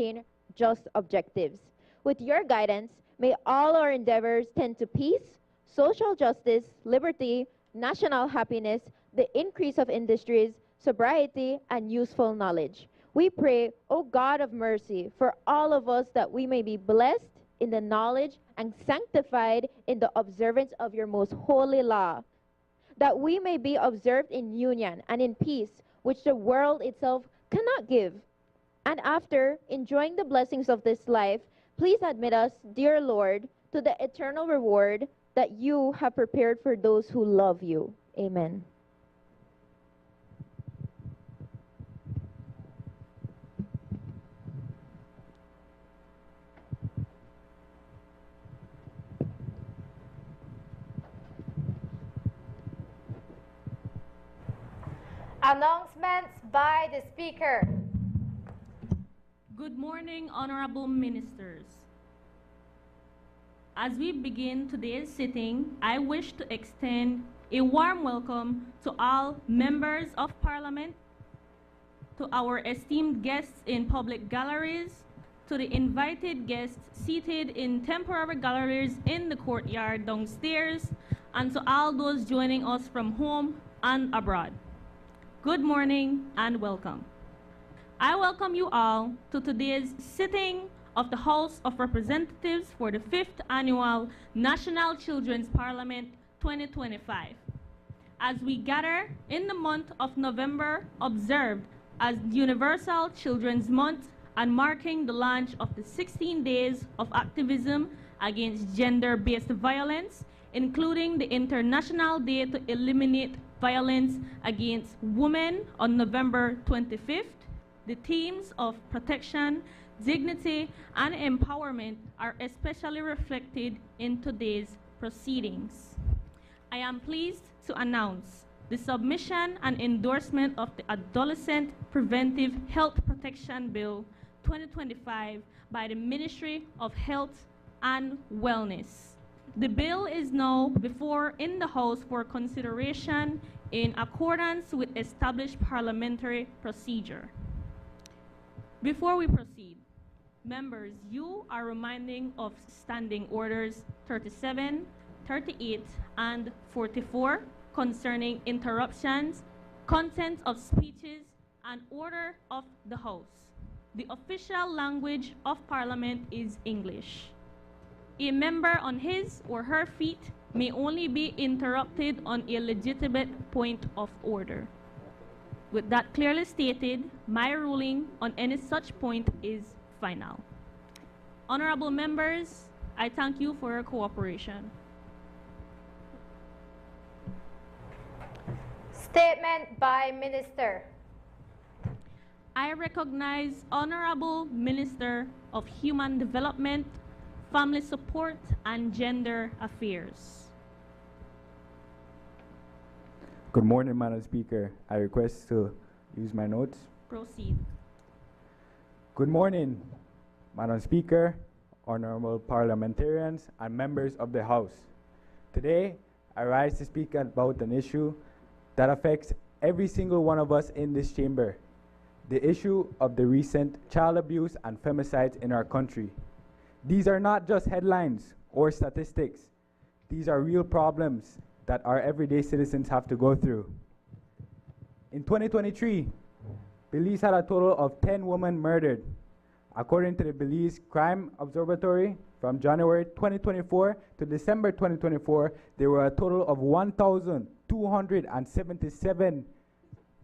attain just objectives. With your guidance, may all our endeavors tend to peace, social justice, liberty, national happiness, the increase of industries, sobriety, and useful knowledge. We pray, O God of mercy, for all of us that we may be blessed in the knowledge and sanctified in the observance of your most holy law, that we may be observed in union and in peace, which the world itself cannot give. And after enjoying the blessings of this life, please admit us, dear Lord, to the eternal reward that you have prepared for those who love you. Amen. Announcements by the Speaker. Good morning, honorable ministers. As we begin today's sitting, I wish to extend a warm welcome to all members of Parliament, to our esteemed guests in public galleries, to the invited guests seated in temporary galleries in the courtyard downstairs, and to all those joining us from home and abroad. Good morning and welcome. I welcome you all to today's sitting of the House of Representatives for the 5th Annual National Children's Parliament 2025. As we gather in the month of November, observed as Universal Children's Month and marking the launch of the 16 days of activism against gender-based violence, including the International Day to Eliminate Violence Against Women on November 25th, the themes of protection, dignity, and empowerment are especially reflected in today's proceedings. I am pleased to announce the submission and endorsement of the Adolescent Preventive Health Protection Bill 2025 by the Ministry of Health and Wellness. The bill is now before in the House for consideration in accordance with established parliamentary procedure. Before we proceed, members, you are reminding of Standing Orders 37, 38, and 44 concerning interruptions, content of speeches, and order of the House. The official language of Parliament is English. A member on his or her feet may only be interrupted on a legitimate point of order. With that clearly stated, my ruling on any such point is final. Honorable members, I thank you for your cooperation. Statement by Minister. I recognize Honorable Minister of Human Development, Family Support, and Gender Affairs. Good morning, Madam Speaker. I request to use my notes. Proceed. Good morning, Madam Speaker, honorable parliamentarians, and members of the House. Today, I rise to speak about an issue that affects every single one of us in this chamber, the issue of the recent child abuse and femicides in our country. These are not just headlines or statistics. These are real problems that our everyday citizens have to go through. In 2023, Belize had a total of 10 women murdered. According to the Belize Crime Observatory, from January 2024 to December 2024, there were a total of 1,277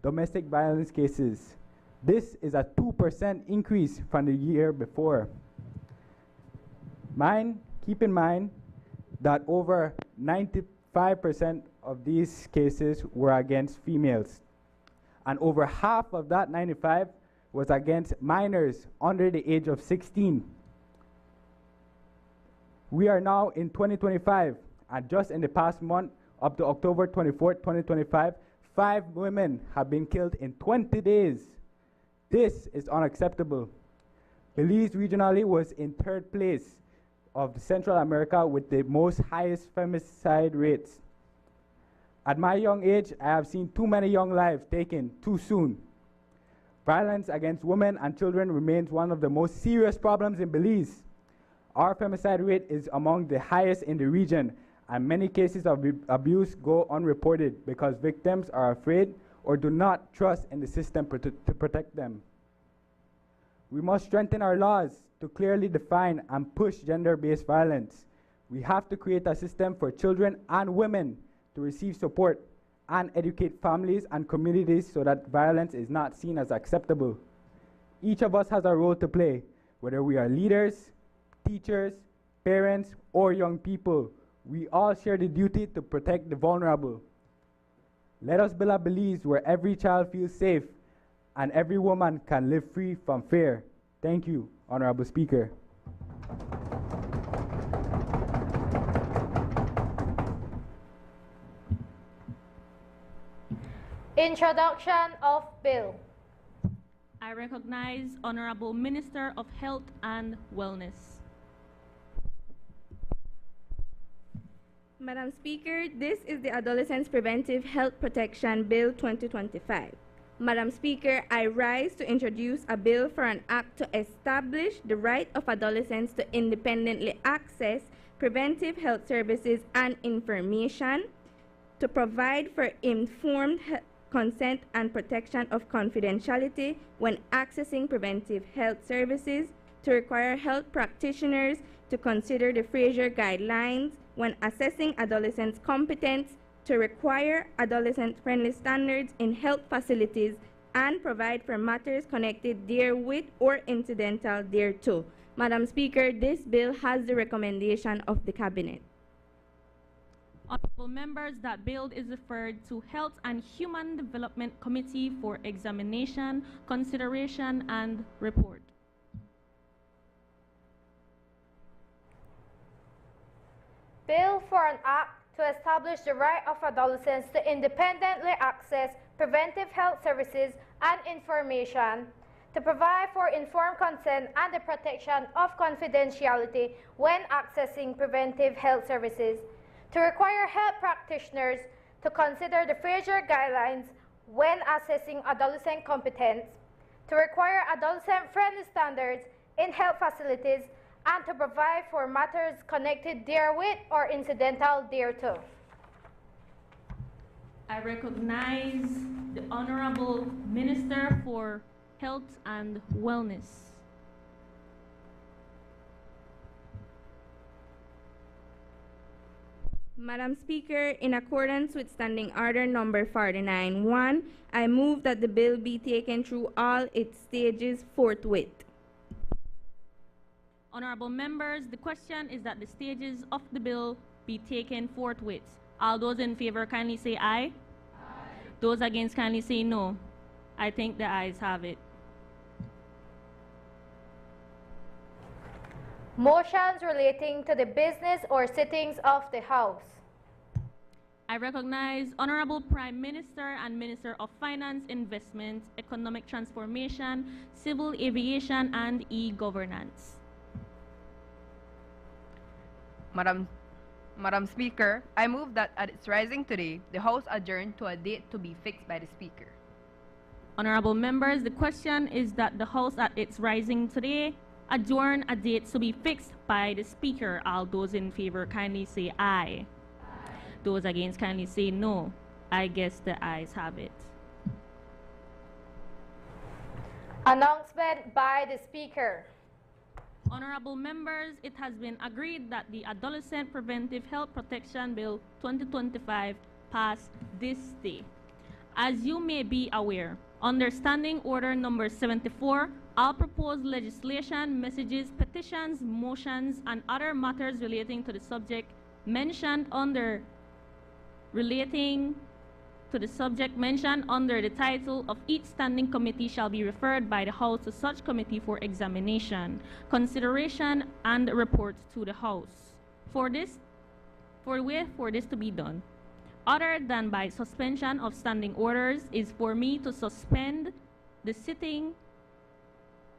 domestic violence cases. This is a 2% increase from the year before. Keep in mind that over 95% of these cases were against females, and over half of that 95 was against minors under the age of 16. We are now in 2025, and just in the past month, up to October 24th, 2025, 5 women have been killed in 20 days. This is unacceptable. Belize regionally was in 3rd place of Central America with the highest femicide rates. At my young age, I have seen too many young lives taken too soon. Violence against women and children remains one of the most serious problems in Belize. Our femicide rate is among the highest in the region, and many cases of abuse go unreported because victims are afraid or do not trust in the system to protect them. We must strengthen our laws to clearly define and push gender-based violence. We have to create a system for children and women to receive support and educate families and communities so that violence is not seen as acceptable. Each of us has a role to play, whether we are leaders, teachers, parents, or young people. We all share the duty to protect the vulnerable. Let us build a Belize where every child feels safe and every woman can live free from fear. Thank you, Honorable Speaker. Introduction of Bill. I recognize Honorable Minister of Health and Wellness. Madam Speaker, this is the Adolescents Preventive Health Protection Bill 2025. Madam Speaker, I rise to introduce a bill for an act to establish the right of adolescents to independently access preventive health services and information, to provide for informed consent and protection of confidentiality when accessing preventive health services, to require health practitioners to consider the Fraser Guidelines when assessing adolescents' competence, to require adolescent-friendly standards in health facilities, and provide for matters connected therewith or incidental thereto. Madam Speaker, this bill has the recommendation of the Cabinet. Honorable members, that bill is referred to Health and Human Development Committee for examination, consideration, and report. Bill for an act to establish the right of adolescents to independently access preventive health services and information, to provide for informed consent and the protection of confidentiality when accessing preventive health services, to require health practitioners to consider the Fraser Guidelines when assessing adolescent competence, to require adolescent-friendly standards in health facilities, and to provide for matters connected therewith or incidental thereto. I recognize the Honorable Minister for Health and Wellness. Madam Speaker, in accordance with Standing Order number 49-1, I move that the bill be taken through all its stages forthwith. Honorable members, the question is that the stages of the bill be taken forthwith. All those in favor kindly say aye. Aye. Those against kindly say no. I think the ayes have it. Motions relating to the business or sittings of the House. I recognize Honorable Prime Minister and Minister of Finance, Investment, Economic Transformation, Civil Aviation, and E-Governance. Madam Speaker, I move that at its rising today, the House adjourn to a date to be fixed by the Speaker. Honorable members, the question is that the House at its rising today adjourn a date to be fixed by the Speaker. All those in favor kindly say aye. Aye. Those against kindly say no. I guess the ayes have it. Announcement by the Speaker. Honorable members, it has been agreed that the Adolescent Preventive Health Protection Bill 2025 pass this day. As you may be aware, under Standing Order number 74, all proposed legislation, messages, petitions, motions, and other matters relating to the subject mentioned under the title of each standing committee shall be referred by the House to such committee for examination, consideration, and report to the House. For this to be done, other than by suspension of standing orders, is for me to suspend the sitting.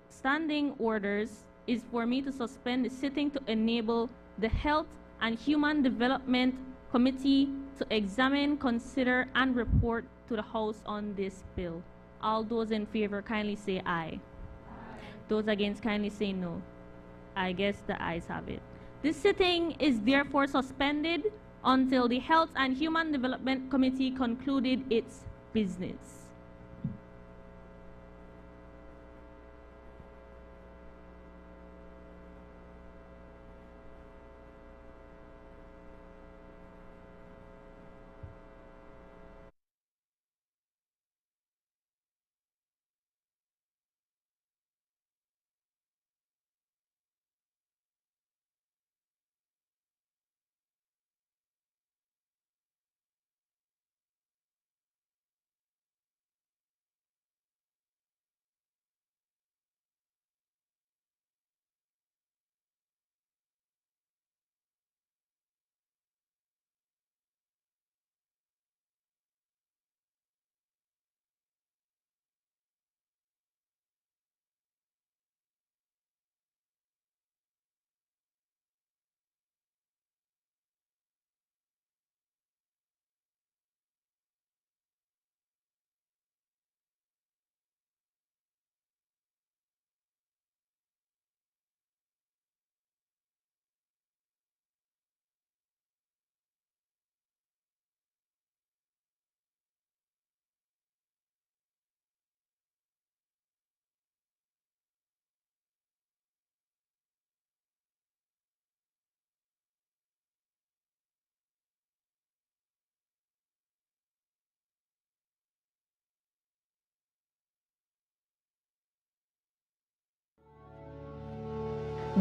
Standing orders is for me to suspend the sitting to enable the Health and Human Development Committee to examine, consider, and report to the House on this bill. All those in favor kindly say aye. Those against kindly say no. I guess the ayes have it. This sitting is therefore suspended until the Health and Human Development Committee concluded its business.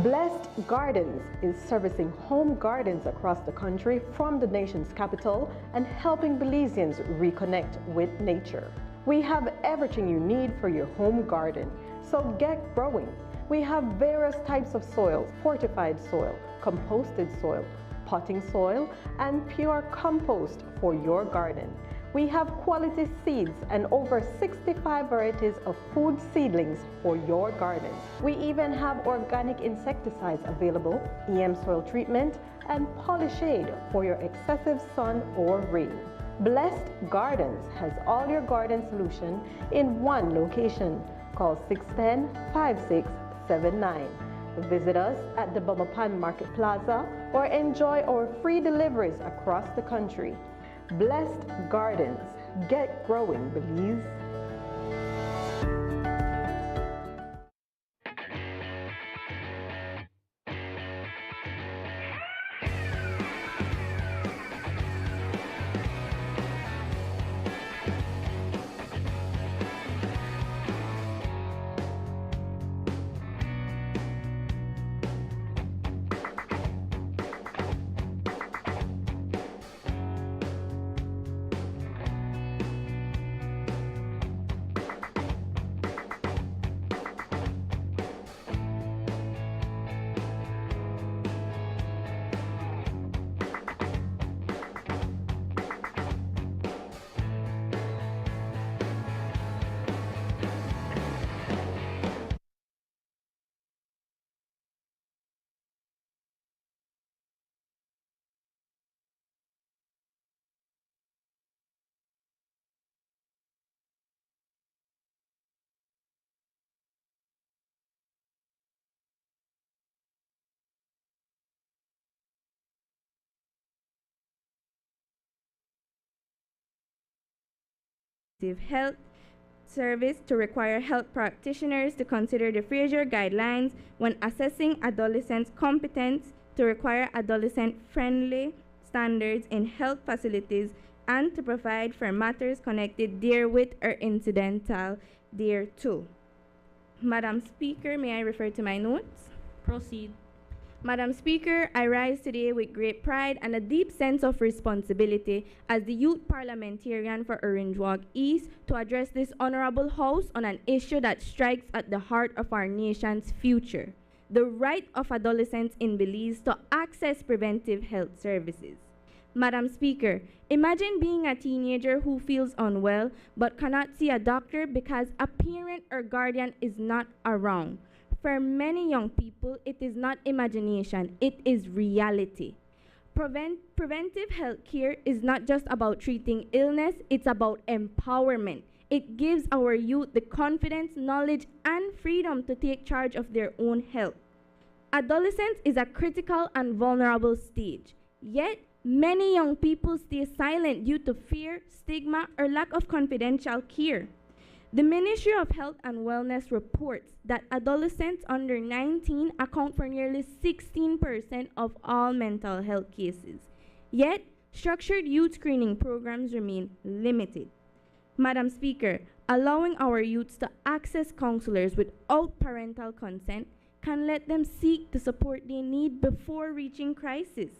Blessed Gardens is servicing home gardens across the country from the nation's capital and helping Belizeans reconnect with nature. We have everything you need for your home garden, so get growing. We have various types of soils: fortified soil, composted soil, potting soil, and pure compost for your garden. We have quality seeds and over 65 varieties of food seedlings for your garden. We even have organic insecticides available, EM soil treatment, and Polyshade for your excessive sun or rain. Blessed Gardens has all your garden solution in one location. Call 610-5679. Visit us at the Bumapan Market Plaza or enjoy our free deliveries across the country. Blessed Gardens. Get growing, Belize. Health service to require health practitioners to consider the Fraser guidelines when assessing adolescents' competence, to require adolescent-friendly standards in health facilities, and to provide for matters connected therewith or incidental thereto. Madam Speaker, may I refer to my notes? Proceed. Madam Speaker, I rise today with great pride and a deep sense of responsibility as the youth parliamentarian for Orange Walk East to address this honorable house on an issue that strikes at the heart of our nation's future: the right of adolescents in Belize to access preventive health services. Madam Speaker, imagine being a teenager who feels unwell but cannot see a doctor because a parent or guardian is not around. For many young people, it is not imagination, it is reality. Preventive health care is not just about treating illness, it's about empowerment. It gives our youth the confidence, knowledge, and freedom to take charge of their own health. Adolescence is a critical and vulnerable stage, yet many young people stay silent due to fear, stigma, or lack of confidential care. The Ministry of Health and Wellness reports that adolescents under 19 account for nearly 16% of all mental health cases. Yet, structured youth screening programs remain limited. Madam Speaker, allowing our youths to access counselors without parental consent can let them seek the support they need before reaching crisis.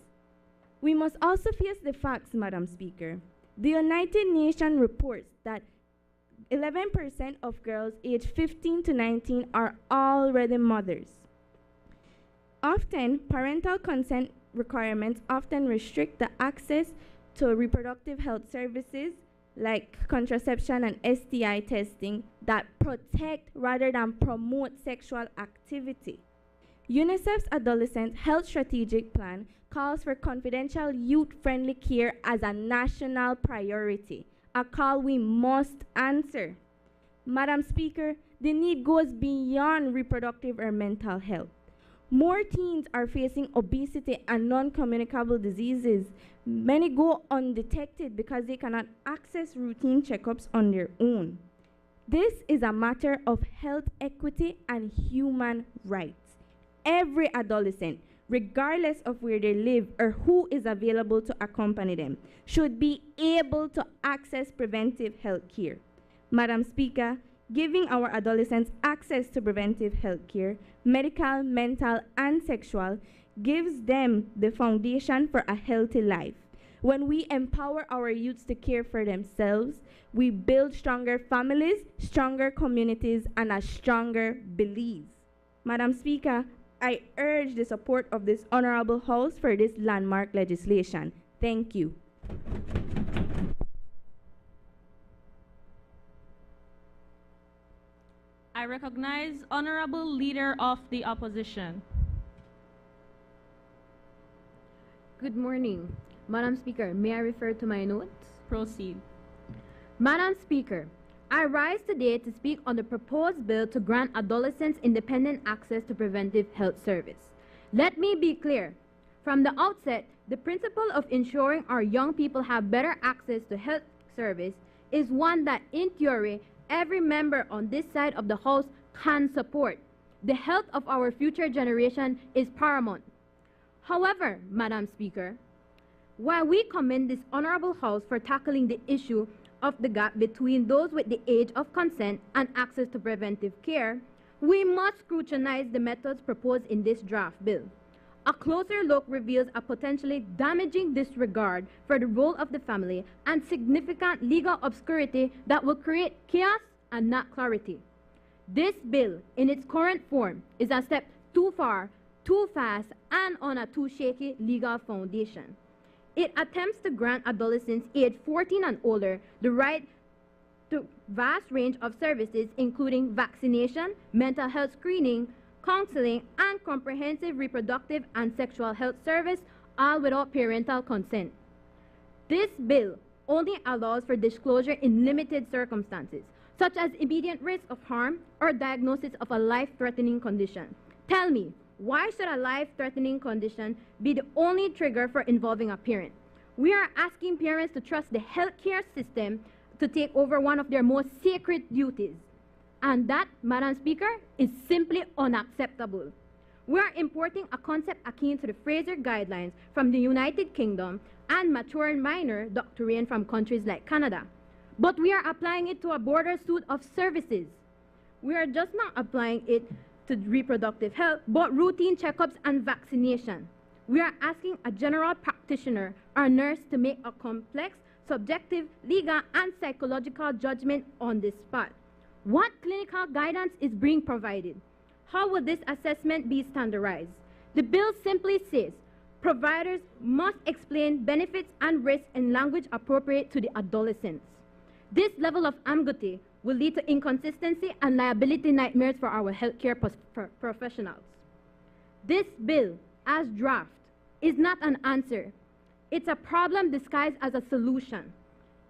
We must also face the facts, Madam Speaker. The United Nations reports that 11% of girls aged 15 to 19 are already mothers. Often, parental consent requirements often restrict the access to reproductive health services like contraception and STI testing that protect rather than promote sexual activity. UNICEF's Adolescent Health Strategic Plan calls for confidential youth-friendly care as a national priority, a call we must answer. Madam Speaker, the need goes beyond reproductive or mental health. More teens are facing obesity and non-communicable diseases. Many go undetected because they cannot access routine checkups on their own. This is a matter of health equity and human rights. Every adolescent, regardless of where they live or who is available to accompany them, should be able to access preventive health care. Madam Speaker, giving our adolescents access to preventive health care, medical, mental, and sexual, gives them the foundation for a healthy life. When we empower our youths to care for themselves, we build stronger families, stronger communities, and a stronger beliefs. Madam Speaker, I urge the support of this honorable House for this landmark legislation. Thank you. I recognize Honorable Leader of the Opposition. Good morning. Madam Speaker, may I refer to my notes? Proceed. Madam Speaker, I rise today to speak on the proposed bill to grant adolescents independent access to preventive health service. Let me be clear. From the outset, the principle of ensuring our young people have better access to health service is one that, in theory, every member on this side of the House can support. The health of our future generation is paramount. However, Madam Speaker, while we commend this honorable House for tackling the issue of the gap between those with the age of consent and access to preventive care, we must scrutinize the methods proposed in this draft bill. A closer look reveals a potentially damaging disregard for the role of the family and significant legal obscurity that will create chaos and not clarity. This bill, in its current form, is a step too far, too fast, and on a too shaky legal foundation. It attempts to grant adolescents aged 14 and older the right to vast range of services, including vaccination, mental health screening, counseling, and comprehensive reproductive and sexual health service, all without parental consent. This bill only allows for disclosure in limited circumstances, such as immediate risk of harm or diagnosis of a life-threatening condition. Tell me, why should a life-threatening condition be the only trigger for involving a parent? We are asking parents to trust the healthcare system to take over one of their most sacred duties. And that, Madam Speaker, is simply unacceptable. We are importing a concept akin to the Fraser Guidelines from the United Kingdom and mature minor doctrine from countries like Canada. But we are applying it to a broader suite of services. We are just not applying it to reproductive health, but routine checkups and vaccination. We are asking a general practitioner or nurse to make a complex, subjective, legal, and psychological judgment on the spot. What clinical guidance is being provided? How will this assessment be standardized? The bill simply says providers must explain benefits and risks in language appropriate to the adolescents. This level of ambiguity will lead to inconsistency and liability nightmares for our healthcare professionals. This bill, as draft, is not an answer. It's a problem disguised as a solution.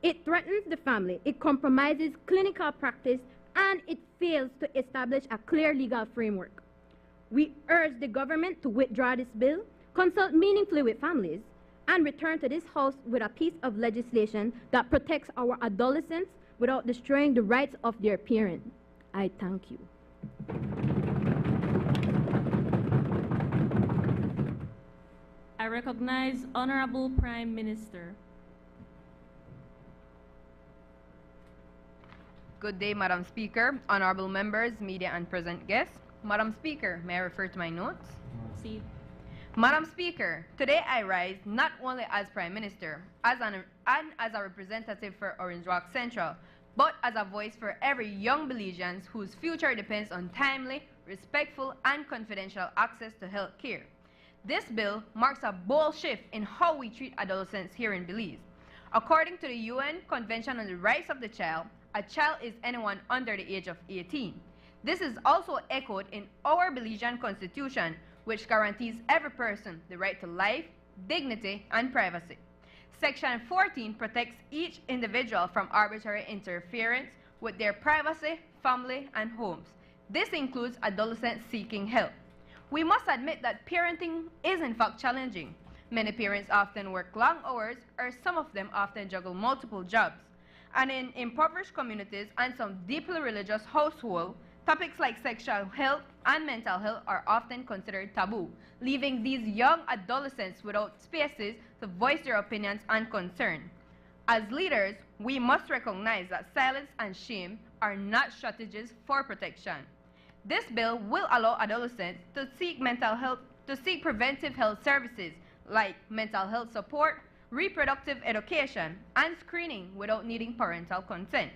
It threatens the family, it compromises clinical practice, and it fails to establish a clear legal framework. We urge the government to withdraw this bill, consult meaningfully with families, and return to this House with a piece of legislation that protects our adolescents without destroying the rights of their parents. I thank you. I recognize Honorable Prime Minister. Good day, Madam Speaker, honorable members, media, and present guests. Madam Speaker, may I refer to my notes? See. Madam Speaker, today I rise not only as Prime Minister and as a representative for Orange Walk Central, but as a voice for every young Belizean whose future depends on timely, respectful, and confidential access to health care. This bill marks a bold shift in how we treat adolescents here in Belize. According to the UN Convention on the Rights of the Child, a child is anyone under the age of 18. This is also echoed in our Belizean Constitution, which guarantees every person the right to life, dignity, and privacy. Section 14 protects each individual from arbitrary interference with their privacy, family, and homes. This includes adolescents seeking help. We must admit that parenting is in fact challenging. Many parents often work long hours, or some of them often juggle multiple jobs. And in impoverished communities and some deeply religious households, topics like sexual health and mental health are often considered taboo, leaving these young adolescents without spaces to voice their opinions and concerns. As leaders, we must recognize that silence and shame are not strategies for protection. This bill will allow adolescents to seek preventive health services like mental health support, reproductive education, and screening without needing parental consent.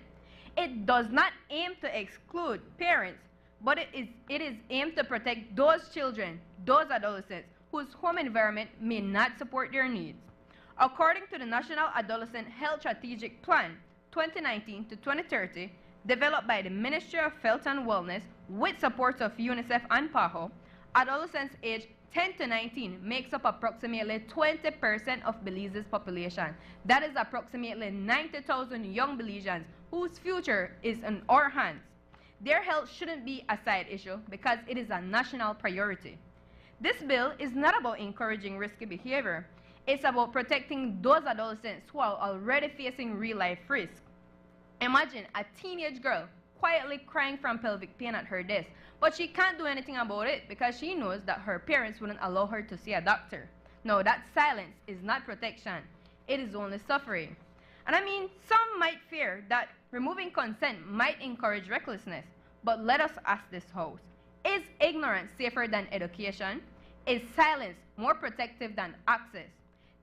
It does not aim to exclude parents, but it is aimed to protect those children, those adolescents, whose home environment may not support their needs. According to the National Adolescent Health Strategic Plan 2019 to 2030, developed by the Ministry of Health and Wellness with support of UNICEF and PAHO, adolescents aged 10 to 19 makes up approximately 20% of Belize's population. That is approximately 90,000 young Belizeans whose future is in our hands. Their health shouldn't be a side issue because it is a national priority. This bill is not about encouraging risky behavior. It's about protecting those adolescents who are already facing real-life risk. Imagine a teenage girl quietly crying from pelvic pain at her desk, but she can't do anything about it because she knows that her parents wouldn't allow her to see a doctor. No, that silence is not protection. It is only suffering. And I mean, some might fear that removing consent might encourage recklessness, but let us ask this House. Is ignorance safer than education? Is silence more protective than access?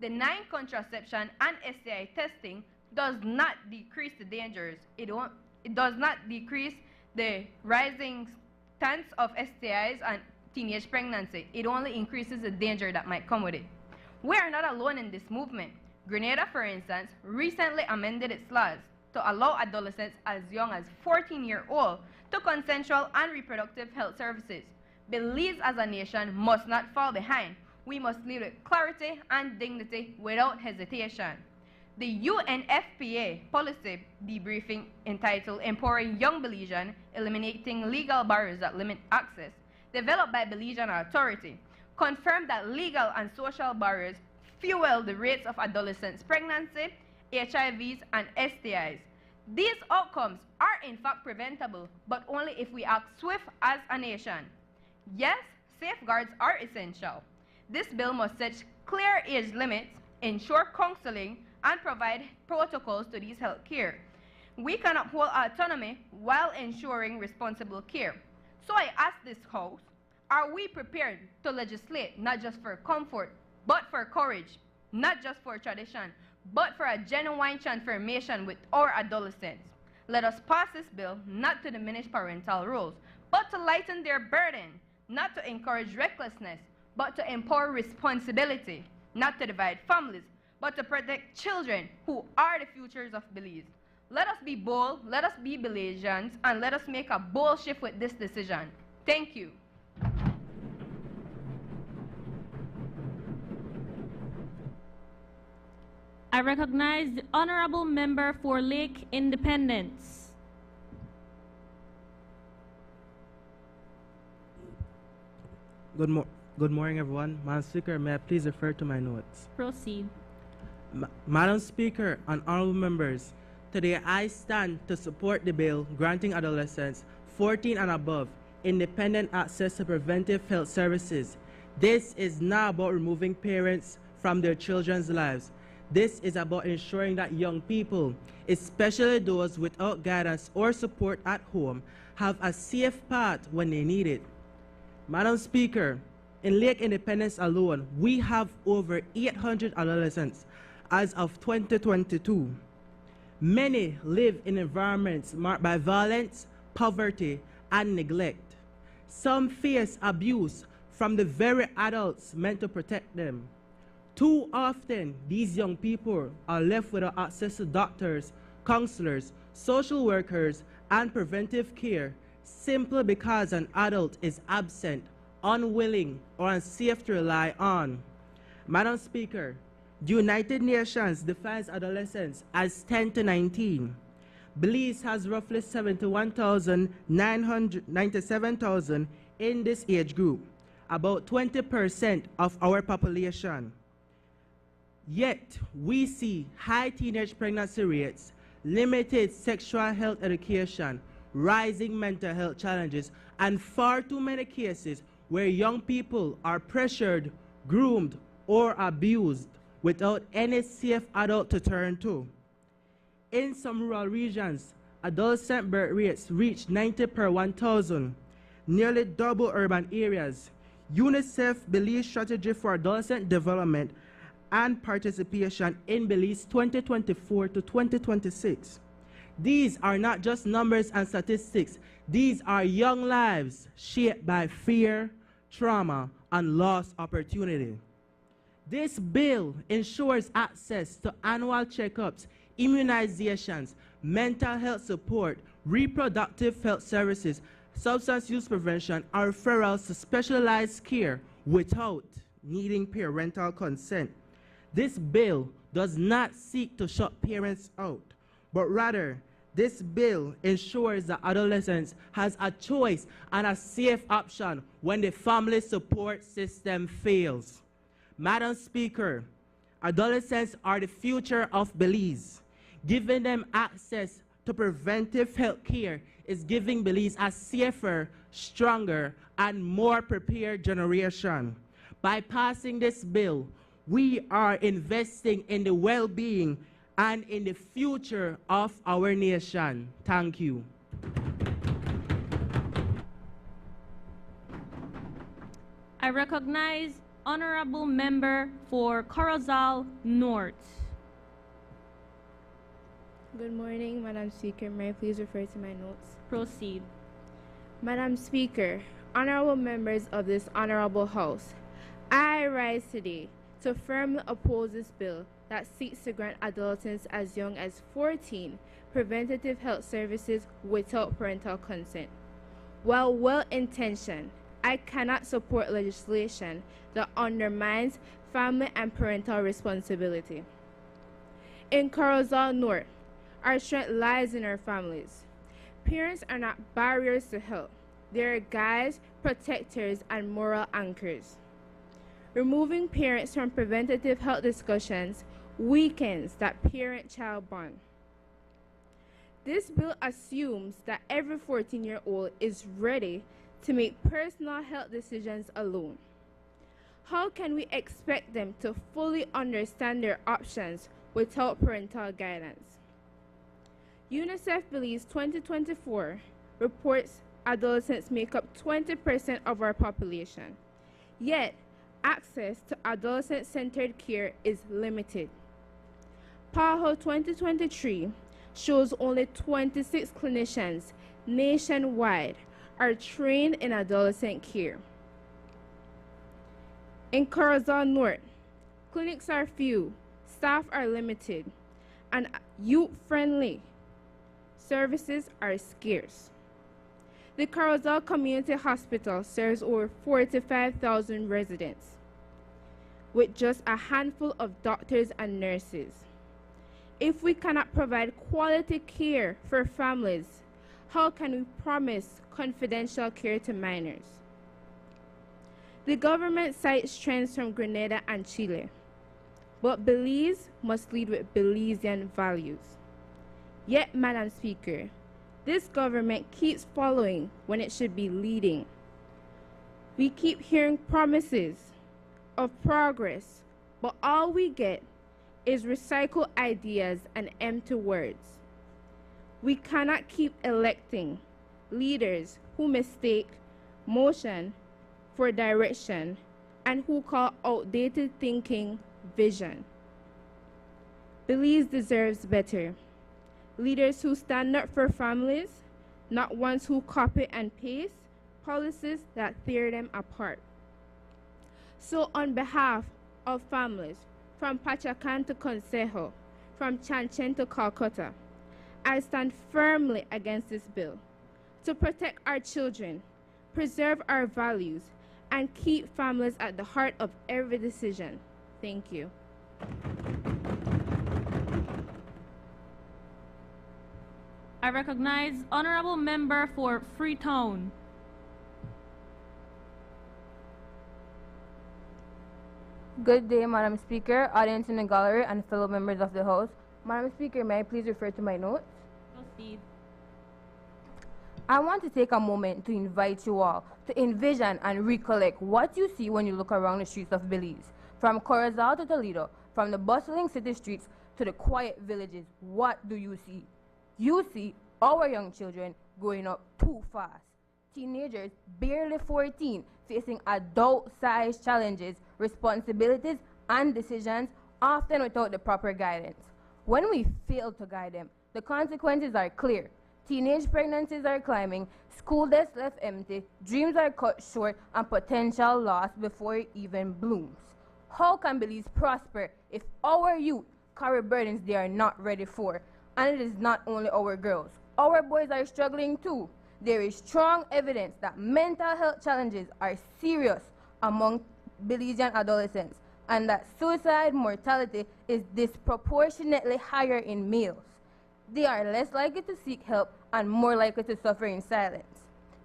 Denying contraception and STI testing does not decrease the dangers. It does not decrease the rising chance of STIs and teenage pregnancy. It only increases the danger that might come with it. We are not alone in this movement. Grenada, for instance, recently amended its laws to allow adolescents as young as 14-year-old to consensual and reproductive health services. Belize as a nation must not fall behind. We must lead with clarity and dignity without hesitation. The UNFPA policy debriefing entitled Empowering Young Belizeans, Eliminating Legal Barriers That Limit Access, developed by Belizean Authority, confirmed that legal and social barriers fuel the rates of adolescents' pregnancy, HIVs, and STIs. These outcomes are in fact preventable, but only if we act swift as a nation. Yes, safeguards are essential. This bill must set clear age limits, ensure counseling, and provide protocols to these health care. We can uphold autonomy while ensuring responsible care. So I ask this House, are we prepared to legislate not just for comfort, but for courage, not just for tradition, but for a genuine transformation with our adolescents? Let us pass this bill not to diminish parental roles, but to lighten their burden, not to encourage recklessness, but to empower responsibility, not to divide families, but to protect children who are the futures of Belize. Let us be bold, let us be Belizeans, and let us make a bold shift with this decision. Thank you. I I recognize the honorable member for Lake Independence. Good morning, everyone. Madam Speaker, may I please refer to my notes? Proceed. Madam Speaker and honorable members, today I stand to support the bill granting adolescents 14 and above independent access to preventive health services. This is not about removing parents from their children's lives. This is about ensuring that young people, especially those without guidance or support at home, have a safe path when they need it. Madam Speaker, in Lake Independence alone, we have over 800 adolescents as of 2022. Many live in environments marked by violence, poverty, and neglect. Some face abuse from the very adults meant to protect them. Too often, these young people are left without access to doctors, counselors, social workers, and preventive care simply because an adult is absent, unwilling, or unsafe to rely on. Madam Speaker, the United Nations defines adolescents as 10 to 19. Belize has roughly 97,000 in this age group, about 20% of our population. Yet, we see high teenage pregnancy rates, limited sexual health education, rising mental health challenges, and far too many cases where young people are pressured, groomed, or abused without any safe adult to turn to. In some rural regions, adolescent birth rates reach 90 per 1,000, nearly double urban areas. UNICEF Belize Strategy for Adolescent Development and Participation in Belize 2024 to 2026. These are not just numbers and statistics. These are young lives shaped by fear, trauma, and lost opportunity. This bill ensures access to annual checkups, immunizations, mental health support, reproductive health services, substance use prevention, and referrals to specialized care without needing parental consent. This bill does not seek to shut parents out, but rather, this bill ensures that adolescents has a choice and a safe option when the family support system fails. Madam Speaker, adolescents are the future of Belize. Giving them access to preventive health care is giving Belize a safer, stronger, and more prepared generation. By passing this bill, we are investing in the well-being and in the future of our nation. Thank you. I recognize honorable member for Corozal North. Good morning, Madam Speaker. May I please refer to my notes? Proceed. Madam Speaker, honorable members of this honorable House, I rise today to firmly oppose this bill that seeks to grant adolescents as young as 14 preventative health services without parental consent. While well-intentioned, I cannot support legislation that undermines family and parental responsibility. In Corozal North, our strength lies in our families. Parents are not barriers to health. They are guides, protectors, and moral anchors. Removing parents from preventative health discussions weakens that parent-child bond. This bill assumes that every 14-year-old is ready to make personal health decisions alone. How can we expect them to fully understand their options without parental guidance? UNICEF Belize 2024 reports adolescents make up 20% of our population, yet access to adolescent-centered care is limited. PAHO 2023 shows only 26 clinicians nationwide are trained in adolescent care. In Corozal North, clinics are few, staff are limited, and youth-friendly services are scarce. The Corozal Community Hospital serves over 45,000 residents, with just a handful of doctors and nurses. If we cannot provide quality care for families, how can we promise confidential care to minors? The government cites trends from Grenada and Chile, but Belize must lead with Belizean values. Yet, Madam Speaker, this government keeps following when it should be leading. We keep hearing promises of progress, but all we get is recycled ideas and empty words. We cannot keep electing leaders who mistake motion for direction and who call outdated thinking vision. Belize deserves better. Leaders who stand up for families, not ones who copy and paste policies that tear them apart. So on behalf of families from Pachacan to Consejo, from Chanchen to Calcutta, I stand firmly against this bill to protect our children, preserve our values, and keep families at the heart of every decision. Thank you. I recognize Honorable Member for Freetown. Good day, Madam Speaker, audience in the gallery, and fellow members of the House. Madam Speaker, may I please refer to my notes? Proceed. I want to take a moment to invite you all to envision and recollect what you see when you look around the streets of Belize. From Corozal to Toledo, from the bustling city streets to the quiet villages, what do you see? You see our young children growing up too fast. Teenagers barely 14 facing adult-sized challenges, responsibilities, and decisions, often without the proper guidance. When we fail to guide them, the consequences are clear. Teenage pregnancies are climbing, school desks left empty, dreams are cut short, and potential lost before it even blooms. How can Belize prosper if our youth carry burdens they are not ready for? And it is not only our girls. Our boys are struggling too. There is strong evidence that mental health challenges are serious among Belizean adolescents, and that suicide mortality is disproportionately higher in males. They are less likely to seek help and more likely to suffer in silence.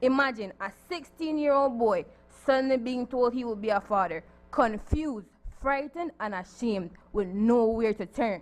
Imagine a 16-year-old boy suddenly being told he will be a father, confused, frightened, and ashamed with nowhere to turn.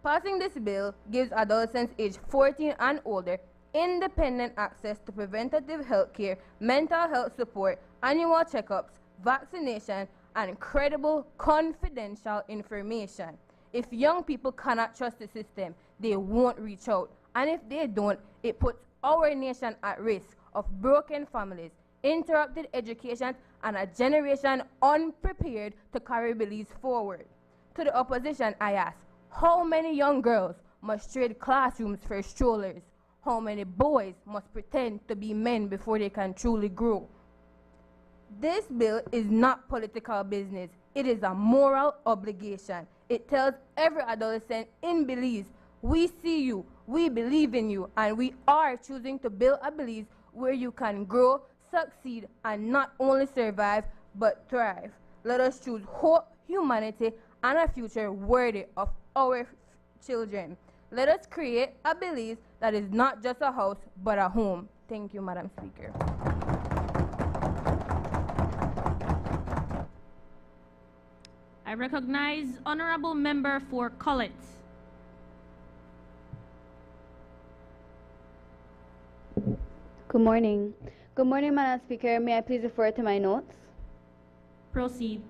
Passing this bill gives adolescents aged 14 and older independent access to preventative health care, mental health support, annual checkups, vaccination, and credible, confidential information. If young people cannot trust the system, they won't reach out. And if they don't, it puts our nation at risk of broken families, interrupted education, and a generation unprepared to carry Belize forward. To the opposition, I ask, how many young girls must trade classrooms for strollers? How many boys must pretend to be men before they can truly grow? This bill is not political business. It is a moral obligation. It tells every adolescent in Belize, we see you, we believe in you, and we are choosing to build a Belize where you can grow, succeed, and not only survive, but thrive. Let us choose hope, humanity, and a future worthy of our children. Let us create a Belize that is not just a house, but a home. Thank you, Madam Speaker. I recognize Honorable Member for Collett. Good morning. Good morning, Madam Speaker. May I please refer to my notes? Proceed.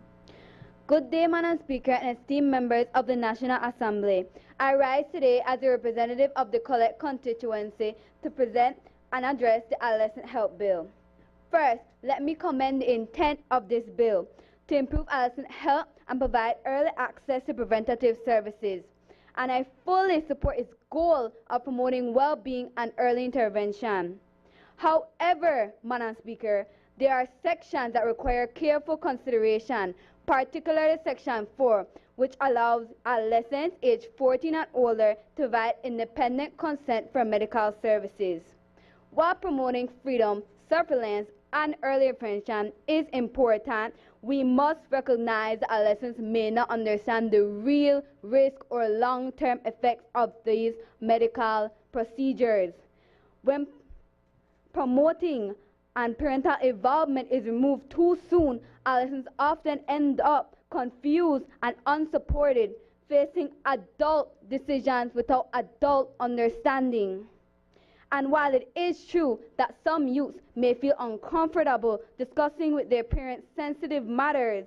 Good day, Madam Speaker and esteemed members of the National Assembly. I rise today as a representative of the Collett constituency to present and address the Adolescent Health Bill. First, let me commend the intent of this bill to improve adolescent health and provide early access to preventative services. And I fully support its goal of promoting well-being and early intervention. However, Madam Speaker, there are sections that require careful consideration, particularly Section 4, which allows adolescents aged 14 and older to provide independent consent for medical services. While promoting freedom, surveillance, and early prevention is important, we must recognize that adolescents may not understand the real risk or long-term effects of these medical procedures. When promoting and parental involvement is removed too soon, adolescents often end up confused and unsupported, facing adult decisions without adult understanding. And while it is true that some youths may feel uncomfortable discussing with their parents sensitive matters,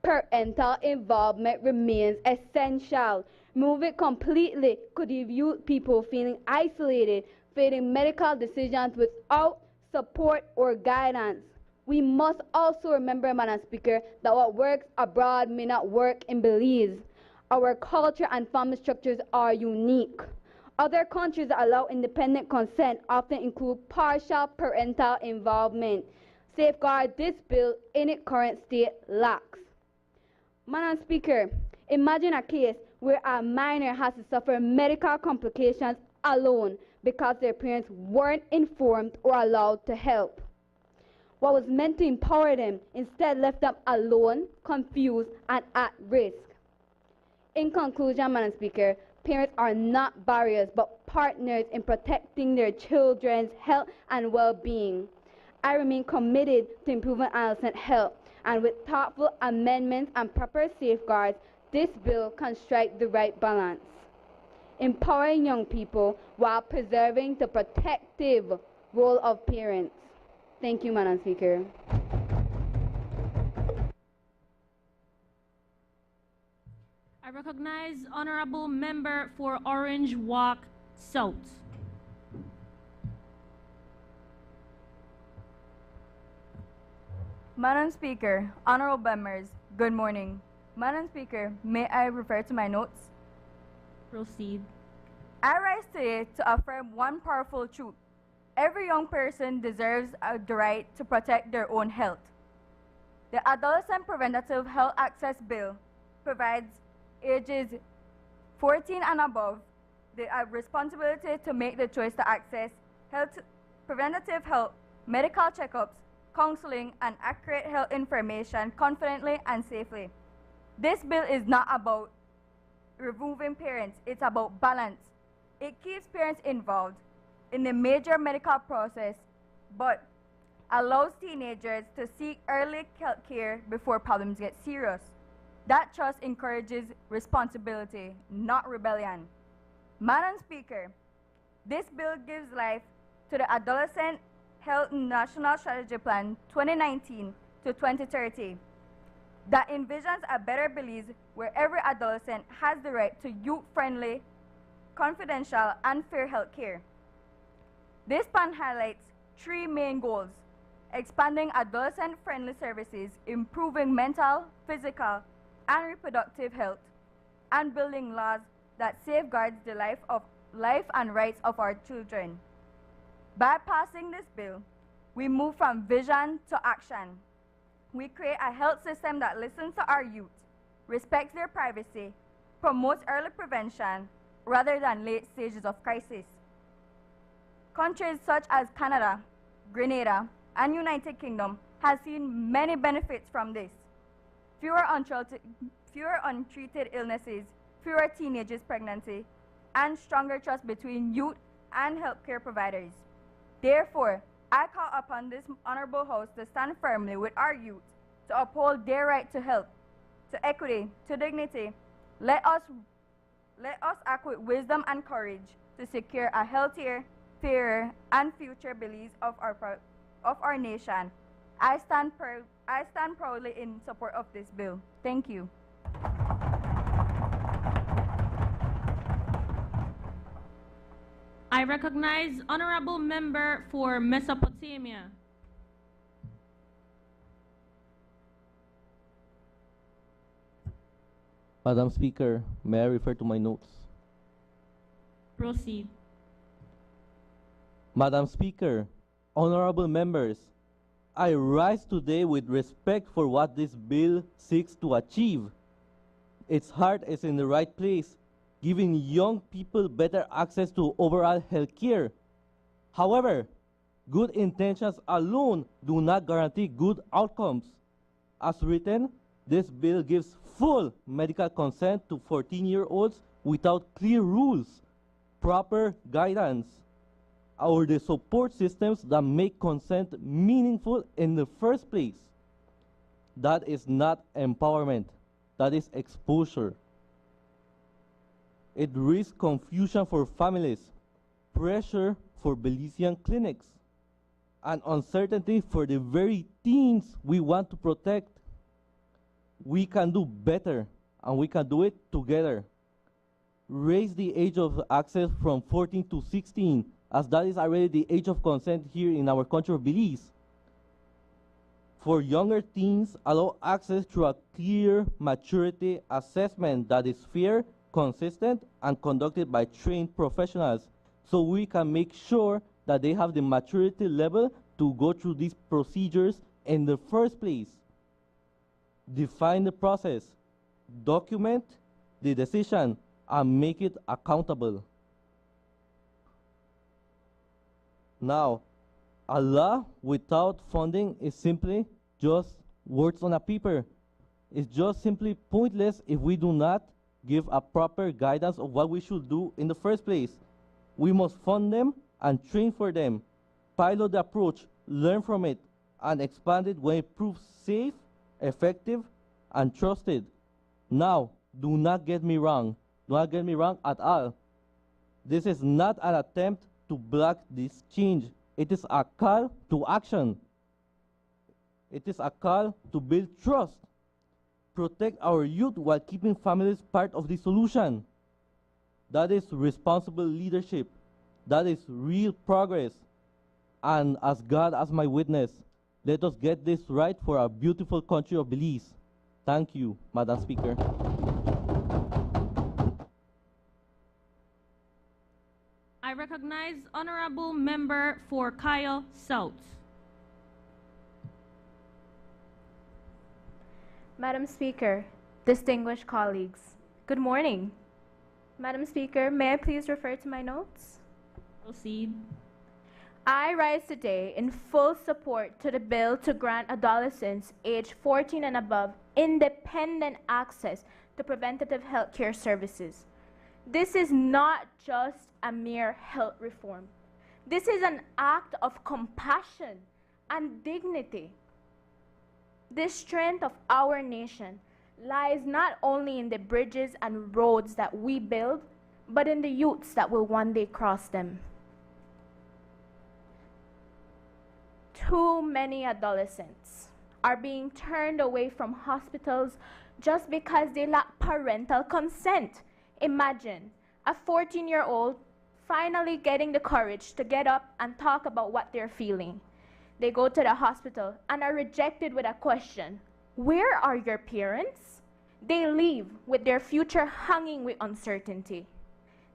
parental involvement remains essential. Remove it completely could leave youth people feeling isolated, facing medical decisions without support or guidance. We must also remember, Madam Speaker, that what works abroad may not work in Belize. Our culture and family structures are unique. Other countries that allow independent consent often include partial parental involvement. Safeguard this bill in its current state lacks. Madam Speaker, imagine a case where a minor has to suffer medical complications alone because their parents weren't informed or allowed to help. What was meant to empower them instead left them alone, confused, and at risk. In conclusion, Madam Speaker, parents are not barriers but partners in protecting their children's health and well-being. I remain committed to improving adolescent health, and with thoughtful amendments and proper safeguards, this bill can strike the right balance, empowering young people while preserving the protective role of parents. Thank you, Madam Speaker. I recognize Honorable Member for Orange Walk South. Madam Speaker, honorable members, good morning. Madam Speaker, may I refer to my notes? Proceed. I rise today to affirm one powerful truth. Every young person deserves the right to protect their own health. The Adolescent Preventative Health Access Bill provides ages 14 and above the responsibility to make the choice to access preventative health, medical checkups, counseling, and accurate health information confidently and safely. This bill is not about removing parents, it's about balance. It keeps parents involved in the major medical process, but allows teenagers to seek early health care before problems get serious. That trust encourages responsibility, not rebellion. Madam Speaker, this bill gives life to the Adolescent Health National Strategy Plan 2019 to 2030 that envisions a better Belize where every adolescent has the right to youth-friendly, confidential, and fair health care. This plan highlights three main goals: expanding adolescent-friendly services, improving mental, physical, and reproductive health, and building laws that safeguards the life and rights of our children. By passing this bill, we move from vision to action. We create a health system that listens to our youth, respects their privacy, promotes early prevention rather than late stages of crisis. Countries such as Canada, Grenada, and United Kingdom have seen many benefits from this. Fewer untreated illnesses, fewer teenagers' pregnancy, and stronger trust between youth and healthcare providers. Therefore, I call upon this honorable House to stand firmly with our youth to uphold their right to health, to equity, to dignity. Let us act with wisdom and courage to secure a healthier, fairer, and future Belize of our nation. I stand proudly in support of this bill. Thank you. I recognize Honorable Member for Mesopotamia. Madam Speaker, may I refer to my notes? Proceed. Madam Speaker, honorable members, I rise today with respect for what this bill seeks to achieve. Its heart is in the right place, giving young people better access to overall health care. However, Good intentions alone do not guarantee good outcomes. As written, this bill gives full medical consent to 14-year-olds without clear rules, proper guidance, or the support systems that make consent meaningful in the first place. That is not empowerment, that is exposure. It risks confusion for families, pressure for Belizean clinics, and uncertainty for the very teens we want to protect. We can do better, and we can do it together. Raise the age of access from 14 to 16, as that is already the age of consent here in our country of Belize. For younger teens, allow access through a clear maturity assessment that is fair, consistent, and conducted by trained professionals, so we can make sure that they have the maturity level to go through these procedures in the first place. Define the process, document the decision, and make it accountable. Now, a law without funding is simply just words on a paper. It's just simply pointless if we do not give a proper guidance of what we should do in the first place. We must fund them and train for them, pilot the approach, learn from it, and expand it when it proves safe, effective, and trusted. Now, do not get me wrong. Do not get me wrong at all. This is not an attempt to block this change. It is a call to action. It is a call to build trust, protect our youth while keeping families part of the solution. That is responsible leadership. That is real progress. And as God as my witness, let us get this right for our beautiful country of Belize. Thank you, Madam Speaker. I recognize Honorable Member for Kyle South. Madam Speaker, distinguished colleagues, good morning. Madam Speaker, may I please refer to my notes? Proceed. I rise today in full support to the bill to grant adolescents aged 14 and above independent access to preventative health care services. This is not just a mere health reform. This is an act of compassion and dignity. The strength of our nation lies not only in the bridges and roads that we build, but in the youths that will one day cross them. Too many adolescents are being turned away from hospitals just because they lack parental consent. Imagine a 14-year-old finally getting the courage to get up and talk about what they're feeling. They go to the hospital and are rejected with a question, "Where are your parents?" They leave with their future hanging with uncertainty.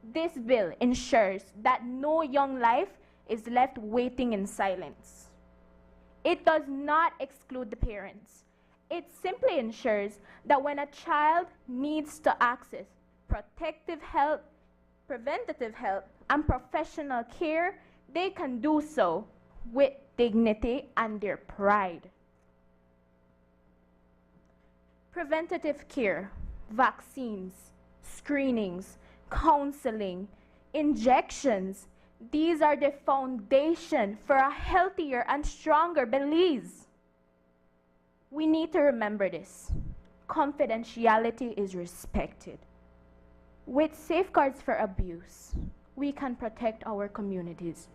This bill ensures that no young life is left waiting in silence. It does not exclude the parents. It simply ensures that when a child needs to access protective health, preventative health, and professional care, they can do so with dignity and their pride. Preventative care, vaccines, screenings, counseling, injections, these are the foundation for a healthier and stronger Belize. We need to remember this. Confidentiality is respected. With safeguards for abuse, we can protect our communities.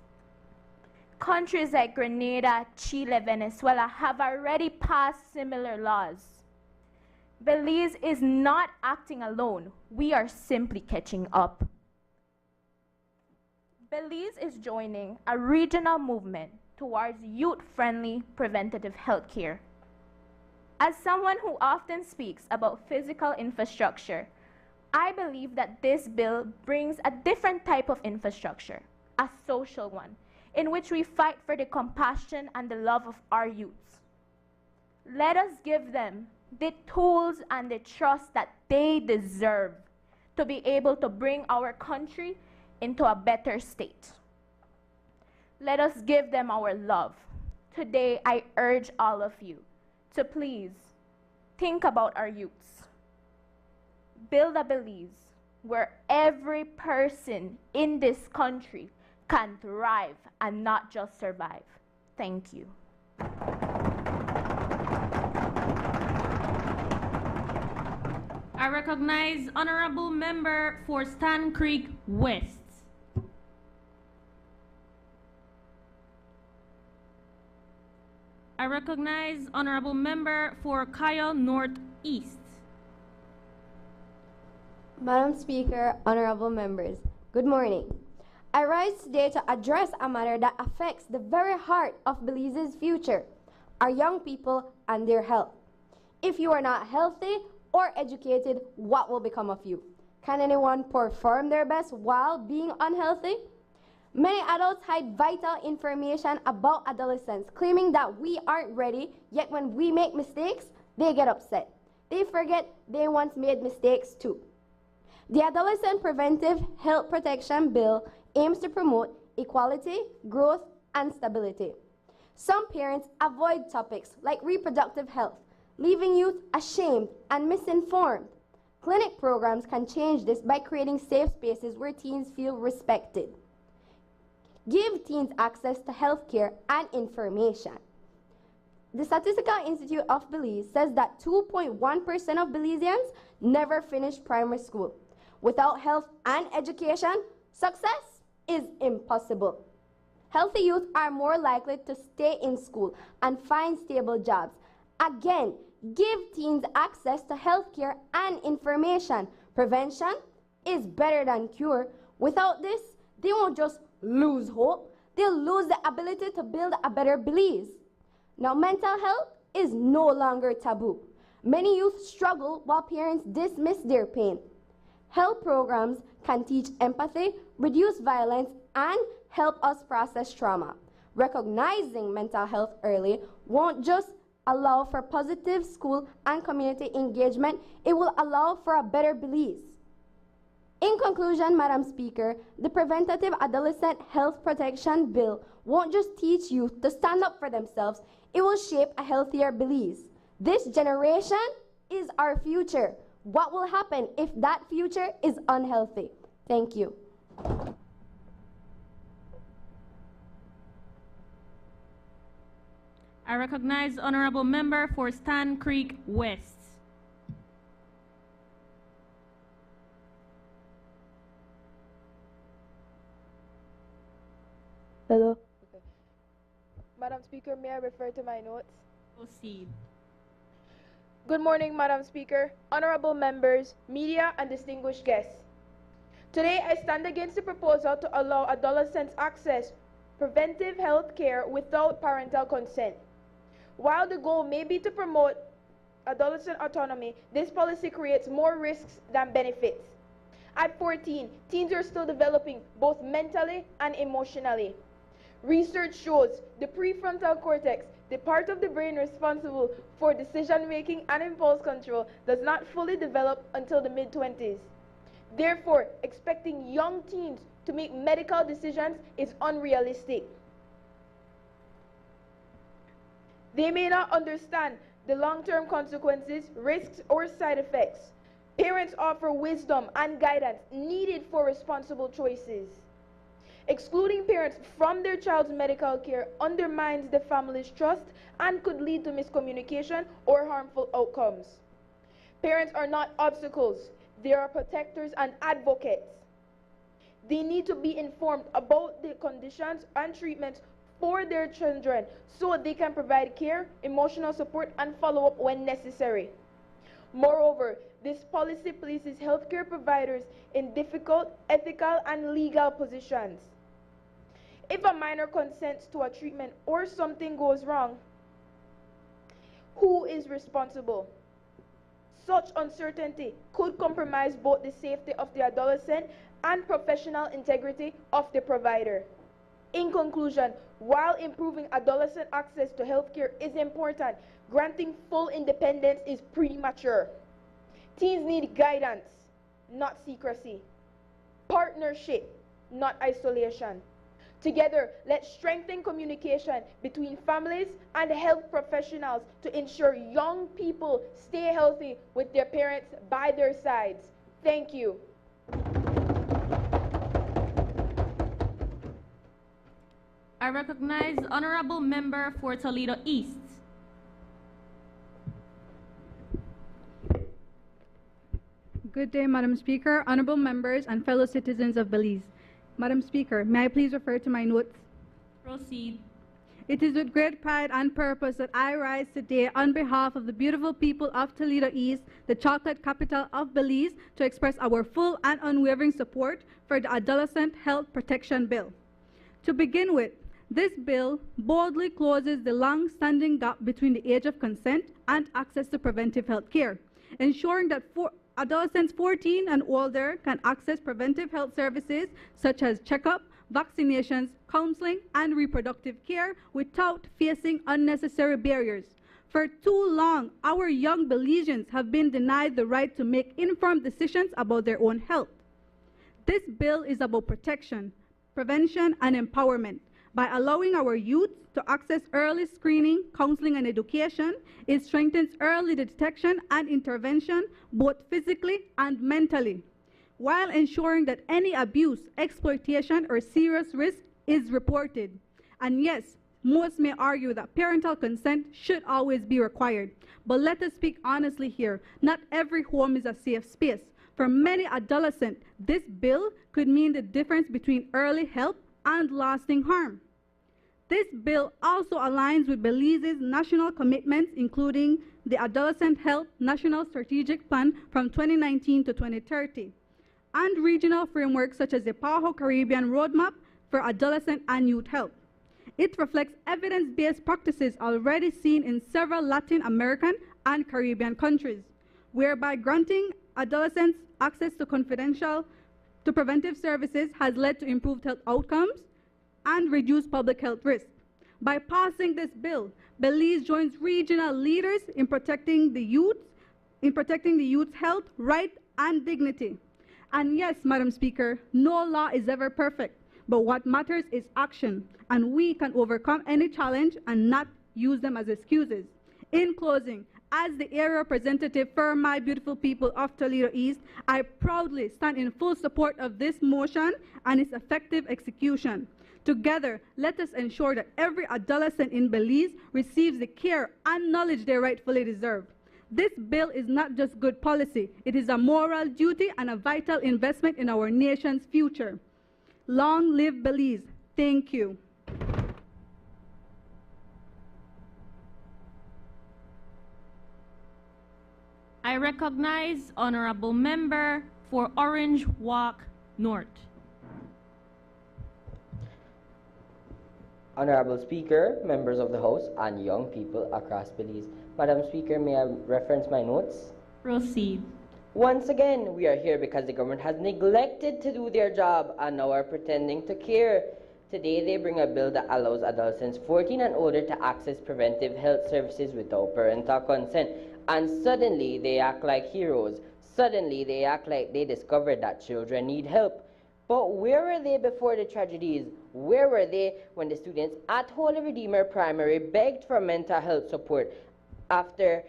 Countries like Grenada, Chile, Venezuela have already passed similar laws. Belize is not acting alone. We are simply catching up. Belize is joining a regional movement towards youth-friendly preventative health care. As someone who often speaks about physical infrastructure, I believe that this bill brings a different type of infrastructure, a social one, in which we fight for the compassion and the love of our youths. Let us give them the tools and the trust that they deserve to be able to bring our country into a better state. let us give them our love. Today, I urge all of you to please think about our youths. Build a Belize where every person in this country can thrive and not just survive. Thank you. I recognize Honorable Member for Stan Creek West. I recognize Honorable Member for Kyle Northeast. Madam Speaker, honorable members, good morning. I rise today to address a matter that affects the very heart of Belize's future, our young people and their health. If you are not healthy or educated, what will become of you? Can anyone perform their best while being unhealthy? Many adults hide vital information about adolescents, claiming that we aren't ready, yet when we make mistakes, they get upset. They forget they once made mistakes too. The Adolescent Preventive Health Protection Bill aims to promote equality, growth, and stability. Some parents avoid topics like reproductive health, leaving youth ashamed and misinformed. Clinic programs can change this by creating safe spaces where teens feel respected. Give teens access to health care and information. The Statistical Institute of Belize says that 2.1% of Belizeans never finish primary school. Without health and education, success is impossible. Healthy youth are more likely to stay in school and find stable jobs. Again, give teens access to health care and information. Prevention is better than cure. Without this, they won't just lose hope, they'll lose the ability to build a better Belize. Now, mental health is no longer taboo. Many youth struggle while parents dismiss their pain. Health programs can teach empathy, reduce violence, and help us process trauma. Recognizing mental health early won't just allow for positive school and community engagement, it will allow for a better Belize. In conclusion, Madam Speaker, the Preventative Adolescent Health Protection Bill won't just teach youth to stand up for themselves, it will shape a healthier Belize. This generation is our future. What will happen if that future is unhealthy? Thank you. I recognize Honorable Member for Stan Creek West. Hello. Okay. Madam Speaker, may I refer to my notes? Proceed. Good morning, Madam Speaker, honorable members, media, and distinguished guests. Today, I stand against the proposal to allow adolescents access preventive health care without parental consent. While the goal may be to promote adolescent autonomy, this policy creates more risks than benefits. At 14, teens are still developing both mentally and emotionally. Research shows the prefrontal cortex, the part of the brain responsible for decision-making and impulse control, does not fully develop until the mid-20s. Therefore, expecting young teens to make medical decisions is unrealistic. They may not understand the long-term consequences, risks, or side effects. Parents offer wisdom and guidance needed for responsible choices. Excluding parents from their child's medical care undermines the family's trust and could lead to miscommunication or harmful outcomes. Parents are not obstacles, they are protectors and advocates. They need to be informed about the conditions and treatments for their children so they can provide care, emotional support, and follow-up when necessary. Moreover, this policy places healthcare providers in difficult ethical and legal positions. If a minor consents to a treatment or something goes wrong, who is responsible? Such uncertainty could compromise both the safety of the adolescent and professional integrity of the provider. In conclusion, while improving adolescent access to healthcare is important, granting full independence is premature. Teens need guidance, not secrecy. Partnership, not isolation. Together, let's strengthen communication between families and health professionals to ensure young people stay healthy with their parents by their sides. Thank you. I recognize Honorable Member for Toledo East. Good day, Madam Speaker, honorable members, and fellow citizens of Belize. Madam Speaker, may I please refer to my notes? Proceed. It is with great pride and purpose that I rise today on behalf of the beautiful people of Toledo East, the chocolate capital of Belize, to express our full and unwavering support for the Adolescent Health Protection Bill. To begin with, this bill boldly closes the long-standing gap between the age of consent and access to preventive health care, ensuring that adolescents 14 and older can access preventive health services such as checkup, vaccinations, counseling, and reproductive care without facing unnecessary barriers. For too long, our young Belizeans have been denied the right to make informed decisions about their own health. This bill is about protection, prevention, and empowerment. By allowing our youth to access early screening, counseling, and education, it strengthens early detection and intervention, both physically and mentally, while ensuring that any abuse, exploitation, or serious risk is reported. And yes, most may argue that parental consent should always be required. But let us speak honestly here. Not every home is a safe space. For many adolescents, this bill could mean the difference between early help and lasting harm. This bill also aligns with Belize's national commitments, including the Adolescent Health National Strategic Plan from 2019 to 2030, and regional frameworks such as the PAHO Caribbean Roadmap for Adolescent and Youth Health. It reflects evidence-based practices already seen in several Latin American and Caribbean countries, whereby granting adolescents access to preventive services has led to improved health outcomes and reduced public health risk. By passing this bill, Belize joins regional leaders in protecting the youth's health, right, and dignity. And yes, Madam Speaker, no law is ever perfect, but what matters is action, and we can overcome any challenge and not use them as excuses. In closing, as the area representative for my beautiful people of Toledo East, I proudly stand in full support of this motion and its effective execution. Together, let us ensure that every adolescent in Belize receives the care and knowledge they rightfully deserve. This bill is not just good policy, it is a moral duty and a vital investment in our nation's future. Long live Belize. Thank you. I recognize Honorable Member for Orange Walk North. Honorable Speaker, members of the House, and young people across Belize. Madam Speaker, may I reference my notes? Proceed. Once again, we are here because the government has neglected to do their job and now are pretending to care. Today, they bring a bill that allows adolescents 14 and older to access preventive health services without parental consent. And suddenly, they act like heroes. Suddenly, they act like they discovered that children need help. But where were they before the tragedies? Where were they when the students at Holy Redeemer Primary begged for mental health support after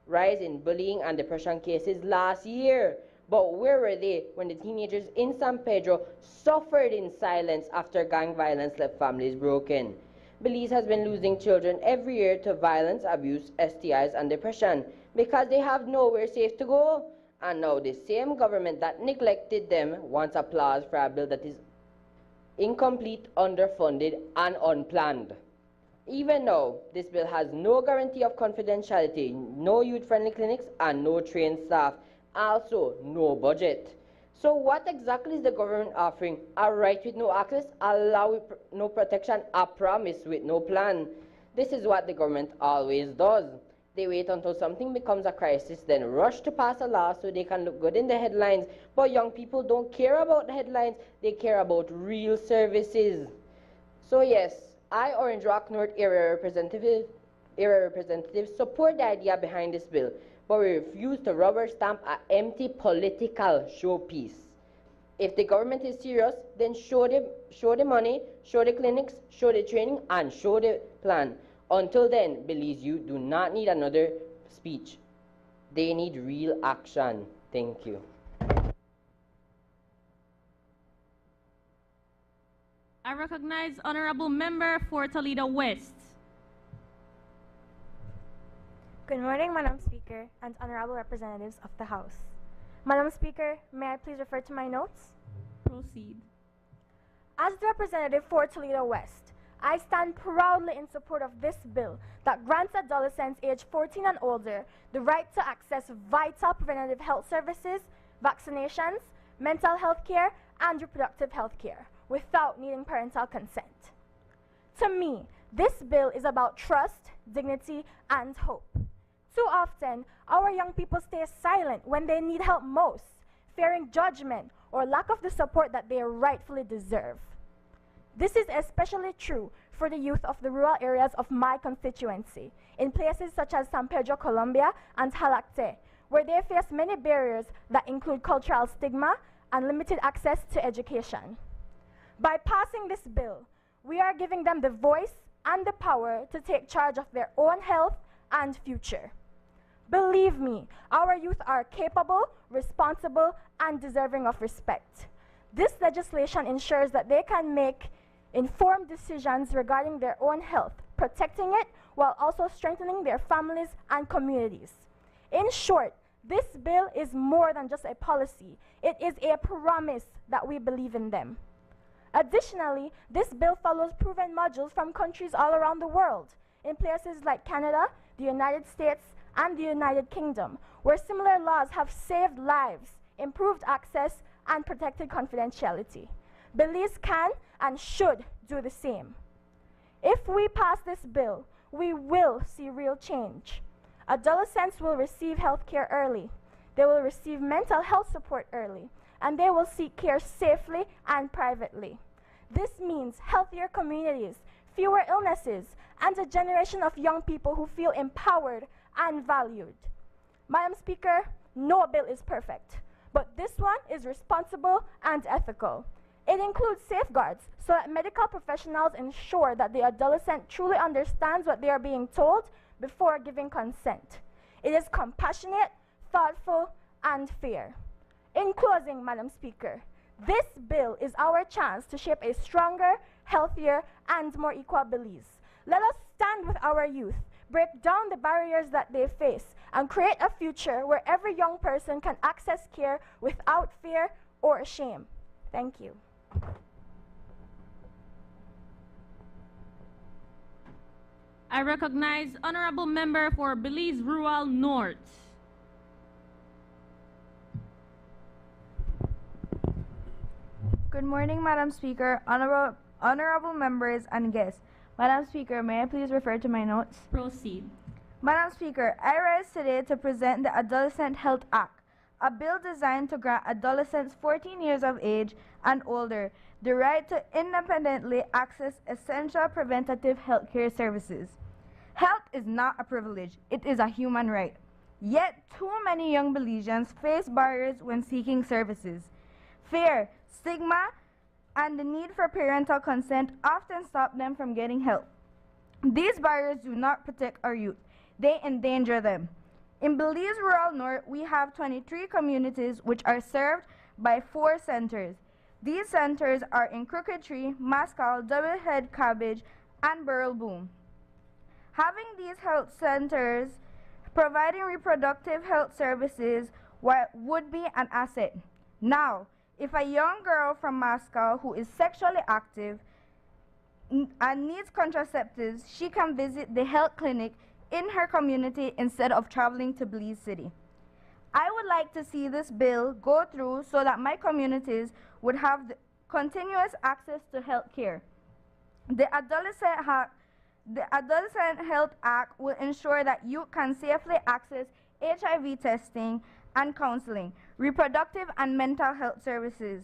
rise in bullying and depression cases last year? But where were they when the teenagers in San Pedro suffered in silence after gang violence left families broken? Belize has been losing children every year to violence, abuse, STIs, and depression because they have nowhere safe to go. And now the same government that neglected them wants applause for a bill that is incomplete, underfunded, and unplanned. Even now, this bill has no guarantee of confidentiality, no youth-friendly clinics, and no trained staff. Also, no budget. So what exactly is the government offering? A right with no access, a law with no protection, a promise with no plan. This is what the government always does. They wait until something becomes a crisis, then rush to pass a law so they can look good in the headlines. But young people don't care about the headlines, they care about real services. So yes, I, Orange Rock North area representative, support the idea behind this bill, but we refuse to rubber stamp an empty political showpiece. If the government is serious, then show the money, show the clinics, show the training, and show the plan. Until then, Belize youth do not need another speech. They need real action. Thank you. I recognize Honorable Member for Toledo West. Good morning, Madam Speaker and Honorable Representatives of the House. Madam Speaker, may I please refer to my notes? Proceed. As the representative for Toledo West, I stand proudly in support of this bill that grants adolescents aged 14 and older the right to access vital preventative health services, vaccinations, mental health care, and reproductive health care without needing parental consent. To me, this bill is about trust, dignity, and hope. Too often, our young people stay silent when they need help most, fearing judgment or lack of the support that they rightfully deserve. This is especially true for the youth of the rural areas of my constituency, in places such as San Pedro, Colombia, and Jalacte, where they face many barriers that include cultural stigma and limited access to education. By passing this bill, we are giving them the voice and the power to take charge of their own health and future. Believe me, our youth are capable, responsible, and deserving of respect. This legislation ensures that they can make informed decisions regarding their own health, protecting it while also strengthening their families and communities. In short, this bill is more than just a policy. It is a promise that we believe in them. Additionally, this bill follows proven modules from countries all around the world, in places like Canada, the United States, and the United Kingdom, where similar laws have saved lives, improved access, and protected confidentiality. Belize can and should do the same. If we pass this bill, we will see real change. Adolescents will receive health care early. They will receive mental health support early, and they will seek care safely and privately. This means healthier communities, fewer illnesses, and a generation of young people who feel empowered and valued. Madam Speaker, no bill is perfect, but this one is responsible and ethical. It includes safeguards so that medical professionals ensure that the adolescent truly understands what they are being told before giving consent. It is compassionate, thoughtful, and fair. In closing, Madam Speaker, this bill is our chance to shape a stronger, healthier, and more equal Belize. Let us stand with our youth, break down the barriers that they face, and create a future where every young person can access care without fear or shame. Thank you. I recognize Honorable Member for Belize Rural North. Good morning, Madam Speaker, honorable members, and guests. Madam Speaker, may I please refer to my notes? Proceed. Madam Speaker, I rise today to present the Adolescent Health Act, a bill designed to grant adolescents 14 years of age and older the right to independently access essential preventative health care services. Health is not a privilege, it is a human right. Yet, too many young Belizeans face barriers when seeking services. Fear, stigma, and the need for parental consent often stop them from getting help. These barriers do not protect our youth, they endanger them. In Belize Rural North, we have 23 communities which are served by 4 centers. These centers are in Crooked Tree, Mascal, Double Head Cabbage, and Burrell Boom. Having these health centers providing reproductive health services would be an asset. Now, if a young girl from Moscow who is sexually active and needs contraceptives, she can visit the health clinic in her community instead of traveling to Belize City. I would like to see this bill go through so that my communities would have continuous access to health care. The Adolescent Health Act will ensure that you can safely access HIV testing and counseling, reproductive and mental health services,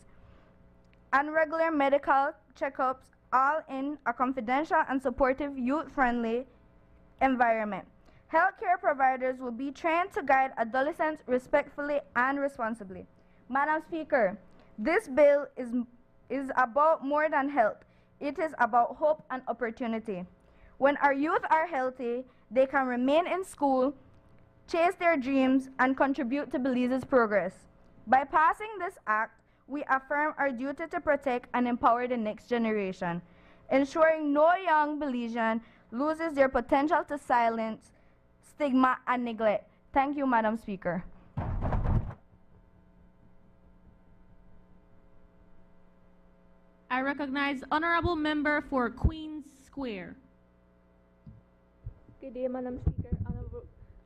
and regular medical checkups, all in a confidential and supportive, youth-friendly environment. Healthcare providers will be trained to guide adolescents respectfully and responsibly. Madam Speaker, This bill is about more than health. It is about hope and opportunity. When our youth are healthy, they can remain in school, chase their dreams, and contribute to Belize's progress. By passing this act, we affirm our duty to protect and empower the next generation, ensuring no young Belizean loses their potential to silence stigma and neglect. Thank you, Madam Speaker. I recognize Honorable Member for Queens Square. Good day, Madam Speaker,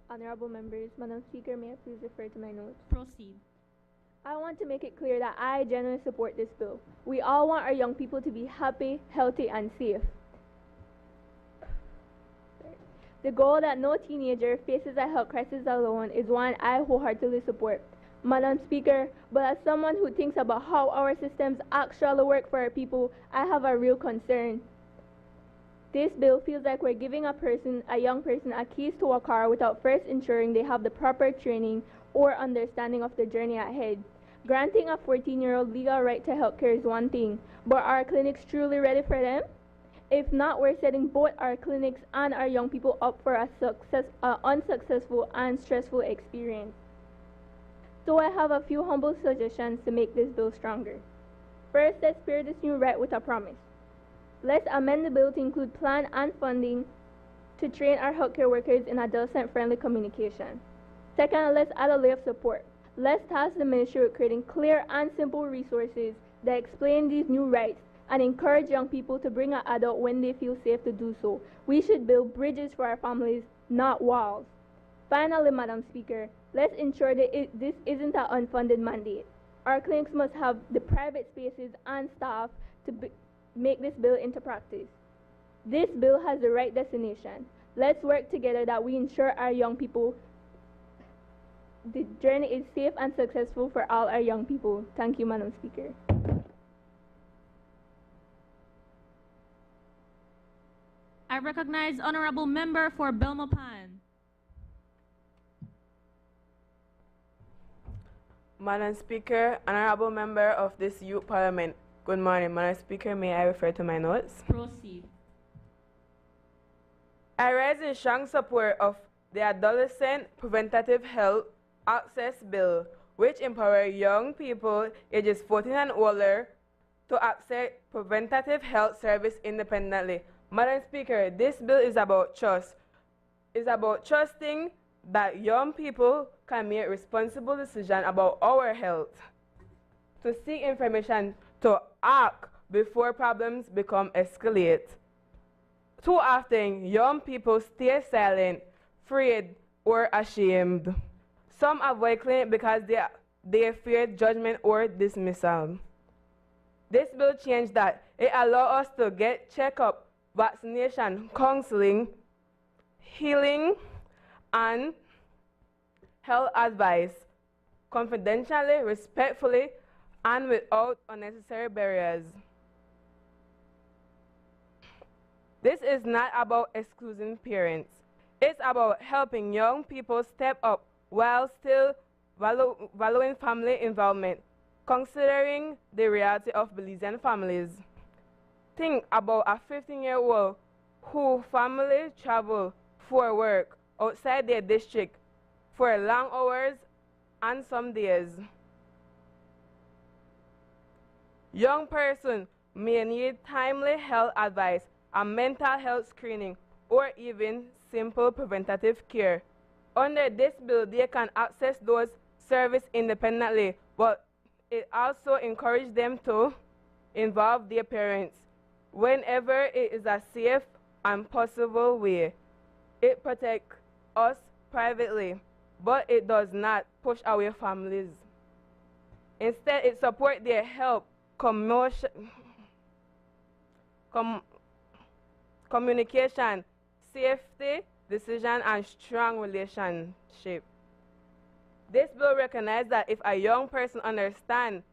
honorable members. Madam Speaker, may I please refer to my notes? Proceed. I want to make it clear that I genuinely support this bill. We all want our young people to be happy, healthy, and safe. The goal that no teenager faces a health crisis alone is one I wholeheartedly support. Madam Speaker, but as someone who thinks about how our systems actually work for our people, I have a real concern. This bill feels like we're giving a young person, a keys to a car without first ensuring they have the proper training or understanding of the journey ahead. Granting a 14-year-old legal right to healthcare is one thing, but are our clinics truly ready for them? If not, we're setting both our clinics and our young people up for a unsuccessful and stressful experience. So I have a few humble suggestions to make this bill stronger. First, let's pair this new right with a promise. Let's amend the bill to include plan and funding to train our healthcare workers in adolescent-friendly communication. Second, let's add a layer of support. Let's task the ministry with creating clear and simple resources that explain these new rights and encourage young people to bring an adult when they feel safe to do so. We should build bridges for our families, not walls. Finally, Madam Speaker, let's ensure that this isn't an unfunded mandate. Our clinics must have the private spaces and staff to make this bill into practice. This bill has the right destination. Let's work together that we ensure our young people, the journey is safe and successful for all our young people. Thank you, Madam Speaker. I recognize Honorable Member for Belmopan. Madam Speaker, Honorable Member of this Youth Parliament, good morning. Madam Speaker, may I refer to my notes? Proceed. I rise in strong support of the Adolescent Preventative Health Access Bill, which empowers young people ages 14 and older to access preventative health service independently. Madam Speaker, this bill is about trust. It's about trusting that young people can make responsible decisions about our health, to seek information, to act before problems become escalate. Too often, young people stay silent, afraid, or ashamed. Some avoid clinic because they fear judgment or dismissal. This bill changed that. It allows us to get checkup, vaccination, counseling, healing, and health advice confidentially, respectfully, and without unnecessary barriers. This is not about excluding parents. It's about helping young people step up while still valuing family involvement, considering the reality of Belizean families. Think about a 15-year-old who family travel for work outside their district for long hours and some days. Young person may need timely health advice, a mental health screening, or even simple preventative care. Under this bill, they can access those services independently, but it also encourages them to involve their parents whenever it is a safe and possible way. It protects us privately, but it does not push away families. Instead, it supports their health, communication, safety, decision, and strong relationship. This bill recognizes that if a young person understands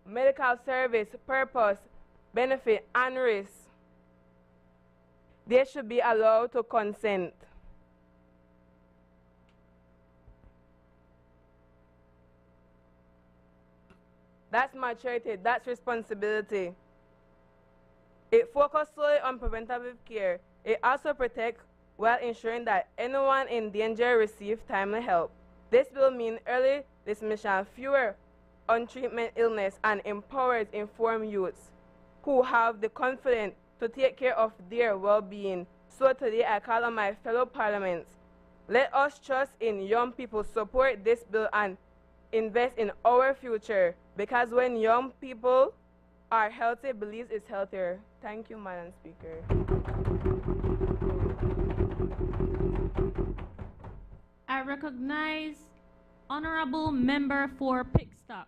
medical service, purpose, benefit, and risk, they should be allowed to consent. That's maturity, that's responsibility. It focuses solely on preventative care. It also protects while ensuring that anyone in danger receives timely help. This will mean early dismissal, fewer untreated illness, and empowers informed youths who have the confidence to take care of their well-being. So today I call on my fellow parliaments, let us trust in young people, support this bill, and invest in our future, because when young people are healthy, Belize is healthier. Thank you, Madam Speaker. I recognize Honorable Member for Pickstock.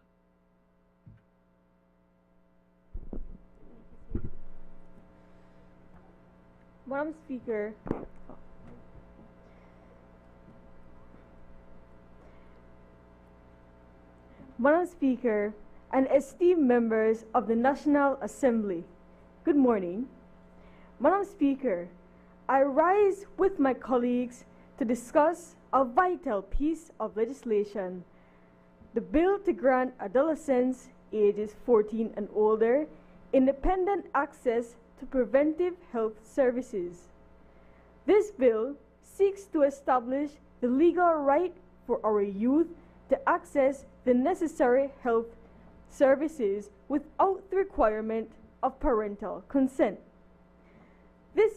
Madam Speaker, and esteemed members of the National Assembly, good morning. Madam Speaker, I rise with my colleagues to discuss a vital piece of legislation, the bill to grant adolescents ages 14 and older independent access to preventive health services. This bill seeks to establish the legal right for our youth to access the necessary health services without the requirement of parental consent. The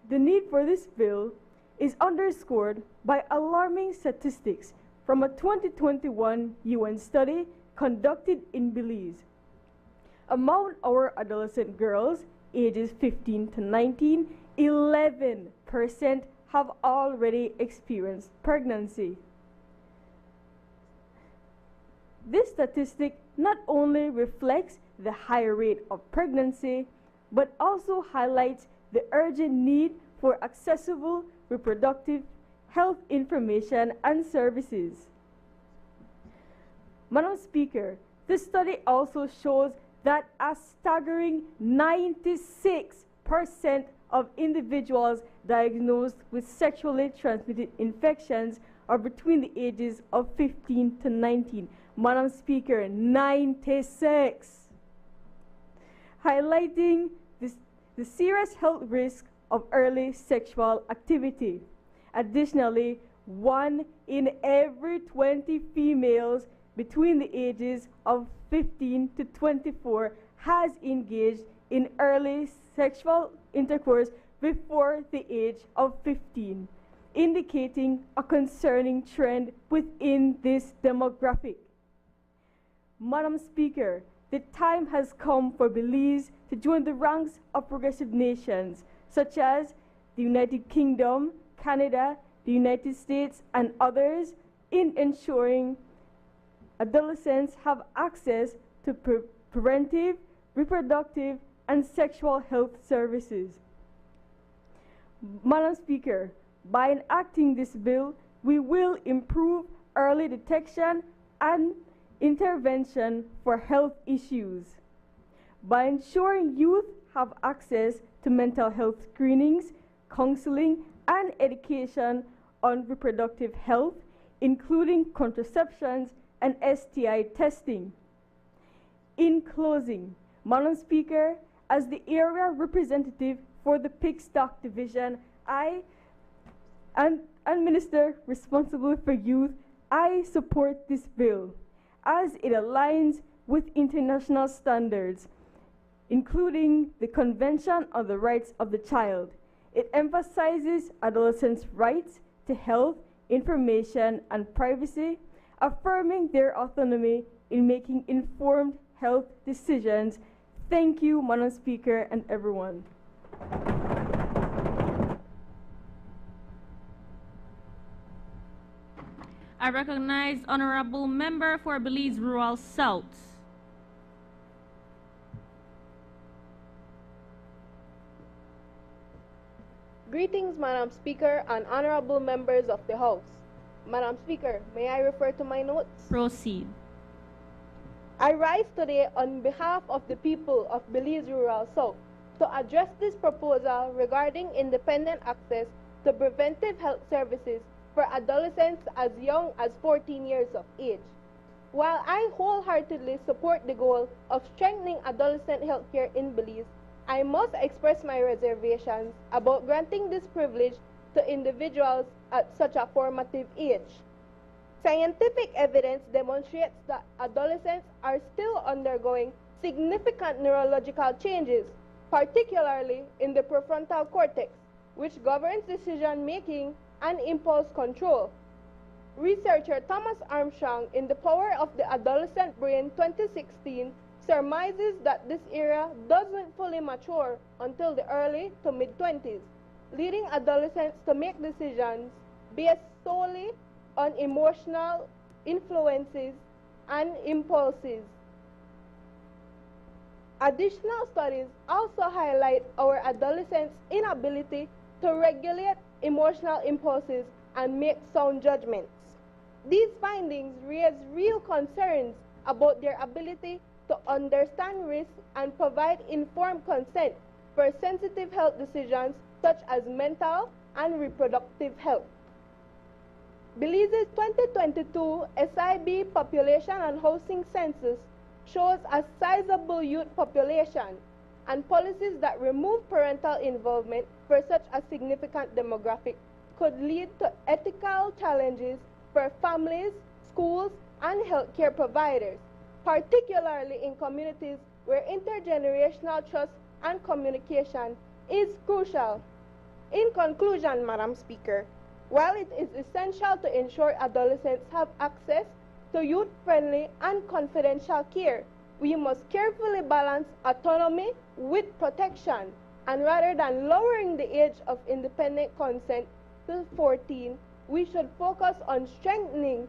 need for this bill is underscored by alarming statistics from a 2021 UN study conducted in Belize. Among our adolescent girls ages 15 to 19, 11% have already experienced pregnancy. This statistic not only reflects the high rate of pregnancy, but also highlights the urgent need for accessible reproductive health information and services. Madam Speaker, this study also shows that a staggering 96% of individuals diagnosed with sexually transmitted infections are between the ages of 15 to 19. Madam Speaker, 96. Highlighting the serious health risk of early sexual activity. Additionally, 1 in every 20 females between the ages of 15 to 24 has engaged in early sexual intercourse before the age of 15, indicating a concerning trend within this demographic. Madam Speaker, the time has come for Belize to join the ranks of progressive nations such as the United Kingdom, Canada, the United States, and others in ensuring adolescents have access to preventive, reproductive, and sexual health services. Madam Speaker, by enacting this bill, we will improve early detection and intervention for health issues. By ensuring youth have access to mental health screenings, counseling, and education on reproductive health, including contraceptions and STI testing. In closing, Madam Speaker, as the area representative for the Pickstock Division, and Minister responsible for youth, I support this bill as it aligns with international standards, including the Convention on the Rights of the Child. It emphasizes adolescents' rights to health, information, and privacy, affirming their autonomy in making informed health decisions. Thank you, Madam Speaker, and everyone. I recognize Honorable Member for Belize Rural South. Greetings, Madam Speaker and honorable members of the House. Madam Speaker, may I refer to my notes? Proceed. I rise today on behalf of the people of Belize Rural South to address this proposal regarding independent access to preventive health services for adolescents as young as 14 years of age. While I wholeheartedly support the goal of strengthening adolescent health care in Belize, I must express my reservations about granting this privilege to individuals at such a formative age. Scientific evidence demonstrates that adolescents are still undergoing significant neurological changes, particularly in the prefrontal cortex, which governs decision-making and impulse control. Researcher Thomas Armstrong in The Power of the Adolescent Brain 2016 surmises that this area doesn't fully mature until the early to mid-20s, leading adolescents to make decisions based solely on emotional influences and impulses. Additional studies also highlight our adolescents' inability to regulate emotional impulses and make sound judgments. These findings raise real concerns about their ability to understand risk and provide informed consent for sensitive health decisions such as mental and reproductive health. Belize's 2022 SIB population and housing census shows a sizable youth population, and policies that remove parental involvement for such a significant demographic could lead to ethical challenges for families, schools, and healthcare providers, particularly in communities where intergenerational trust and communication is crucial. In conclusion, Madam Speaker, while it is essential to ensure adolescents have access to youth-friendly and confidential care, we must carefully balance autonomy with protection, and rather than lowering the age of independent consent to 14, we should focus on strengthening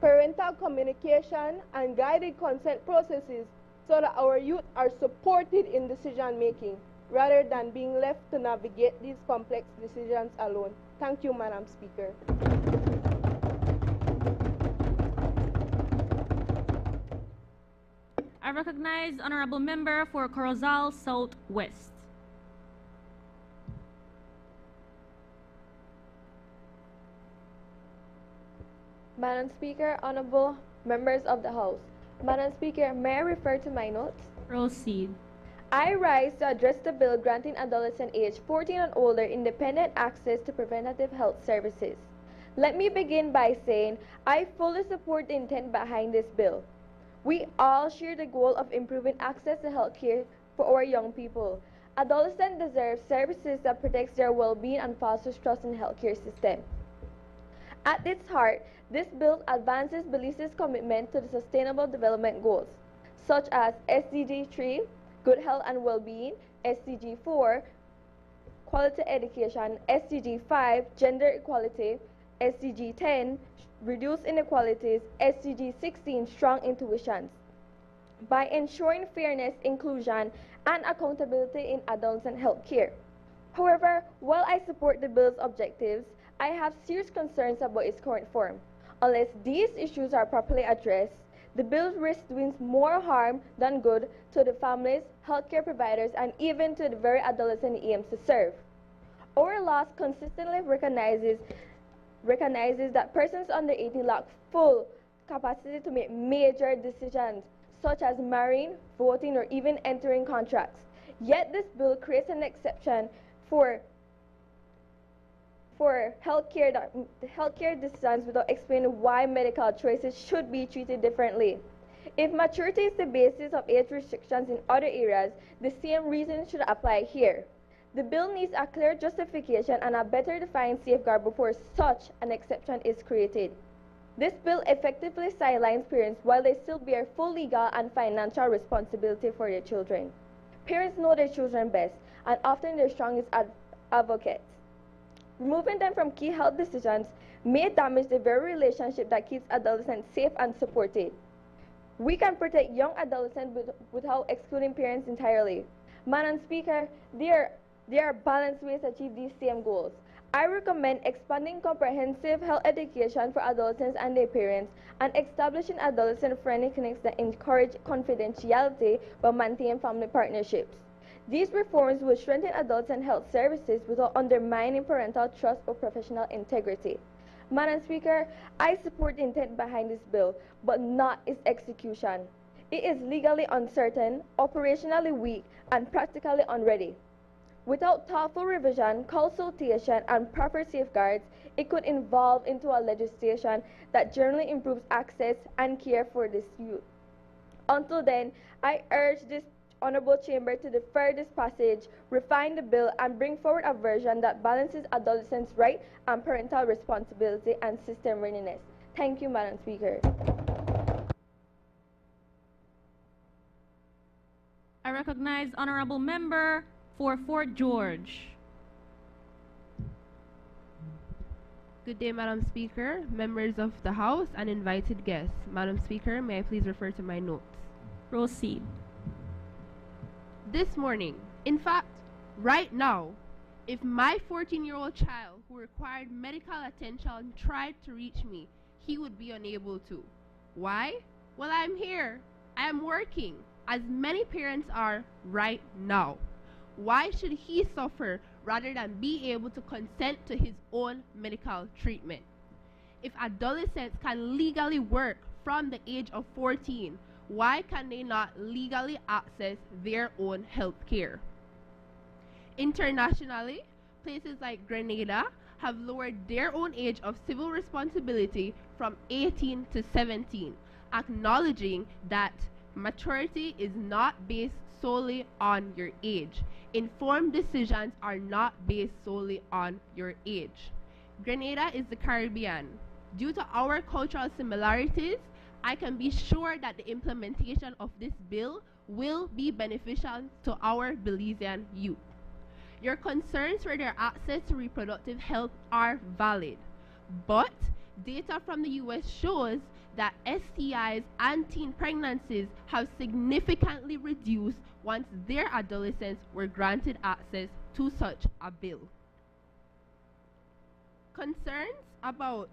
parental communication and guided consent processes so that our youth are supported in decision-making, rather than being left to navigate these complex decisions alone. Thank you, Madam Speaker. I recognize Honorable Member for Corozal Southwest. Madam Speaker, honorable members of the House. Madam Speaker, may I refer to my notes? Proceed. I rise to address the bill granting adolescent age 14 and older independent access to preventative health services. Let me begin by saying I fully support the intent behind this bill. We all share the goal of improving access to health care for our young people. Adolescents deserve services that protects their well-being and fosters trust in the healthcare system. At its heart, this bill advances Belize's commitment to the Sustainable Development Goals, such as SDG 3, Good Health and Well-being, SDG 4, Quality Education, SDG 5, Gender Equality, SDG 10, Reduce Inequalities, SDG 16, Strong Intuitions, by ensuring fairness, inclusion, and accountability in adolescent health care. However, while I support the bill's objectives, I have serious concerns about its current form. Unless these issues are properly addressed, the bill risks doing more harm than good to the families, healthcare providers, and even to the very adolescent it aims to serve. Our laws consistently recognizes that persons under 18 lack full capacity to make major decisions, such as marrying, voting, or even entering contracts. Yet this bill creates an exception for healthcare decisions without explaining why medical choices should be treated differently. If maturity is the basis of age restrictions in other areas, the same reason should apply here. The bill needs a clear justification and a better defined safeguard before such an exception is created. This bill effectively sidelines parents while they still bear full legal and financial responsibility for their children. Parents know their children best and often their strongest advocates. Removing them from key health decisions may damage the very relationship that keeps adolescents safe and supported. We can protect young adolescents without excluding parents entirely. Madam Speaker, there are balanced ways to achieve these same goals. I recommend expanding comprehensive health education for adolescents and their parents and establishing adolescent-friendly clinics that encourage confidentiality but maintain family partnerships. These reforms will strengthen adolescent health services without undermining parental trust or professional integrity. Madam Speaker, I support the intent behind this bill, but not its execution. It is legally uncertain, operationally weak, and practically unready. Without thoughtful revision, consultation, and proper safeguards, it could evolve into a legislation that generally improves access and care for this youth. Until then, I urge this Honorable Chamber to defer this passage, refine the bill, and bring forward a version that balances adolescents' right and parental responsibility and system readiness. Thank you, Madam Speaker. I recognize Honorable Member for Fort George. Good day, Madam Speaker, members of the House, and invited guests. Madam Speaker, may I please refer to my notes? Proceed. This morning, in fact, right now, if my 14-year-old child who required medical attention tried to reach me, he would be unable to. Why? Well, I'm here. I am working, as many parents are right now. Why should he suffer rather than be able to consent to his own medical treatment? If adolescents can legally work from the age of 14, why can they not legally access their own health care? Internationally, places like Grenada have lowered their own age of civil responsibility from 18 to 17, acknowledging that maturity is not based solely on your age. Informed decisions are not based solely on your age. Grenada is the Caribbean. Due to our cultural similarities, I can be sure that the implementation of this bill will be beneficial to our Belizean youth. Your concerns for their access to reproductive health are valid, but data from the US shows that STIs and teen pregnancies have significantly reduced once their adolescents were granted access to such a bill. Concerns about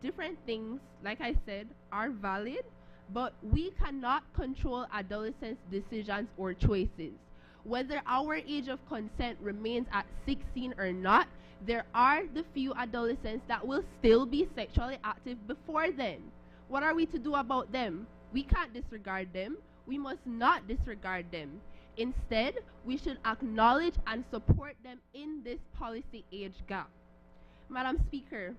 different things, like I said, are valid, but we cannot control adolescents' decisions or choices. Whether our age of consent remains at 16 or not, there are the few adolescents that will still be sexually active before then. What are we to do about them? We can't disregard them. We must not disregard them. Instead, we should acknowledge and support them in this policy age gap. Madam Speaker,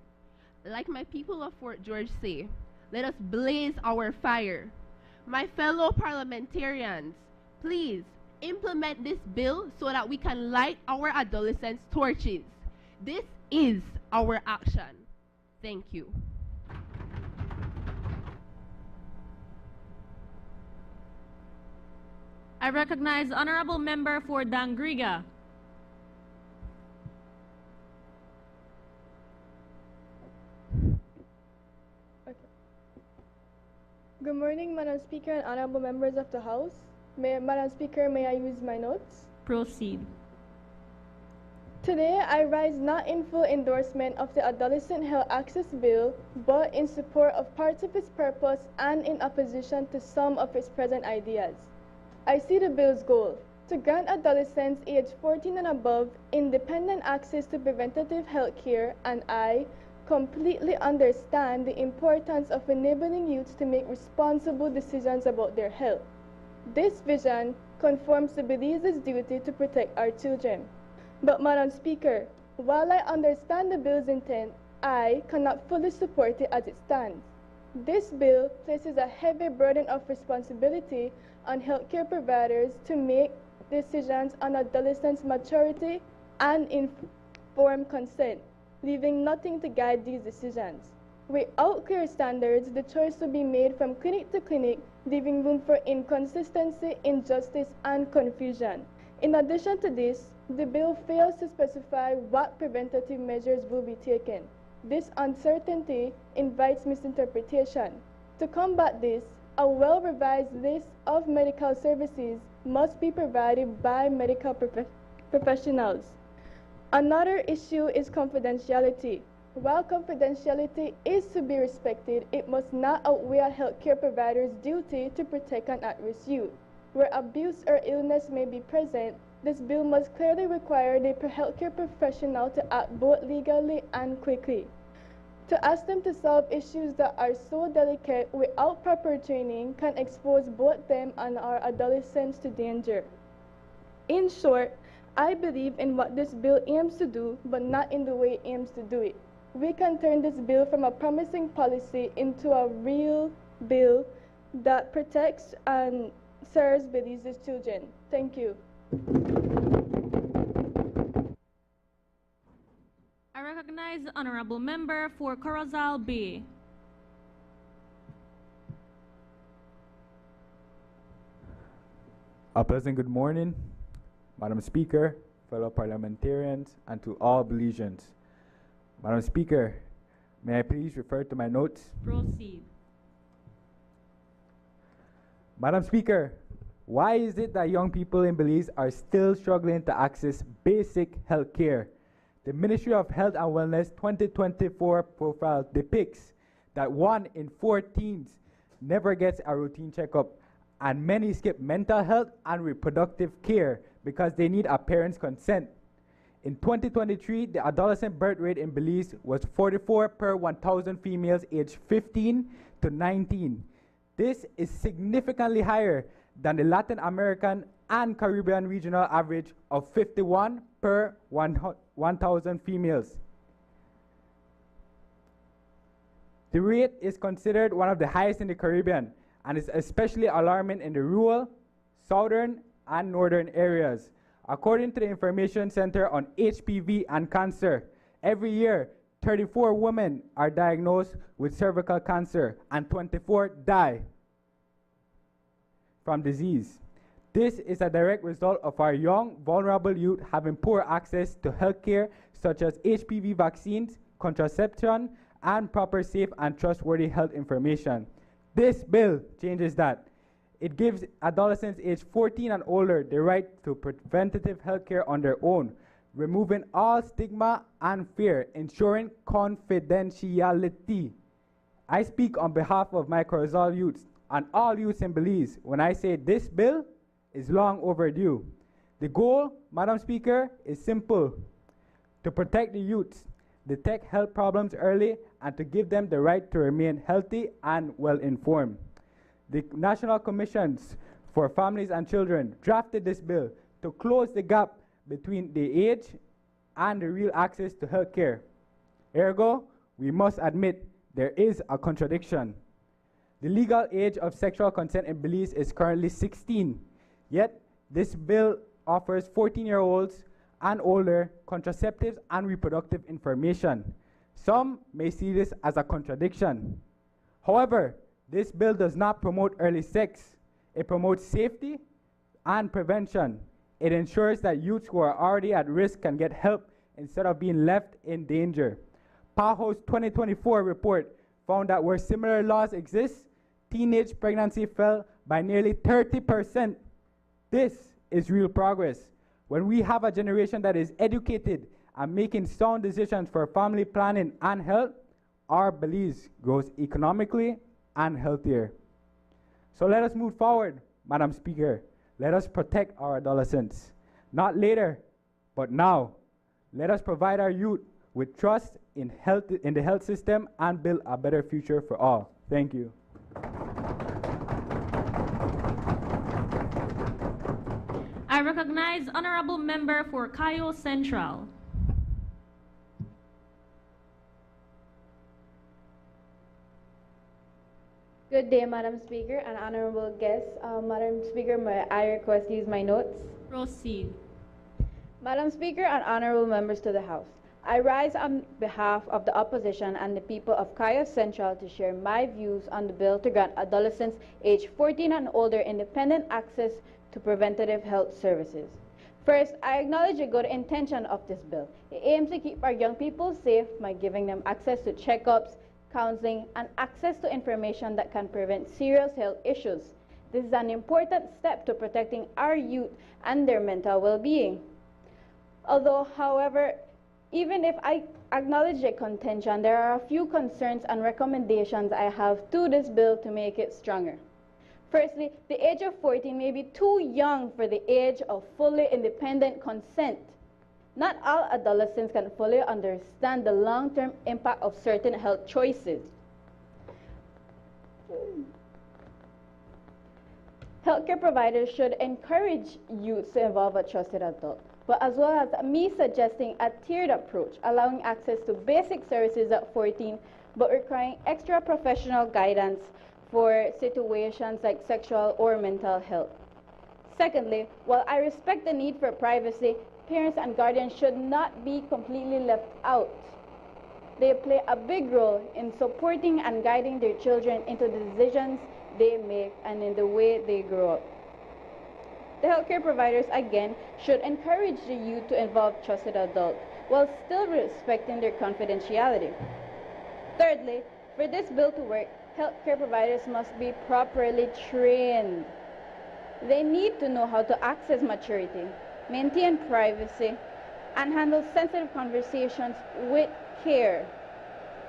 like my people of Fort George say, let us blaze our fire. My fellow parliamentarians, please implement this bill so that we can light our adolescents' torches. This is our action. Thank you. I recognize Honorable Member for Dangriga. Good morning, Madam Speaker and honorable members of the House. Madam Speaker, may I use my notes? Proceed. Today, I rise not in full endorsement of the Adolescent Health Access Bill, but in support of parts of its purpose and in opposition to some of its present ideas. I see the bill's goal, to grant adolescents aged 14 and above independent access to preventative health care, and I completely understand the importance of enabling youths to make responsible decisions about their health. This vision conforms to Belize's duty to protect our children. But, Madam Speaker, while I understand the bill's intent, I cannot fully support it as it stands. This bill places a heavy burden of responsibility on healthcare providers to make decisions on adolescents' maturity and informed consent, leaving nothing to guide these decisions. Without clear standards, the choice will be made from clinic to clinic, leaving room for inconsistency, injustice, and confusion. In addition to this, the bill fails to specify what preventative measures will be taken. This uncertainty invites misinterpretation. To combat this, a well-revised list of medical services must be provided by medical professionals. Another issue is confidentiality. While confidentiality is to be respected, it must not outweigh a healthcare provider's duty to protect an at-risk youth. Where abuse or illness may be present, this bill must clearly require the healthcare professional to act both legally and quickly. To ask them to solve issues that are so delicate without proper training can expose both them and our adolescents to danger. In short, I believe in what this bill aims to do, but not in the way it aims to do it. We can turn this bill from a promising policy into a real bill that protects and serves Belize's children. Thank you. I recognize the honorable member for Corozal Bay. A pleasant good morning, Madam Speaker, fellow parliamentarians, and to all Belizeans. Madam Speaker, may I please refer to my notes? Proceed. Madam Speaker, why is it that young people in Belize are still struggling to access basic health care? The Ministry of Health and Wellness 2024 profile depicts that 1 in 4 teens never gets a routine checkup, and many skip mental health and reproductive care because they need a parent's consent. In 2023, the adolescent birth rate in Belize was 44 per 1,000 females aged 15 to 19. This is significantly higher than the Latin American and Caribbean regional average of 51 per 1,000 females. The rate is considered one of the highest in the Caribbean and is especially alarming in the rural, southern, and northern areas. According to the Information Center on HPV and Cancer, every year 34 women are diagnosed with cervical cancer and 24 die from disease. This is a direct result of our young, vulnerable youth having poor access to health care such as HPV vaccines, contraception, and proper, safe, and trustworthy health information. This bill changes that. It gives adolescents aged 14 and older the right to preventative health care on their own, removing all stigma and fear, ensuring confidentiality. I speak on behalf of my Corozal youths and all youths in Belize when I say this bill is long overdue. The goal, Madam Speaker, is simple: to protect the youths, detect health problems early, and to give them the right to remain healthy and well-informed. The National Commissions for Families and Children drafted this bill to close the gap between the age and the real access to health care. Ergo, we must admit there is a contradiction. The legal age of sexual consent in Belize is currently 16, yet this bill offers 14-year-olds and older contraceptives and reproductive information. Some may see this as a contradiction. However, this bill does not promote early sex. It promotes safety and prevention. It ensures that youths who are already at risk can get help instead of being left in danger. PAHO's 2024 report found that where similar laws exist, teenage pregnancy fell by nearly 30%. This is real progress. When we have a generation that is educated and making sound decisions for family planning and health, our Belize grows economically and healthier. So let us move forward, Madam Speaker. Let us protect our adolescents. Not later, but now. Let us provide our youth with trust in the health system and build a better future for all. Thank you. I recognize honorable member for Cayo Central. Good day, Madam Speaker and honorable guests. Madam Speaker, may I request to use my notes? Proceed. Madam Speaker and honorable members to the House, I rise on behalf of the opposition and the people of Cayo Central to share my views on the bill to grant adolescents aged 14 and older independent access to preventative health services. First, I acknowledge the good intention of this bill. It aims to keep our young people safe by giving them access to checkups, counseling, and access to information that can prevent serious health issues. This is an important step to protecting our youth and their mental well-being. Although, however, even if I acknowledge the contention, there are a few concerns and recommendations I have to this bill to make it stronger. Firstly, the age of 14 may be too young for the age of fully independent consent. Not all adolescents can fully understand the long-term impact of certain health choices. Healthcare providers should encourage youth to involve a trusted adult, but as well as me suggesting a tiered approach, allowing access to basic services at 14, but requiring extra professional guidance for situations like sexual or mental health. Secondly, while I respect the need for privacy, parents and guardians should not be completely left out. They play a big role in supporting and guiding their children into the decisions they make and in the way they grow up. The healthcare providers, again, should encourage the youth to involve trusted adults while still respecting their confidentiality. Thirdly, for this bill to work, healthcare providers must be properly trained. They need to know how to access maturity, maintain privacy, and handle sensitive conversations with care.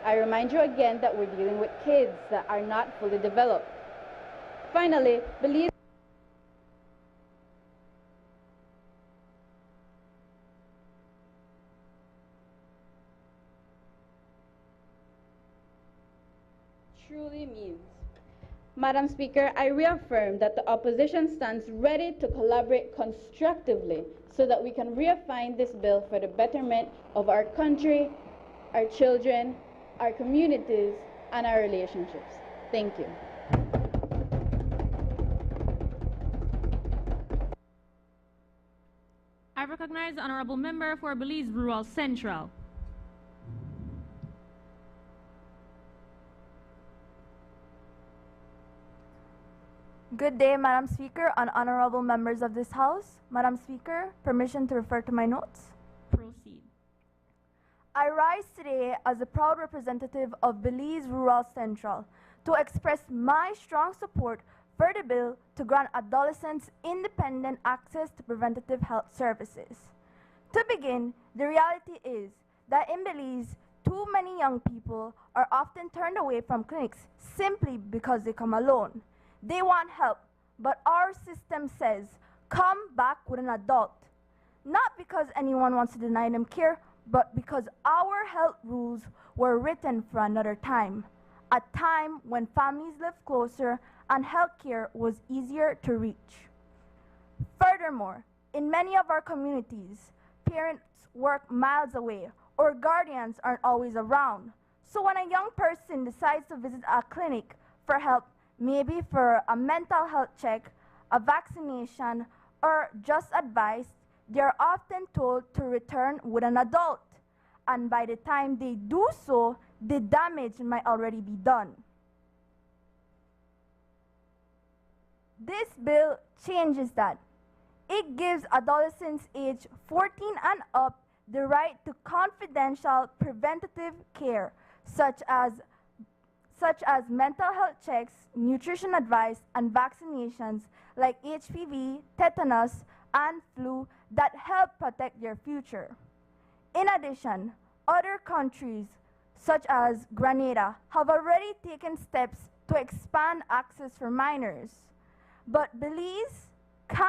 I remind you again that we're dealing with kids that are not fully developed. Finally, believe truly means. Madam Speaker, I reaffirm that the opposition stands ready to collaborate constructively so that we can refine this bill for the betterment of our country, our children, our communities, and our relationships. Thank you. I recognize the honorable member for Belize Rural Central. Good day, Madam Speaker and honorable members of this House. Madam Speaker, permission to refer to my notes? Proceed. I rise today as a proud representative of Belize Rural Central to express my strong support for the bill to grant adolescents independent access to preventative health services. To begin, the reality is that in Belize, too many young people are often turned away from clinics simply because they come alone. They want help, but our system says, come back with an adult. Not because anyone wants to deny them care, but because our health rules were written for another time, a time when families lived closer and healthcare was easier to reach. Furthermore, in many of our communities, parents work miles away or guardians aren't always around. So when a young person decides to visit a clinic for help, maybe for a mental health check, a vaccination, or just advice, they are often told to return with an adult. And by the time they do so, the damage might already be done. This bill changes that. It gives adolescents aged 14 and up the right to confidential preventative care, such as mental health checks, nutrition advice, and vaccinations like HPV, tetanus, and flu that help protect their future. In addition, other countries, such as Grenada, have already taken steps to expand access for minors. But Belize can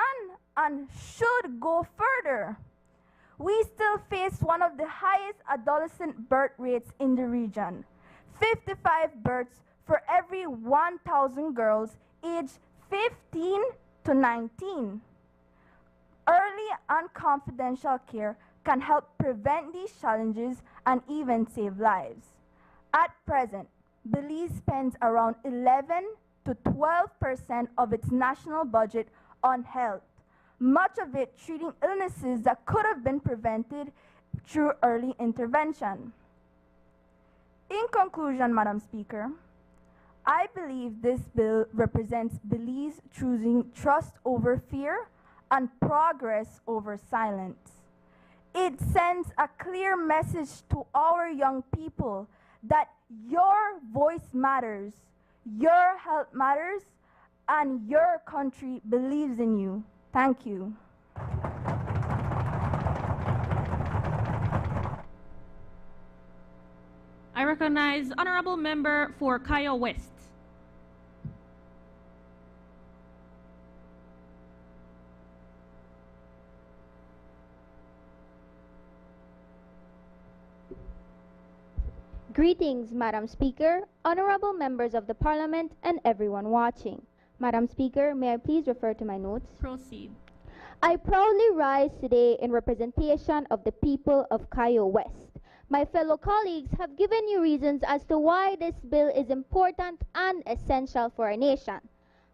and should go further. We still face one of the highest adolescent birth rates in the region. 55 births for every 1,000 girls aged 15 to 19. Early and confidential care can help prevent these challenges and even save lives. At present, Belize spends around 11 to 12% of its national budget on health, much of it treating illnesses that could have been prevented through early intervention. In conclusion, Madam Speaker, I believe this bill represents Belize choosing trust over fear and progress over silence. It sends a clear message to our young people that your voice matters, your health matters, and your country believes in you. Thank you. I recognize honorable member for Kaya West. Greetings, Madam Speaker, honorable members of the Parliament, and everyone watching. Madam Speaker, may I please refer to my notes? Proceed. I proudly rise today in representation of the people of Cayo West. My fellow colleagues have given you reasons as to why this bill is important and essential for our nation.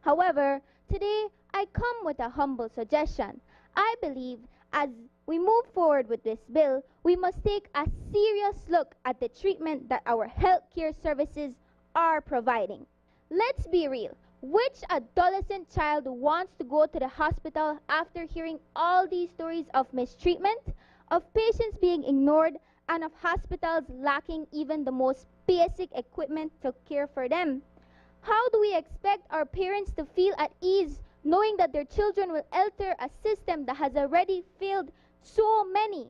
However, today I come with a humble suggestion. I believe as we move forward with this bill, we must take a serious look at the treatment that our healthcare services are providing. Let's be real. Which adolescent child wants to go to the hospital after hearing all these stories of mistreatment, of patients being ignored, and of hospitals lacking even the most basic equipment to care for them? How do we expect our parents to feel at ease knowing that their children will enter a system that has already failed so many?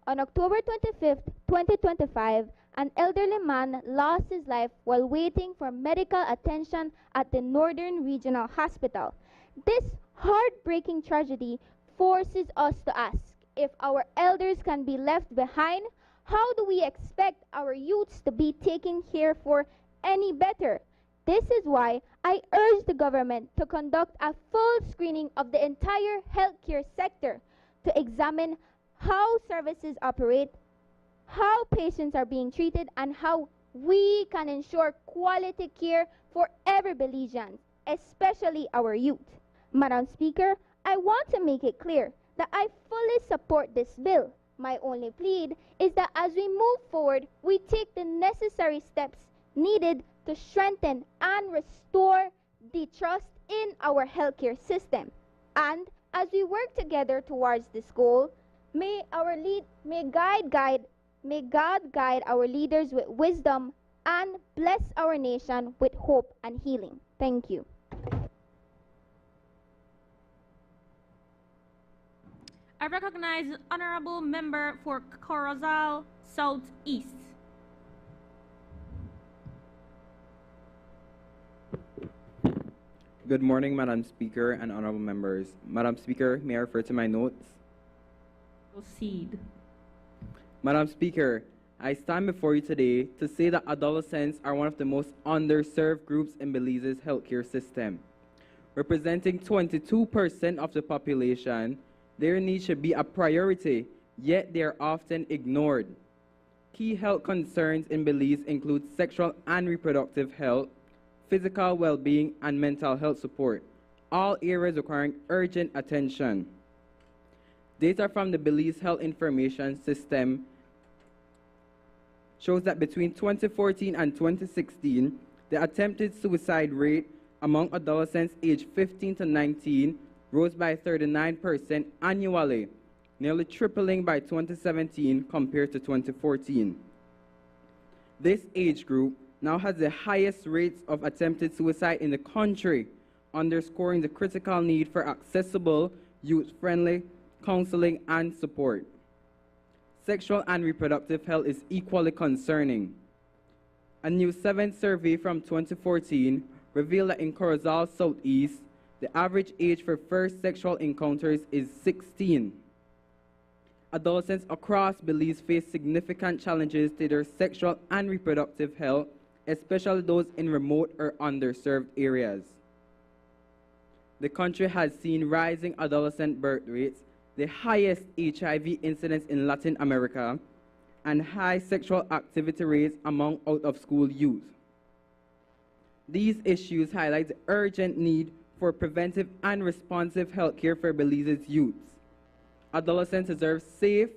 On October 25th, 2025, an elderly man lost his life while waiting for medical attention at the Northern Regional Hospital. This heartbreaking tragedy forces us to ask, if our elders can be left behind, how do we expect our youths to be taken care for any better? This is why I urge the government to conduct a full screening of the entire healthcare sector to examine how services operate, how patients are being treated, and how we can ensure quality care for every Belizean, especially our youth. Madam Speaker, I want to make it clear that I fully support this bill. My only plea is that as we move forward, we take the necessary steps needed to strengthen and restore the trust in our healthcare system. And as we work together towards this goal, may God guide our leaders with wisdom and bless our nation with hope and healing. Thank you. I recognize the honorable member for Corozal Southeast. Good morning, Madam Speaker and honorable members. Madam Speaker, may I refer to my notes? Proceed. Madam Speaker, I stand before you today to say that adolescents are one of the most underserved groups in Belize's healthcare system. Representing 22% of the population, their needs should be a priority, yet they are often ignored. Key health concerns in Belize include sexual and reproductive health, physical well-being, and mental health support, all areas requiring urgent attention. Data from the Belize Health Information System shows that between 2014 and 2016, the attempted suicide rate among adolescents aged 15 to 19 rose by 39% annually, nearly tripling by 2017 compared to 2014. This age group now has the highest rates of attempted suicide in the country, underscoring the critical need for accessible, youth-friendly counseling and support. Sexual and reproductive health is equally concerning. A new 7th survey from 2014 revealed that in Corozal Southeast, the average age for first sexual encounters is 16. Adolescents across Belize face significant challenges to their sexual and reproductive health, especially those in remote or underserved areas. The country has seen rising adolescent birth rates, the highest HIV incidence in Latin America, and high sexual activity rates among out-of-school youth. These issues highlight the urgent need for preventive and responsive health care for Belize's youths. Adolescents deserve safe,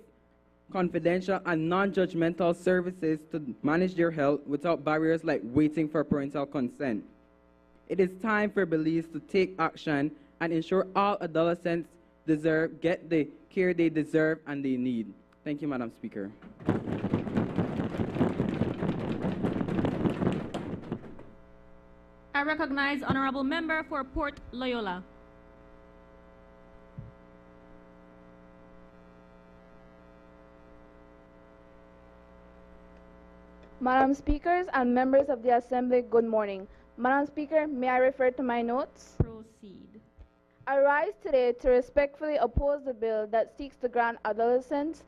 confidential, and non-judgmental services to manage their health without barriers like waiting for parental consent. It is time for Belize to take action and ensure all adolescents get the care they deserve and they need. Thank you, Madam Speaker. I recognize honorable member for Port Loyola. Madam Speakers and members of the Assembly, good morning. Madam Speaker, may I refer to my notes? Proceed. I rise today to respectfully oppose the bill that seeks to grant adolescents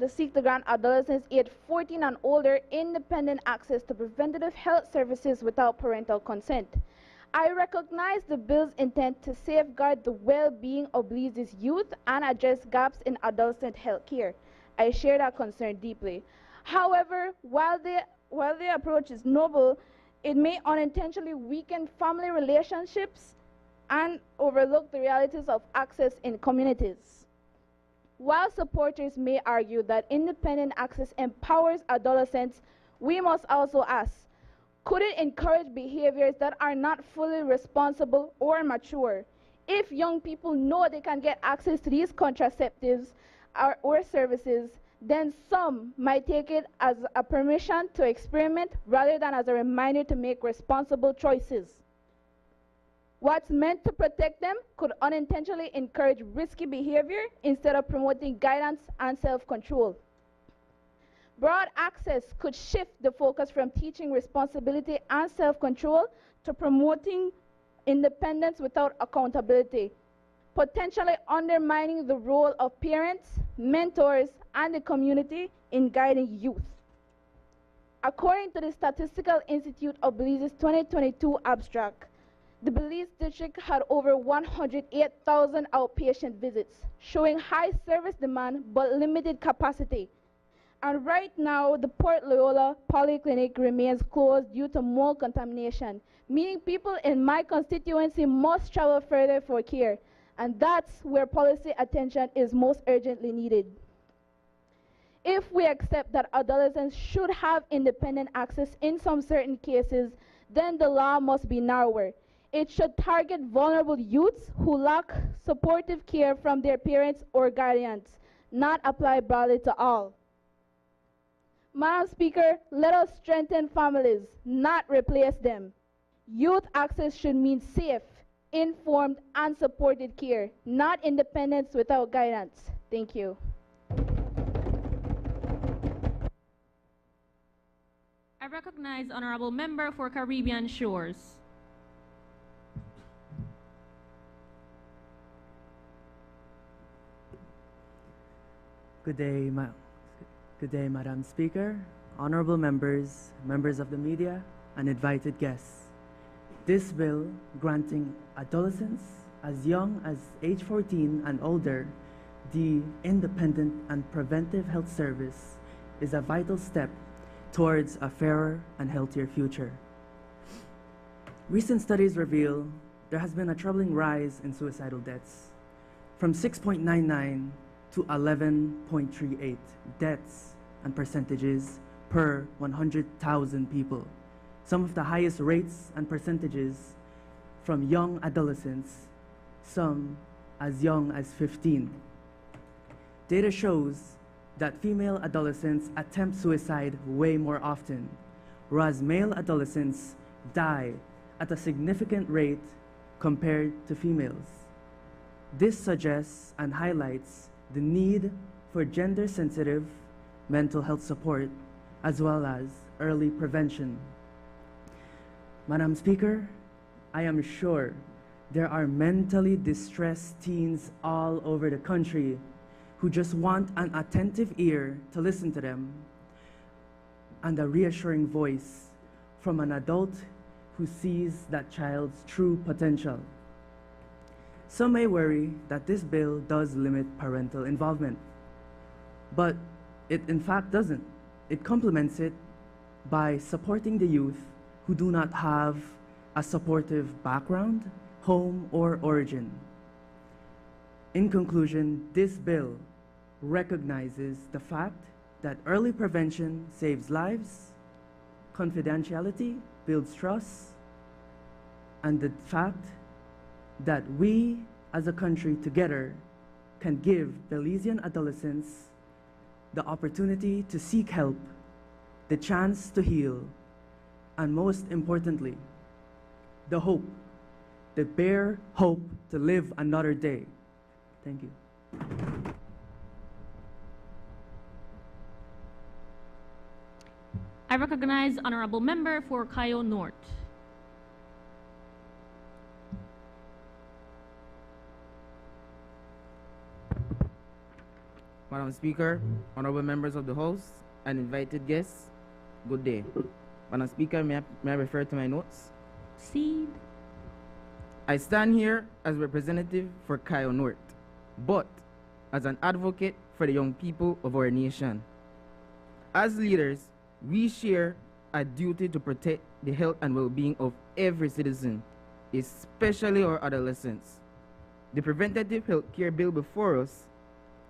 to seek to grant adolescents aged 14 and older independent access to preventative health services without parental consent. I recognize the bill's intent to safeguard the well-being of Belize's youth and address gaps in adolescent health care. I share that concern deeply. However, while the approach is noble, it may unintentionally weaken family relationships and overlook the realities of access in communities. While supporters may argue that independent access empowers adolescents, we must also ask, could it encourage behaviors that are not fully responsible or mature? If young people know they can get access to these contraceptives or services, then some might take it as a permission to experiment rather than as a reminder to make responsible choices. What's meant to protect them could unintentionally encourage risky behavior instead of promoting guidance and self-control. Broad access could shift the focus from teaching responsibility and self-control to promoting independence without accountability, potentially undermining the role of parents, mentors, and the community in guiding youth. According to the Statistical Institute of Belize's 2022 abstract, the Belize district had over 108,000 outpatient visits, showing high service demand but limited capacity. And right now, the Port Loyola Polyclinic remains closed due to mold contamination, meaning people in my constituency must travel further for care. And that's where policy attention is most urgently needed. If we accept that adolescents should have independent access in some certain cases, then the law must be narrower. It should target vulnerable youths who lack supportive care from their parents or guardians, not apply broadly to all. Madam Speaker, let us strengthen families, not replace them. Youth access should mean safe, informed, and supported care, not independence without guidance. Thank you. I recognize Honorable Member for Caribbean Shores. Good day, Madam Speaker, honorable members, members of the media, and invited guests. This bill granting adolescents as young as age 14 and older the independent and preventive health service is a vital step towards a fairer and healthier future. Recent studies reveal there has been a troubling rise in suicidal deaths, from 6.99 to 11.38 deaths and percentages per 100,000 people. Some of the highest rates and percentages from young adolescents, some as young as 15. Data shows that female adolescents attempt suicide way more often, whereas male adolescents die at a significant rate compared to females. This suggests and highlights the need for gender-sensitive mental health support as well as early prevention. Madam Speaker, I am sure there are mentally distressed teens all over the country who just want an attentive ear to listen to them and a reassuring voice from an adult who sees that child's true potential. Some may worry that this bill does limit parental involvement, but it in fact doesn't. It complements it by supporting the youth who do not have a supportive background, home, or origin. In conclusion, this bill recognizes the fact that early prevention saves lives, confidentiality builds trust, and the fact that we as a country together can give Belizean adolescents the opportunity to seek help, the chance to heal, and most importantly, the hope, the bare hope to live another day. Thank you. I recognize Honorable Member for Cayo North. Madam Speaker, honorable members of the House, and invited guests, good day. Madam Speaker, may I refer to my notes? Proceed. I stand here as representative for Kayo North, but as an advocate for the young people of our nation. As leaders, we share a duty to protect the health and well-being of every citizen, especially our adolescents. The preventative health care bill before us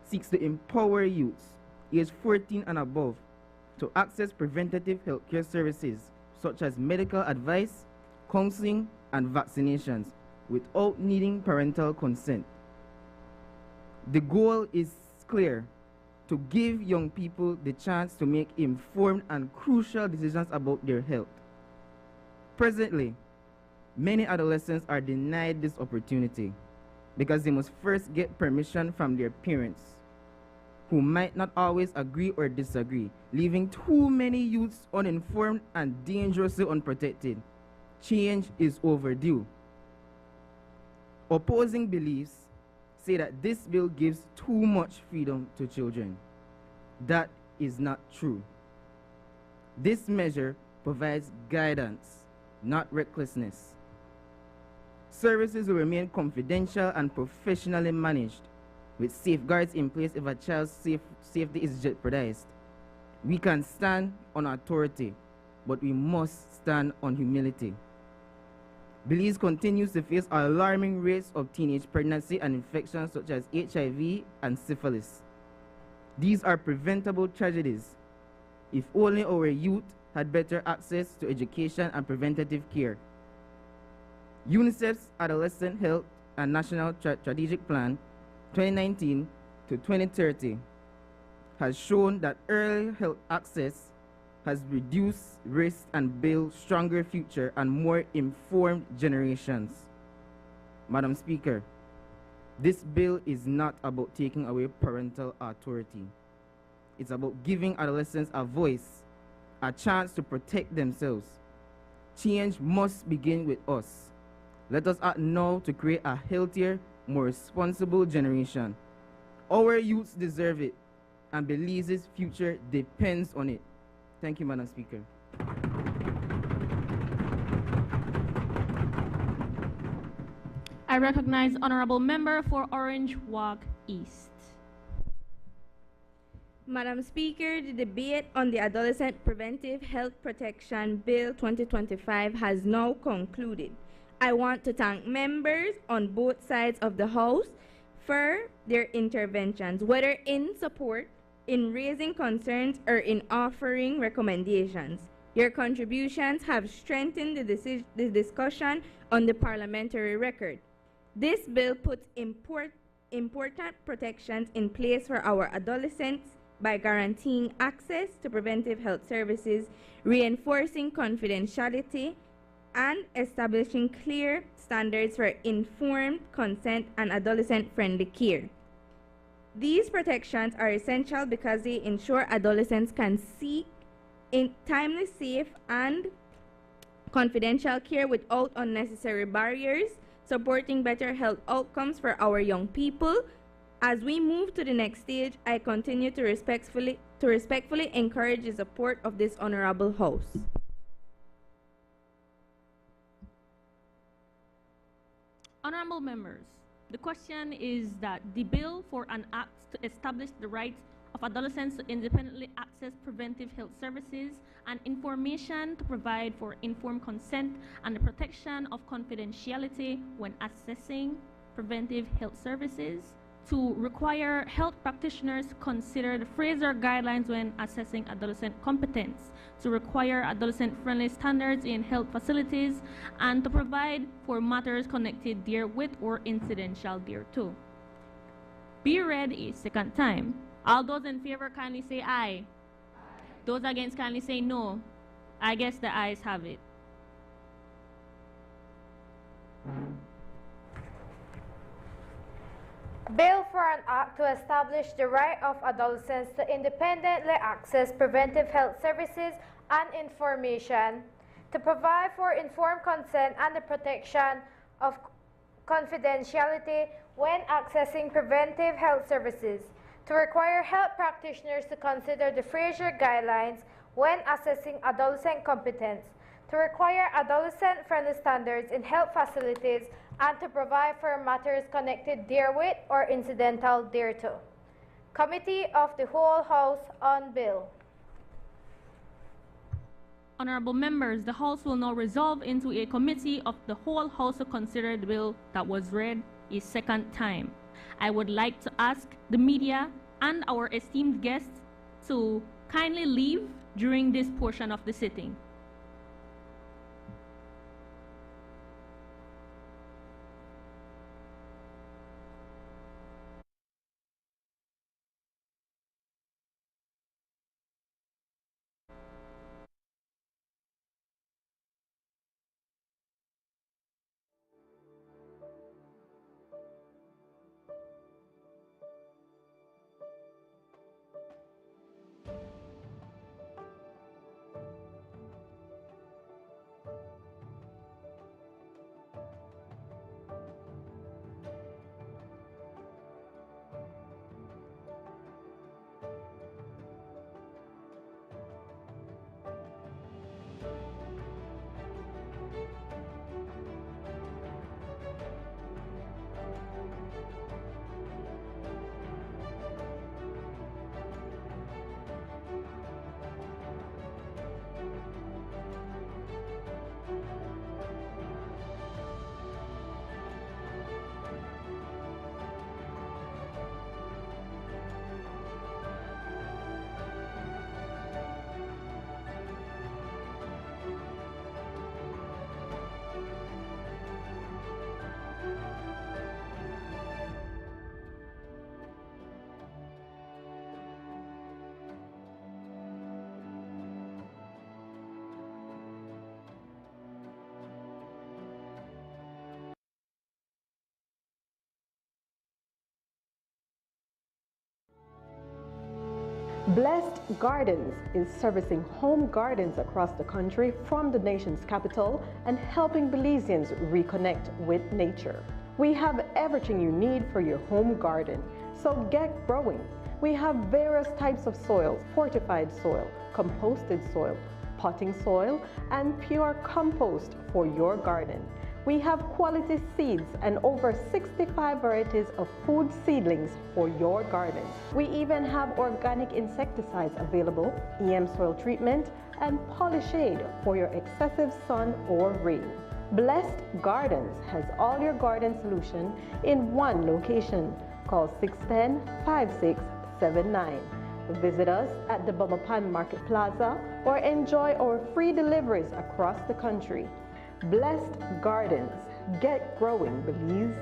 seeks to empower youths aged 14 and above to access preventative health care services such as medical advice, counseling, and vaccinations without needing parental consent. The goal is clear: to give young people the chance to make informed and crucial decisions about their health. Presently, many adolescents are denied this opportunity because they must first get permission from their parents, who might not always agree or disagree, leaving too many youths uninformed and dangerously unprotected. Change is overdue. Opposing beliefs say that this bill gives too much freedom to children. That is not true. This measure provides guidance, not recklessness. Services will remain confidential and professionally managed, with safeguards in place if a child's safety is jeopardized. We can stand on authority, but we must stand on humility. Belize continues to face alarming rates of teenage pregnancy and infections such as HIV and syphilis. These are preventable tragedies if only our youth had better access to education and preventative care. UNICEF's Adolescent Health and National Strategic Plan 2019 to 2030 has shown that early health access has reduced risk and built stronger future and more informed generations. Madam Speaker, this bill is not about taking away parental authority. It's about giving adolescents a voice, a chance to protect themselves. Change must begin with us. Let us act now to create a healthier, more responsible generation. Our youths deserve it, and Belize's future depends on it. Thank you, Madam Speaker. I recognize Honorable Member for Orange Walk East. Madam Speaker, the debate on the Adolescent Preventive Health Protection Bill 2025 has now concluded. I want to thank members on both sides of the House for their interventions, whether in support, in raising concerns, or in offering recommendations. Your contributions have strengthened the discussion on the parliamentary record. This bill puts important protections in place for our adolescents by guaranteeing access to preventive health services, reinforcing confidentiality, and establishing clear standards for informed consent and adolescent-friendly care. These protections are essential because they ensure adolescents can seek timely, safe, and confidential care without unnecessary barriers, supporting better health outcomes for our young people. As we move to the next stage, I continue to respectfully encourage the support of this honorable House. Honorable members, the question is that the bill for an act to establish the rights of adolescents to independently access preventive health services and information to provide for informed consent and the protection of confidentiality when accessing preventive health services, to require health practitioners to consider the Fraser guidelines when assessing adolescent competence, to require adolescent-friendly standards in health facilities, and to provide for matters connected therewith or incidental thereto. Be read a second time. All those in favor kindly say aye. Those against kindly say no. I guess the ayes have it. Bill for an act to establish the right of adolescents to independently access preventive health services and information, to provide for informed consent and the protection of confidentiality when accessing preventive health services, to require health practitioners to consider the Fraser Guidelines when assessing adolescent competence, to require adolescent-friendly standards in health facilities, and to provide for matters connected therewith or incidental thereto. Committee of the Whole House on Bill. Honorable members, the House will now resolve into a committee of the whole House to consider the bill that was read a second time. I would like to ask the media and our esteemed guests to kindly leave during this portion of the sitting. Blessed Gardens is servicing home gardens across the country from the nation's capital and helping Belizeans reconnect with nature. We have everything you need for your home garden, so get growing. We have various types of soils: fortified soil, composted soil, potting soil, and pure compost for your garden. We have quality seeds and over 65 varieties of food seedlings for your garden. We even have organic insecticides available, EM soil treatment, and Polyshade for your excessive sun or rain. Blessed Gardens has all your garden solution in one location. Call 610-5679. Visit us at the Bumapan Market Plaza or enjoy our free deliveries across the country. Blessed Gardens. Get growing, Belize.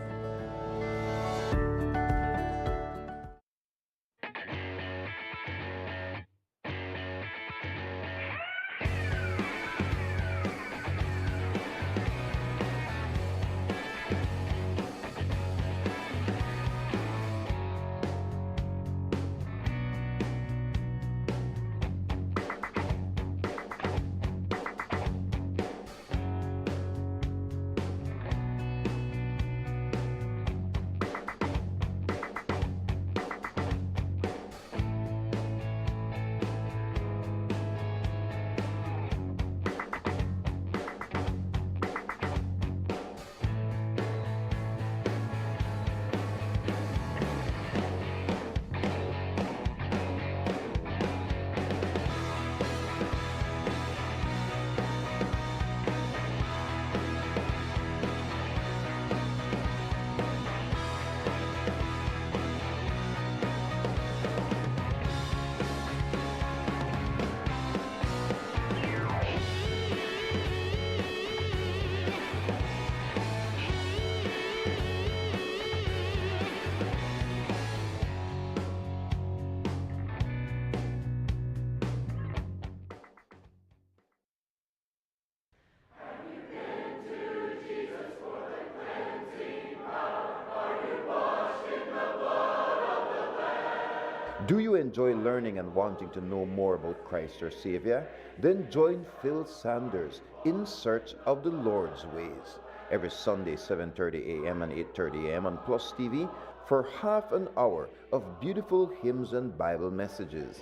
Do you enjoy learning and wanting to know more about Christ your Savior? Then join Phil Sanders in Search of the Lord's Ways every Sunday 7:30 a.m. and 8:30 a.m. on PlusTV for half an hour of beautiful hymns and Bible messages.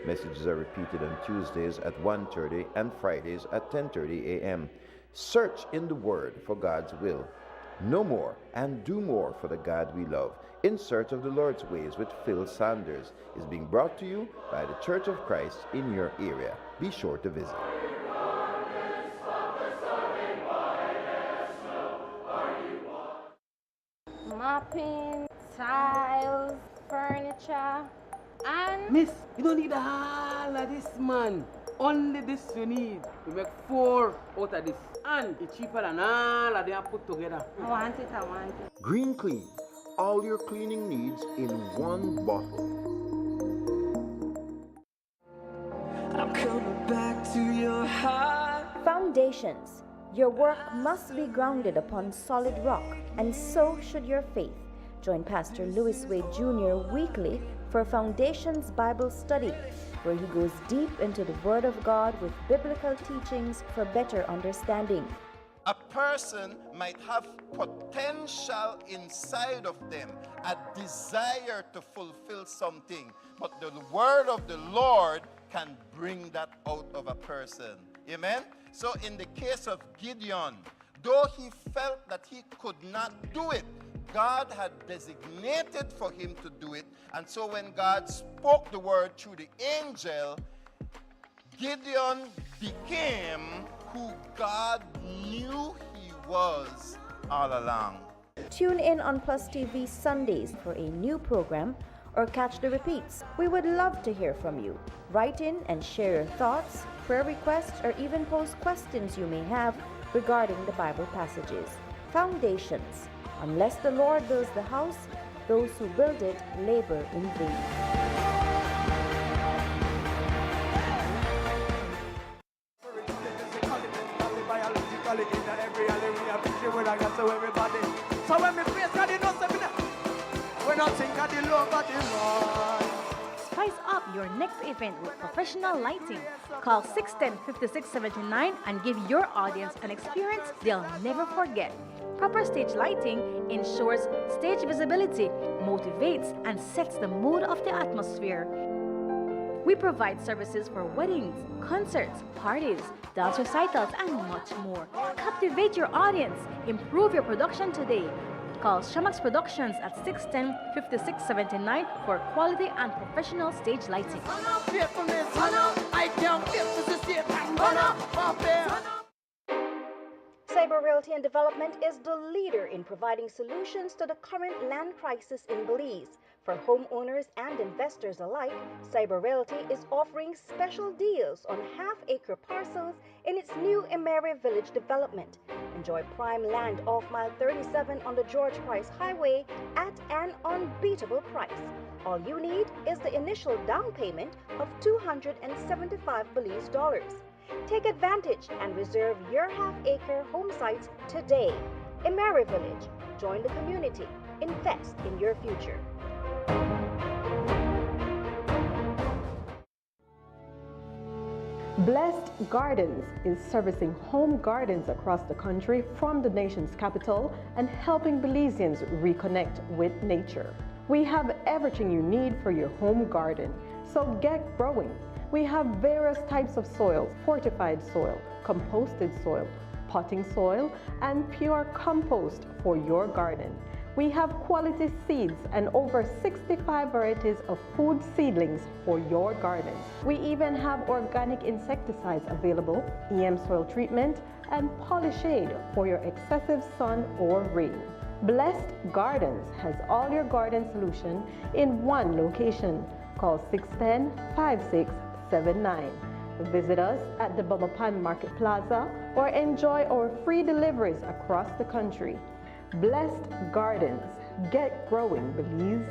Messages are repeated on Tuesdays at 1:30 and Fridays at 10:30 a.m. Search in the Word for God's will. Know more and do more for the God we love. In Search of the Lord's Ways with Phil Sanders is being brought to you by the Church of Christ in your area. Be sure to visit. Mopping, tiles, furniture, and... Miss, you don't need all of this, man. Only this you need. You make 4 out of this. And it's cheaper than all of them put together. I want it. Green Clean. All your cleaning needs in one bottle. I'm coming back to your heart. Foundations. Your work must be grounded upon solid rock, and so should your faith. Join Pastor Louis Wade Jr. weekly for Foundations Bible Study, where he goes deep into the Word of God with biblical teachings for better understanding. A person might have potential inside of them, a desire to fulfill something, but the word of the Lord can bring that out of a person. Amen? So in the case of Gideon, though he felt that he could not do it, God had designated for him to do it. And so when God spoke the word through the angel, Gideon became who God knew he was all along. Tune in on PlusTV Sundays for a new program or catch the repeats. We would love to hear from you. Write in and share your thoughts, prayer requests, or even post questions you may have regarding the Bible passages. Foundations. Unless the Lord builds the house, those who build it labor in vain. So when we praise God, you know something. We're not singing God the love of the Lord. Spice up your next event with professional lighting. Call 610-5679 and give your audience an experience they'll never forget. Proper stage lighting ensures stage visibility, motivates, and sets the mood of the atmosphere. We provide services for weddings, concerts, parties, dance recitals, and much more. Captivate your audience. Improve your production today. Call Shamax Productions at 610-5679 for quality and professional stage lighting. Cyber Realty and Development is the leader in providing solutions to the current land crisis in Belize. For homeowners and investors alike, Cyber Realty is offering special deals on half-acre parcels in its new Emery Village development. Enjoy prime land off mile 37 on the George Price Highway at an unbeatable price. All you need is the initial down payment of $275 Belize dollars. Take advantage and reserve your half-acre home sites today. Emery Village. Join the community. Invest in your future. Blessed Gardens is servicing home gardens across the country from the nation's capital and helping Belizeans reconnect with nature. We have everything you need for your home garden, so get growing. We have various types of soils: fortified soil, composted soil, potting soil, and pure compost for your garden. We have quality seeds and over 65 varieties of food seedlings for your garden. We even have organic insecticides available, EM soil treatment, and Polyshade for your excessive sun or rain. Blessed Gardens has all your garden solution in one location. Call 610-5679. Visit us at the Bamapan Market Plaza or enjoy our free deliveries across the country. Blessed Gardens. Get growing, Belize.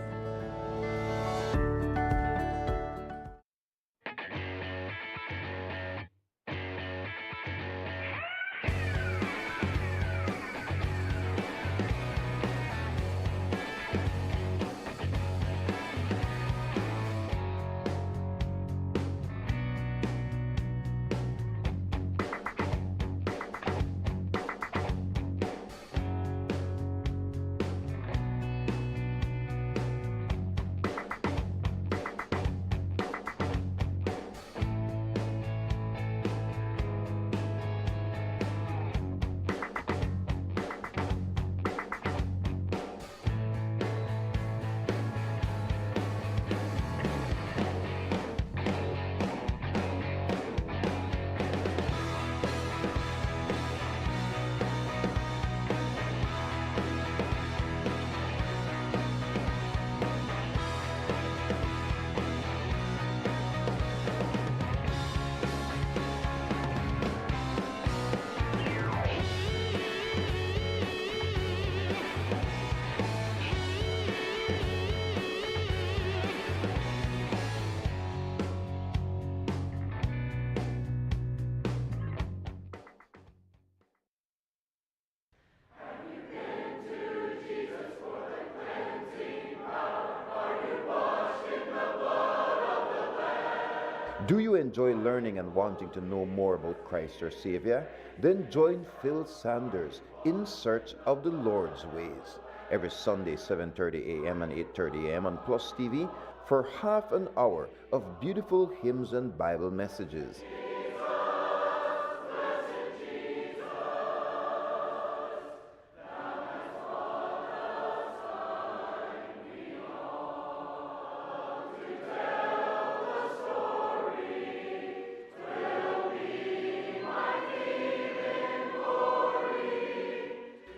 Do you enjoy learning and wanting to know more about Christ your Savior? Then join Phil Sanders in Search of the Lord's Ways every Sunday 7:30 a.m. and 8:30 a.m. on Plus TV for half an hour of beautiful hymns and Bible messages.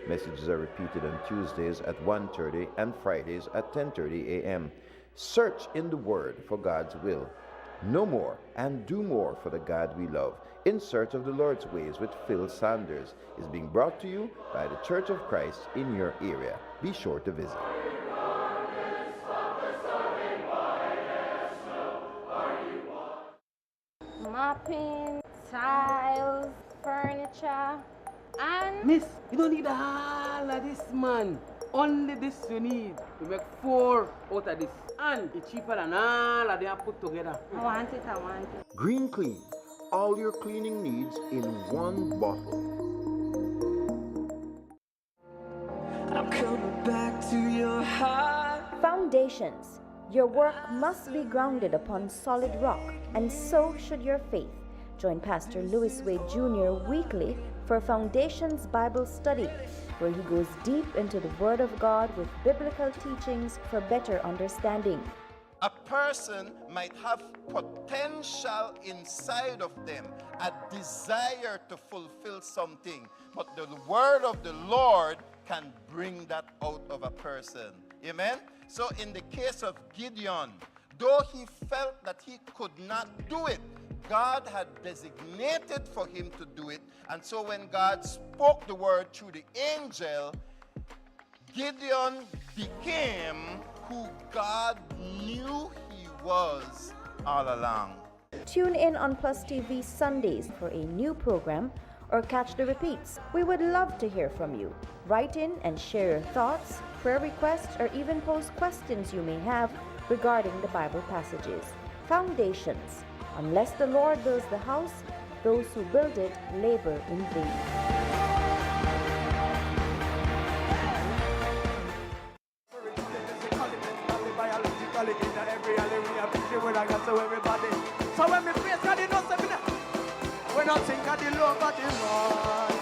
Messages are repeated on Tuesdays at 1:30 and Fridays at 10:30 a.m. Search in the Word for God's will. Know more and do more for the God we love. In Search of the Lord's Ways with Phil Sanders is being brought to you by the Church of Christ in your area. Be sure to visit. Mopping, tiles, furniture, and... Miss, you don't need all of this, man. Only this you need to make 4 out of this. And it's cheaper than all of them put together. I want it. Green Clean. All your cleaning needs in one bottle. I'm coming back to your heart. Foundations. Your work must be grounded upon solid rock, and so should your faith. Join Pastor Louis Wade Jr. weekly for Foundations Bible Study, where he goes deep into the Word of God with biblical teachings for better understanding. A person might have potential inside of them, a desire to fulfill something, but the word of the Lord can bring that out of a person. Amen? So in the case of Gideon, though he felt that he could not do it, God had designated for him to do it. And so when God spoke the word through the angel, Gideon became who God knew he was all along. Tune in on Plus TV Sundays for a new program or catch the repeats. We would love to hear from you. Write in and share your thoughts, prayer requests, or even post questions you may have regarding the Bible passages. Foundations. Unless the Lord builds the house, those who build it labor in vain. So when we praise God, you know something. When I think of the love of the Lord.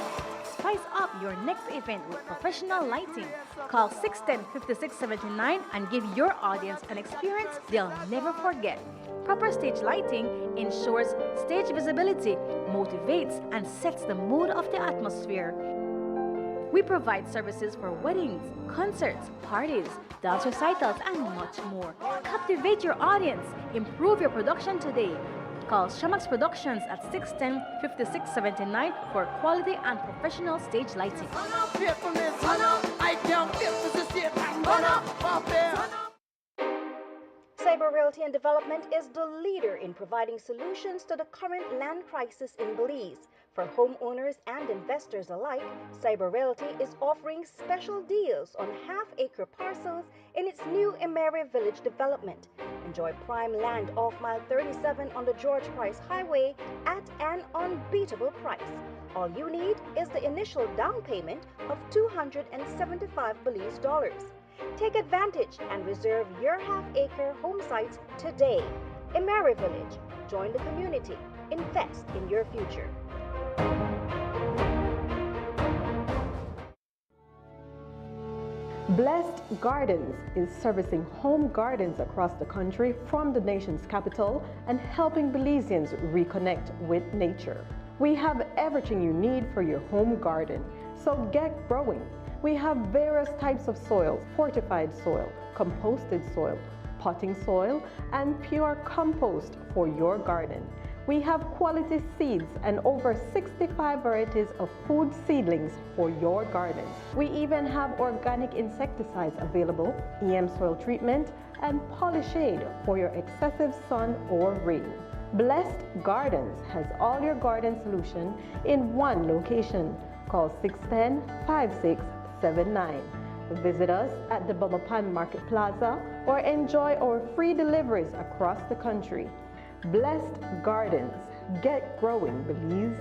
Spice up your next event with professional lighting. Call 610-5679 and give your audience an experience they'll never forget. Proper stage lighting ensures stage visibility, motivates, and sets the mood of the atmosphere. We provide services for weddings, concerts, parties, dance recitals, and much more. Captivate your audience. Improve your production today. Call Shamax Productions at 610-5679 for quality and professional stage lighting. Cyber Realty and Development is the leader in providing solutions to the current land crisis in Belize. For homeowners and investors alike, Cyber Realty is offering special deals on half-acre parcels in its new Emery Village development. Enjoy prime land off mile 37 on the George Price Highway at an unbeatable price. All you need is the initial down payment of $275 Belize dollars. Take advantage and reserve your half-acre home sites today. Emery Village. Join the community. Invest in your future. Blessed Gardens is servicing home gardens across the country from the nation's capital and helping Belizeans reconnect with nature. We have everything you need for your home garden, so get growing. We have various types of soils: fortified soil, composted soil, potting soil, and pure compost for your garden. We have quality seeds and over 65 varieties of food seedlings for your garden. We even have organic insecticides available, EM soil treatment, and Polyshade for your excessive sun or rain. Blessed Gardens has all your garden solution in one location. Call 610-5679. Visit us at the Bummapan Market Plaza or enjoy our free deliveries across the country. Blessed Gardens. Get growing, Belize.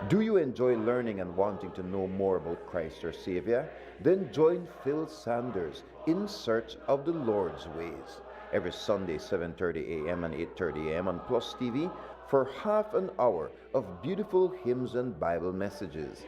Do you enjoy learning and wanting to know more about Christ our Savior? Then join Phil Sanders in Search of the Lord's Ways every Sunday 7:30 a.m. and 8:30 a.m. on PlusTV for half an hour of beautiful hymns and Bible messages.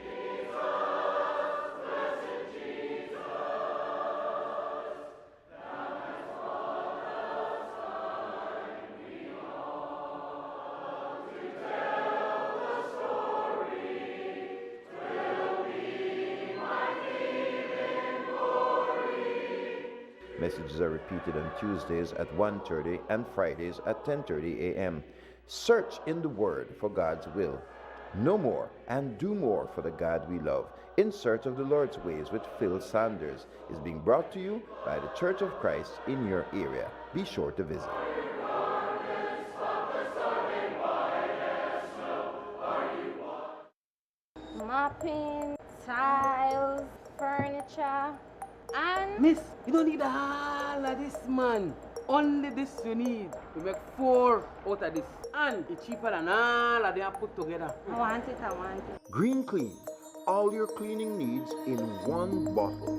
Messages are repeated on Tuesdays at 1:30 and Fridays at 10:30 a.m. Search in the Word for God's will. Know more and do more for the God we love. In Search of the Lord's Ways with Phil Sanders is being brought to you by the Church of Christ in your area. Be sure to visit. Mopping, tiles, furniture, and... Miss, you don't need all of this, man. Only this you need. You make 4 out of this. And it's cheaper than all of them put together. I want it. Green Clean. All your cleaning needs in one bottle.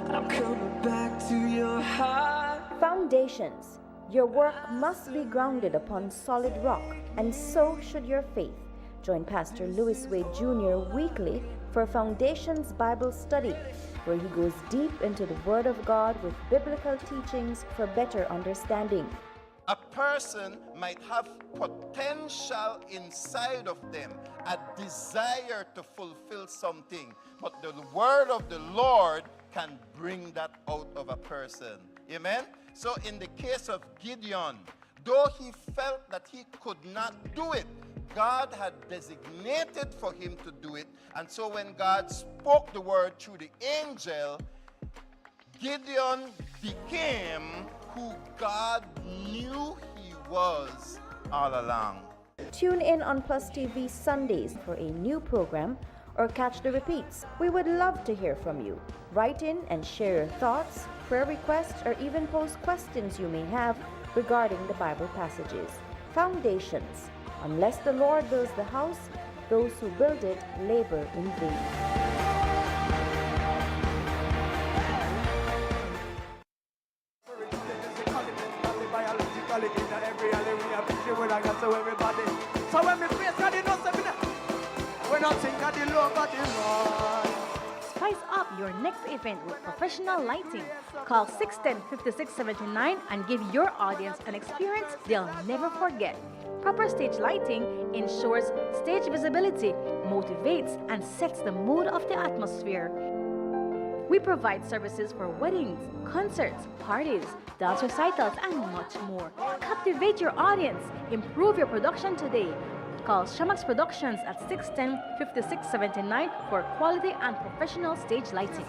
I'm coming back to your heart. Foundations. Your work must be grounded upon solid rock, and so should your faith. Join Pastor Louis Wade Jr. weekly for Foundations Bible Study, where he goes deep into the Word of God with biblical teachings for better understanding. A person might have potential inside of them, a desire to fulfill something, but the word of the Lord can bring that out of a person. Amen? So in the case of Gideon, though he felt that he could not do it, God had designated for him to do it. And so when God spoke the word through the angel, Gideon became who God knew he was all along. Tune in on PlusTV Sundays for a new program or catch the repeats. We would love to hear from you. Write in and share your thoughts, prayer requests, or even pose questions you may have regarding the Bible passages. Foundations. Unless the Lord builds the house, those who build it labor in vain. So when we face God, we don't think of the love of the Lord. Spice up your next event with professional lighting. Call 610-5679 and give your audience an experience they'll never forget. Proper stage lighting ensures stage visibility, motivates, and sets the mood of the atmosphere. We provide services for weddings, concerts, parties, dance recitals, and much more. Captivate your audience. Improve your production today. Call Shamax Productions at 610-5679 for quality and professional stage lighting.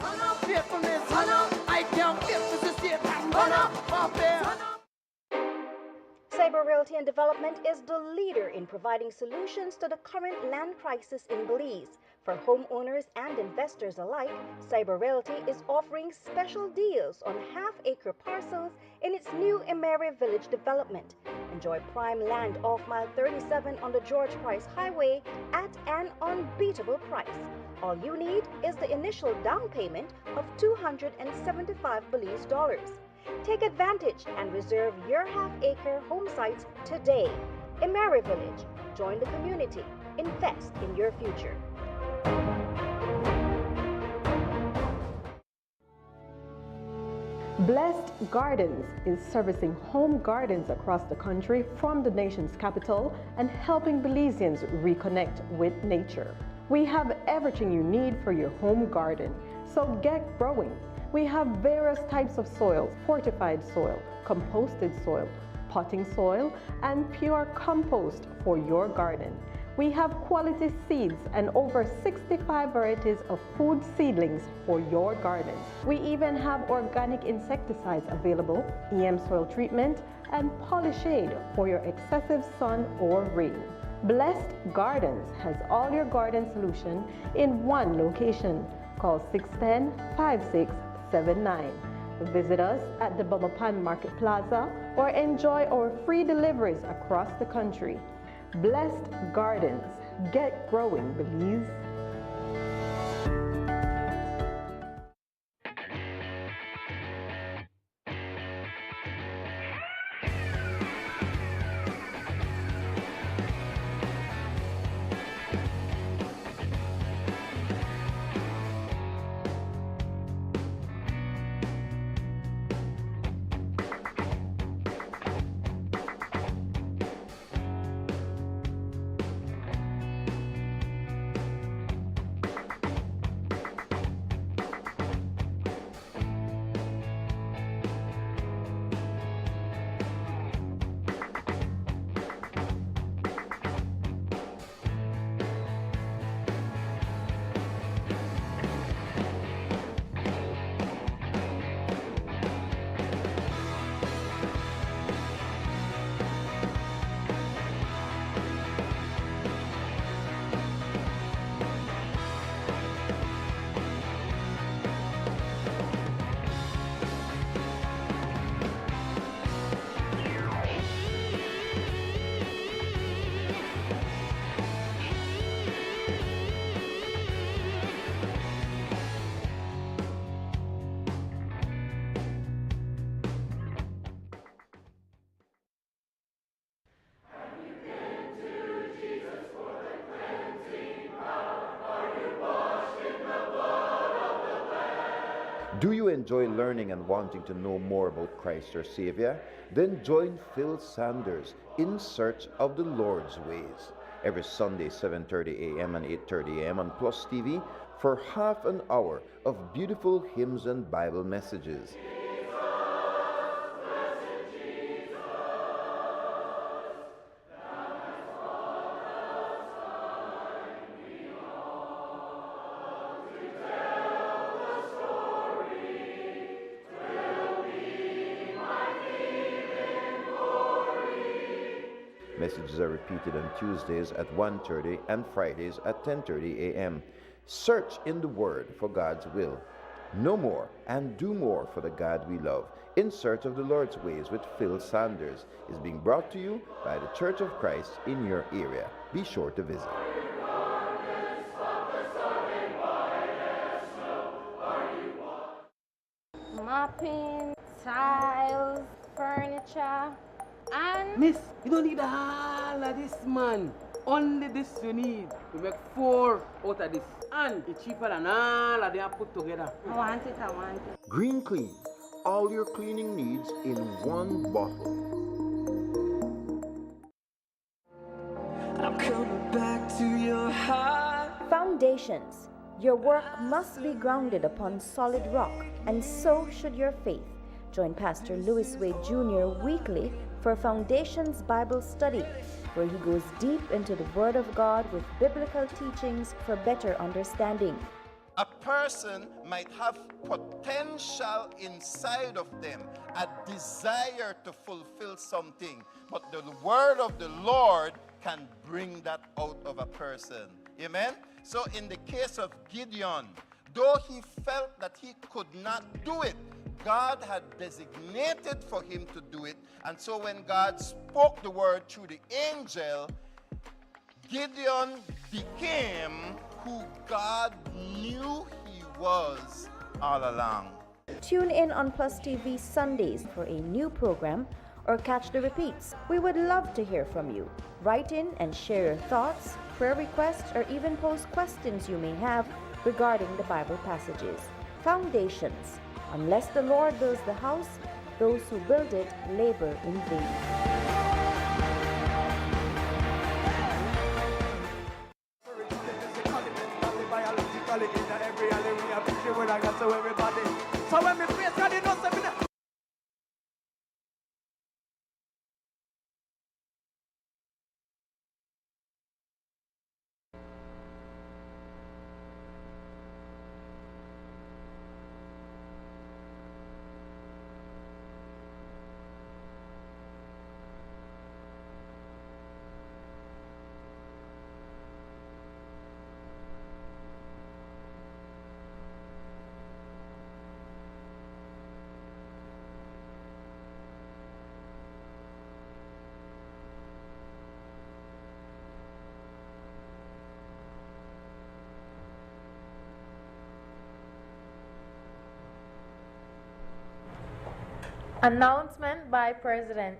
Realty and Development is the leader in providing solutions to the current land crisis in Belize. For homeowners and investors alike, Cyber Realty is offering special deals on half-acre parcels in its new Emery Village development. Enjoy prime land off Mile 37 on the George Price Highway at an unbeatable price. All you need is the initial down payment of $275 Belize dollars. Take advantage and reserve your half-acre home sites today. Emery Village. Join the community. Invest in your future. Blessed Gardens is servicing home gardens across the country from the nation's capital and helping Belizeans reconnect with nature. We have everything you need for your home garden, so get growing. We have various types of soils: fortified soil, composted soil, potting soil, and pure compost for your garden. We have quality seeds and over 65 varieties of food seedlings for your garden. We even have organic insecticides available, EM soil treatment, and Polyshade for your excessive sun or rain. Blessed Gardens has all your garden solution in one location. Call 610-5679. Visit us at the Bumapan Market Plaza or enjoy our free deliveries across the country. Blessed Gardens. Get growing, Belize. Do you enjoy learning and wanting to know more about Christ your Savior? Then join Phil Sanders in Search of the Lord's Ways every Sunday 7:30 a.m. and 8:30 a.m. on PlusTV for half an hour of beautiful hymns and Bible messages. Messages are repeated on Tuesdays at 1:30 and Fridays at 10:30 a.m. Search in the Word for God's will. Know more and do more for the God we love. In Search of the Lord's Ways with Phil Sanders is being brought to you by the Church of Christ in your area. Be sure to visit. Mopping, tiles, furniture, and... Miss, you don't need all of this, man. Only this you need to make 4 out of this. And it's cheaper than all of them put together. I want it. Green Clean. All your cleaning needs in one bottle. I'm coming back to your heart. Foundations. Your work must be grounded upon solid rock, and so should your faith. Join Pastor Louis Wade Jr. weekly for Foundations Bible Study, where he goes deep into the Word of God with biblical teachings for better understanding. A person might have potential inside of them, a desire to fulfill something, but the word of the Lord can bring that out of a person. Amen? So in the case of Gideon, though he felt that he could not do it, God had designated for him to do it. And so when God spoke the word through the angel, Gideon became who God knew he was all along. Tune in on Plus TV Sundays for a new program or catch the repeats. We would love to hear from you. Write in and share your thoughts, prayer requests, or even pose questions you may have regarding the Bible passages. Foundations. Unless the Lord builds the house, those who build it labor in vain. So when me praise God, you know something. Announcement by President.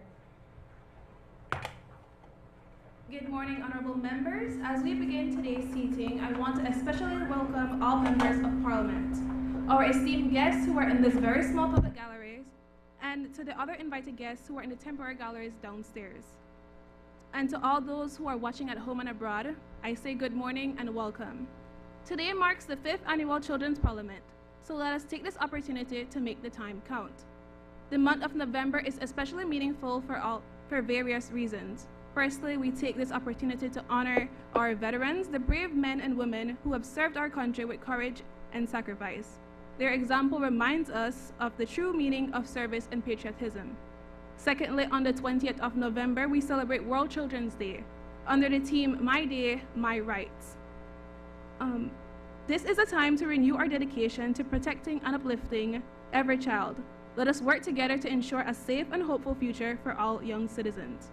Good morning, honorable members. As we begin today's seating, I want to especially welcome all members of Parliament, our esteemed guests who are in this very small public galleries, and to the other invited guests who are in the temporary galleries downstairs. And to all those who are watching at home and abroad, I say good morning and welcome. Today marks the 5th Annual Children's Parliament, so let us take this opportunity to make the time count. The month of November is especially meaningful for various reasons. Firstly, we take this opportunity to honor our veterans, the brave men and women who have served our country with courage and sacrifice. Their example reminds us of the true meaning of service and patriotism. Secondly, on the 20th of November, we celebrate World Children's Day under the theme, My Day, My Rights. This is a time to renew our dedication to protecting and uplifting every child. Let us work together to ensure a safe and hopeful future for all young citizens.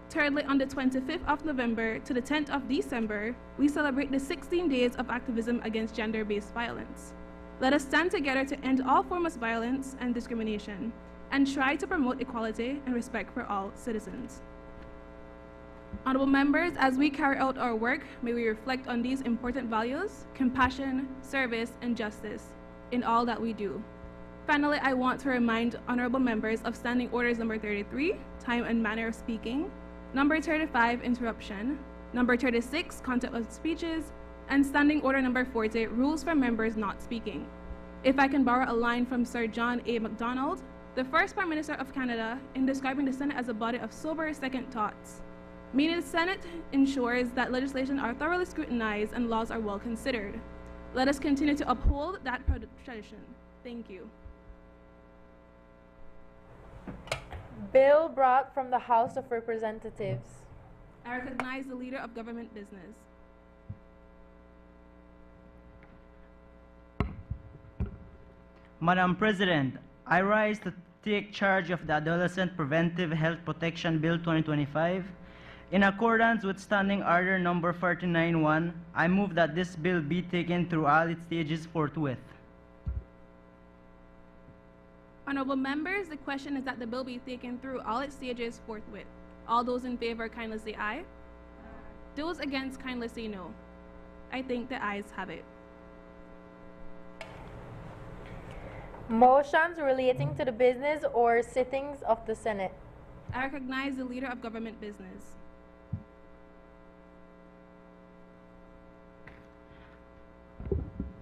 Thirdly, on the 25th of November to the 10th of December, we celebrate the 16 days of activism against gender-based violence. Let us stand together to end all forms of violence and discrimination, and try to promote equality and respect for all citizens. Honorable members, as we carry out our work, may we reflect on these important values: compassion, service, and justice in all that we do. Finally, I want to remind honorable members of Standing Orders number 33, Time and Manner of Speaking, number 35, Interruption, number 36, Content of Speeches, and Standing Order number 40, Rules for Members Not Speaking. If I can borrow a line from Sir John A. Macdonald, the first Prime Minister of Canada, in describing the Senate as a body of sober second thoughts, meaning the Senate ensures that legislation are thoroughly scrutinized and laws are well considered. Let us continue to uphold that tradition. Thank you. Bill brought from the House of Representatives. I recognize the Leader of Government Business. Madam President, I rise to take charge of the Adolescent Preventive Health Protection Bill 2025. In accordance with Standing Order number 49-1, I move that this bill be taken through all its stages forthwith. Honorable members, the question is that the bill be taken through all its stages forthwith. All those in favor kindly say aye. Those against kindly say no. I think the ayes have it. Motions relating to the business or sittings of the Senate. I recognize the Leader of Government Business.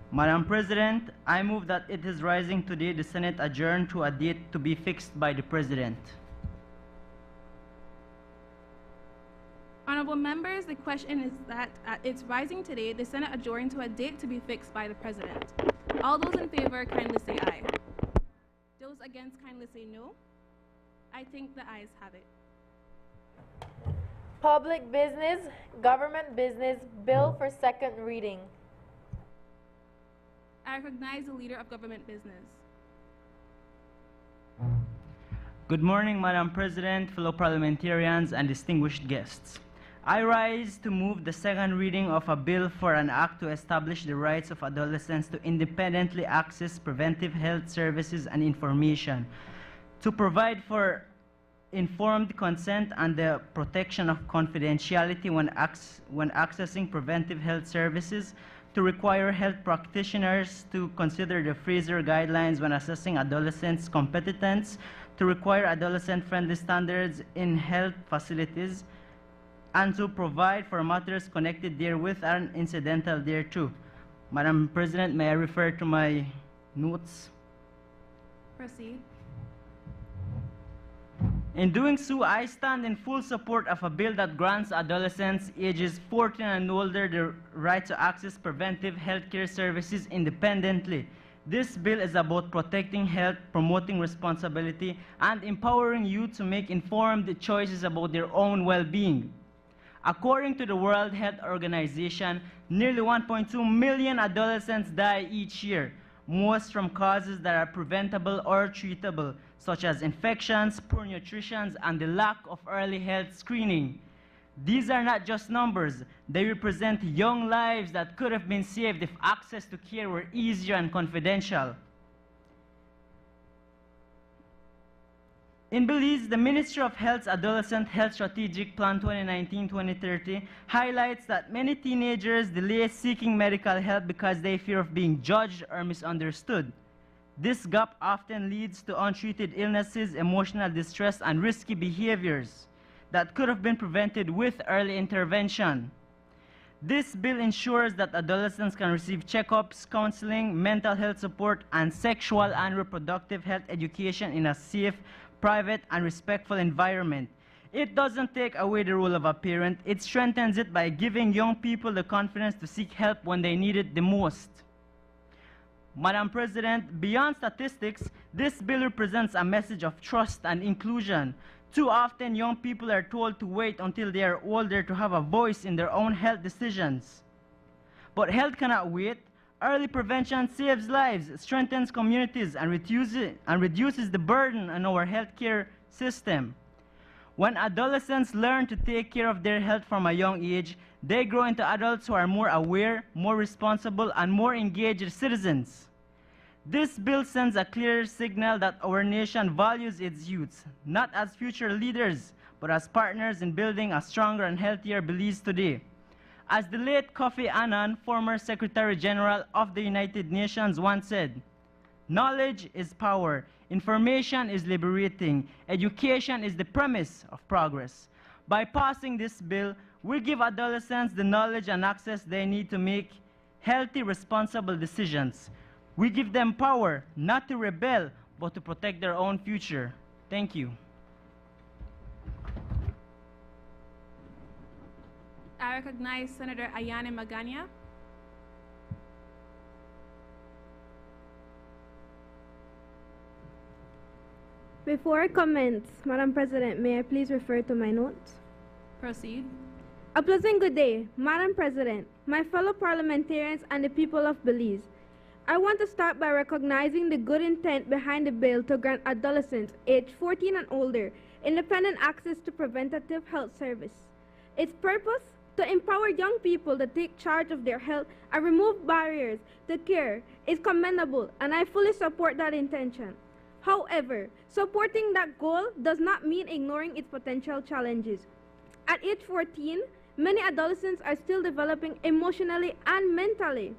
Madam President, I move that it is rising today the Senate adjourn to a date to be fixed by the President. Honorable members, the question is that at its rising today, the Senate adjourned to a date to be fixed by the President. All those in favor kindly say aye. Those against kindly say no. I think the ayes have it. Public business, government business, bill for second reading. I recognize the Leader of Government Business. Good morning, Madam President, fellow parliamentarians, and distinguished guests. I rise to move the second reading of a bill for an act to establish the rights of adolescents to independently access preventive health services and information, to provide for informed consent and the protection of confidentiality when accessing preventive health services, to require health practitioners to consider the Fraser guidelines when assessing adolescents' competence, to require adolescent-friendly standards in health facilities, and to provide for matters connected therewith and incidental thereto. Madam President, may I refer to my notes? Proceed. In doing so, I stand in full support of a bill that grants adolescents ages 14 and older the right to access preventive healthcare services independently. This bill is about protecting health, promoting responsibility, and empowering youth to make informed choices about their own well-being. According to the World Health Organization, nearly 1.2 million adolescents die each year, most from causes that are preventable or treatable, such as infections, poor nutrition, and the lack of early health screening. These are not just numbers. They represent young lives that could have been saved if access to care were easier and confidential. In Belize, the Ministry of Health's Adolescent Health Strategic Plan 2019-2030 highlights that many teenagers delay seeking medical help because they fear of being judged or misunderstood. This gap often leads to untreated illnesses, emotional distress, and risky behaviors that could have been prevented with early intervention. This bill ensures that adolescents can receive checkups, counseling, mental health support, and sexual and reproductive health education in a safe, private, and respectful environment. It doesn't take away the role of a parent, it strengthens it by giving young people the confidence to seek help when they need it the most. Madam President, beyond statistics, this bill represents a message of trust and inclusion. Too often, young people are told to wait until they are older to have a voice in their own health decisions. But health cannot wait. Early prevention saves lives, strengthens communities, and reduces the burden on our healthcare system. When adolescents learn to take care of their health from a young age, they grow into adults who are more aware, more responsible, and more engaged citizens. This bill sends a clear signal that our nation values its youth, not as future leaders, but as partners in building a stronger and healthier Belize today. As the late Kofi Annan, former Secretary General of the United Nations, once said, "Knowledge is power, information is liberating, education is the premise of progress." By passing this bill, we give adolescents the knowledge and access they need to make healthy, responsible decisions. We give them power, not to rebel, but to protect their own future. Thank you. I recognize Senator Ayane Magana. Before I commence, Madam President, may I please refer to my notes? Proceed. A pleasant good day, Madam President, my fellow parliamentarians, and the people of Belize. I want to start by recognizing the good intent behind the bill to grant adolescents aged 14 and older independent access to preventative health service. Its purpose? To empower young people to take charge of their health and remove barriers to care is commendable, and I fully support that intention. However, supporting that goal does not mean ignoring its potential challenges. At age 14, many adolescents are still developing emotionally and mentally.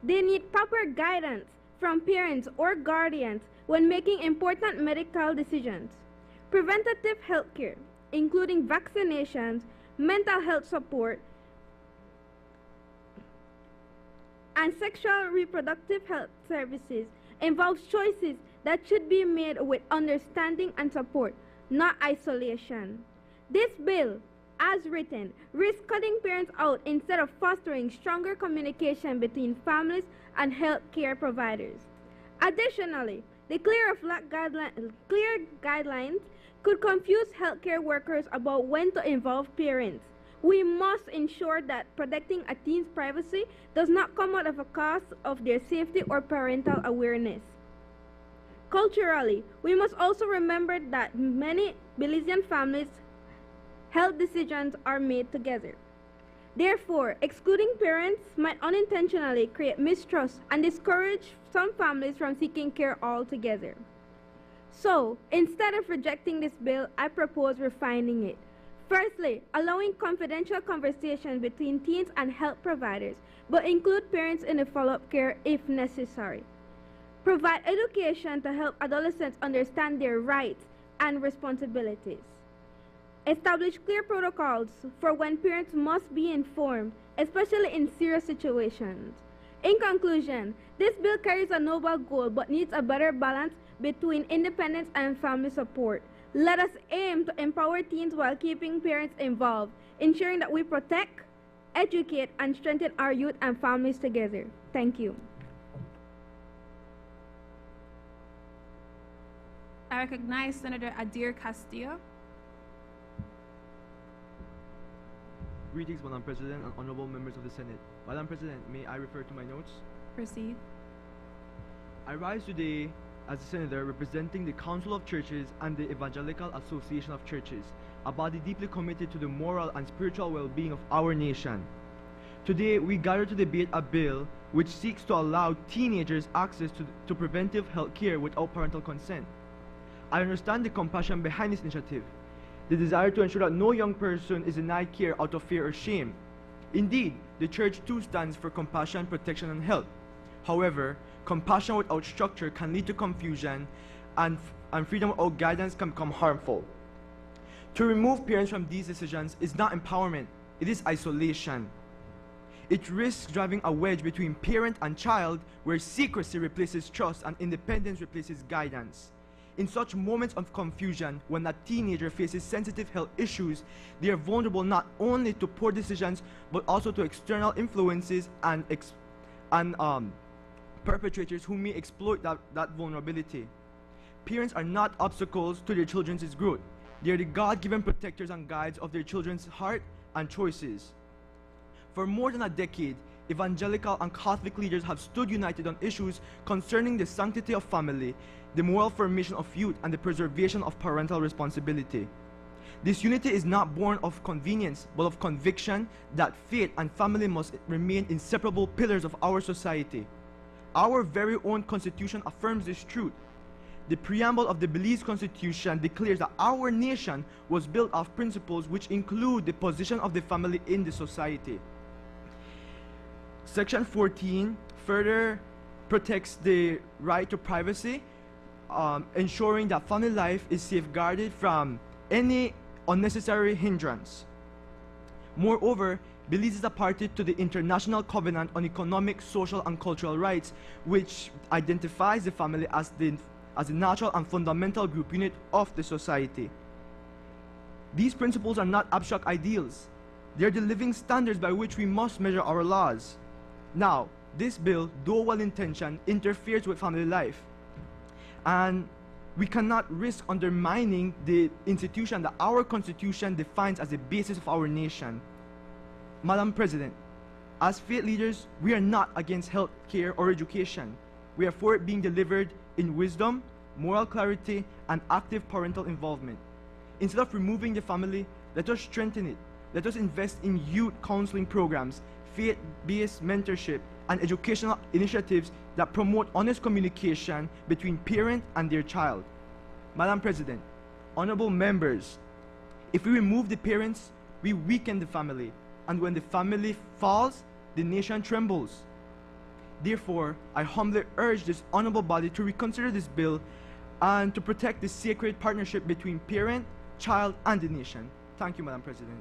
They need proper guidance from parents or guardians when making important medical decisions. Preventative health care, including vaccinations, mental health support, and sexual reproductive health services, involves choices that should be made with understanding and support, not isolation. This bill as written, risk cutting parents out instead of fostering stronger communication between families and health care providers. Additionally, the clear guidelines could confuse healthcare workers about when to involve parents. We must ensure that protecting a teen's privacy does not come out of a cost of their safety or parental awareness. Culturally, we must also remember that many Belizean families' health decisions are made together. Therefore, excluding parents might unintentionally create mistrust and discourage some families from seeking care altogether. So, instead of rejecting this bill, I propose refining it. Firstly, allowing confidential conversations between teens and health providers, but include parents in the follow-up care if necessary. Provide education to help adolescents understand their rights and responsibilities. Establish clear protocols for when parents must be informed, especially in serious situations. In conclusion, this bill carries a noble goal but needs a better balance between independence and family support. Let us aim to empower teens while keeping parents involved, ensuring that we protect, educate, and strengthen our youth and families together. Thank you. I recognize Senator Adair Castillo. Greetings, Madam President and honorable members of the Senate. Madam President, may I refer to my notes? Proceed. I rise today as a senator representing the Council of Churches and the Evangelical Association of Churches, a body deeply committed to the moral and spiritual well-being of our nation. Today, we gather to debate a bill which seeks to allow teenagers access to preventive health care without parental consent. I understand the compassion behind this initiative, the desire to ensure that no young person is denied care out of fear or shame. Indeed, the Church too stands for compassion, protection, and help. However, compassion without structure can lead to confusion, and freedom without guidance can become harmful. To remove parents from these decisions is not empowerment, it is isolation. It risks driving a wedge between parent and child, where secrecy replaces trust and independence replaces guidance. In such moments of confusion, when a teenager faces sensitive health issues, they are vulnerable not only to poor decisions, but also to external influences and perpetrators who may exploit that vulnerability. Parents are not obstacles to their children's growth. They are the God-given protectors and guides of their children's heart and choices. For more than a decade, evangelical and Catholic leaders have stood united on issues concerning the sanctity of family, the moral formation of youth, and the preservation of parental responsibility. This unity is not born of convenience, but of conviction that faith and family must remain inseparable pillars of our society. Our very own Constitution affirms this truth. The preamble of the Belize Constitution declares that our nation was built of principles which include the position of the family in the society. Section 14 further protects the right to privacy, ensuring that family life is safeguarded from any unnecessary hindrance. Moreover, Belize is a party to the International Covenant on Economic, Social, and Cultural Rights, which identifies the family as the natural and fundamental group unit of the society. These principles are not abstract ideals. They are the living standards by which we must measure our laws. Now, this bill, though well-intentioned, interferes with family life. And we cannot risk undermining the institution that our Constitution defines as the basis of our nation. Madam President, as faith leaders, we are not against health care or education. We are for it being delivered in wisdom, moral clarity, and active parental involvement. Instead of removing the family, let us strengthen it. Let us invest in youth counseling programs, faith-based mentorship, and educational initiatives that promote honest communication between parent and their child. Madam President, honorable members, if we remove the parents, we weaken the family, and when the family falls, the nation trembles. Therefore, I humbly urge this honorable body to reconsider this bill and to protect the sacred partnership between parent, child, and the nation. Thank you, Madam President.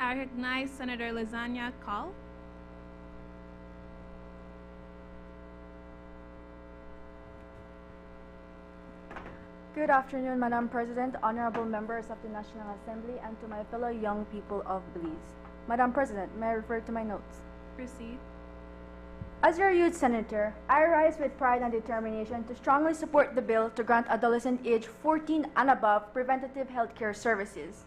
I recognize Senator Lasagna Call. Good afternoon, Madam President, honorable members of the National Assembly, and to my fellow young people of Belize. Madam President, may I refer to my notes? Proceed. As your youth senator, I rise with pride and determination to strongly support the bill to grant adolescent age 14 and above preventative health care services.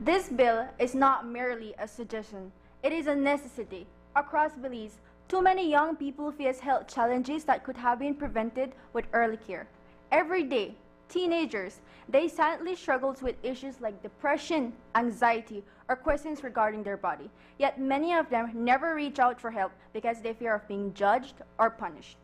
This bill is not merely a suggestion, it is a necessity. Across Belize, too many young people face health challenges that could have been prevented with early care. Every day, teenagers, they silently struggle with issues like depression, anxiety, or questions regarding their body. Yet many of them never reach out for help because they fear of being judged or punished.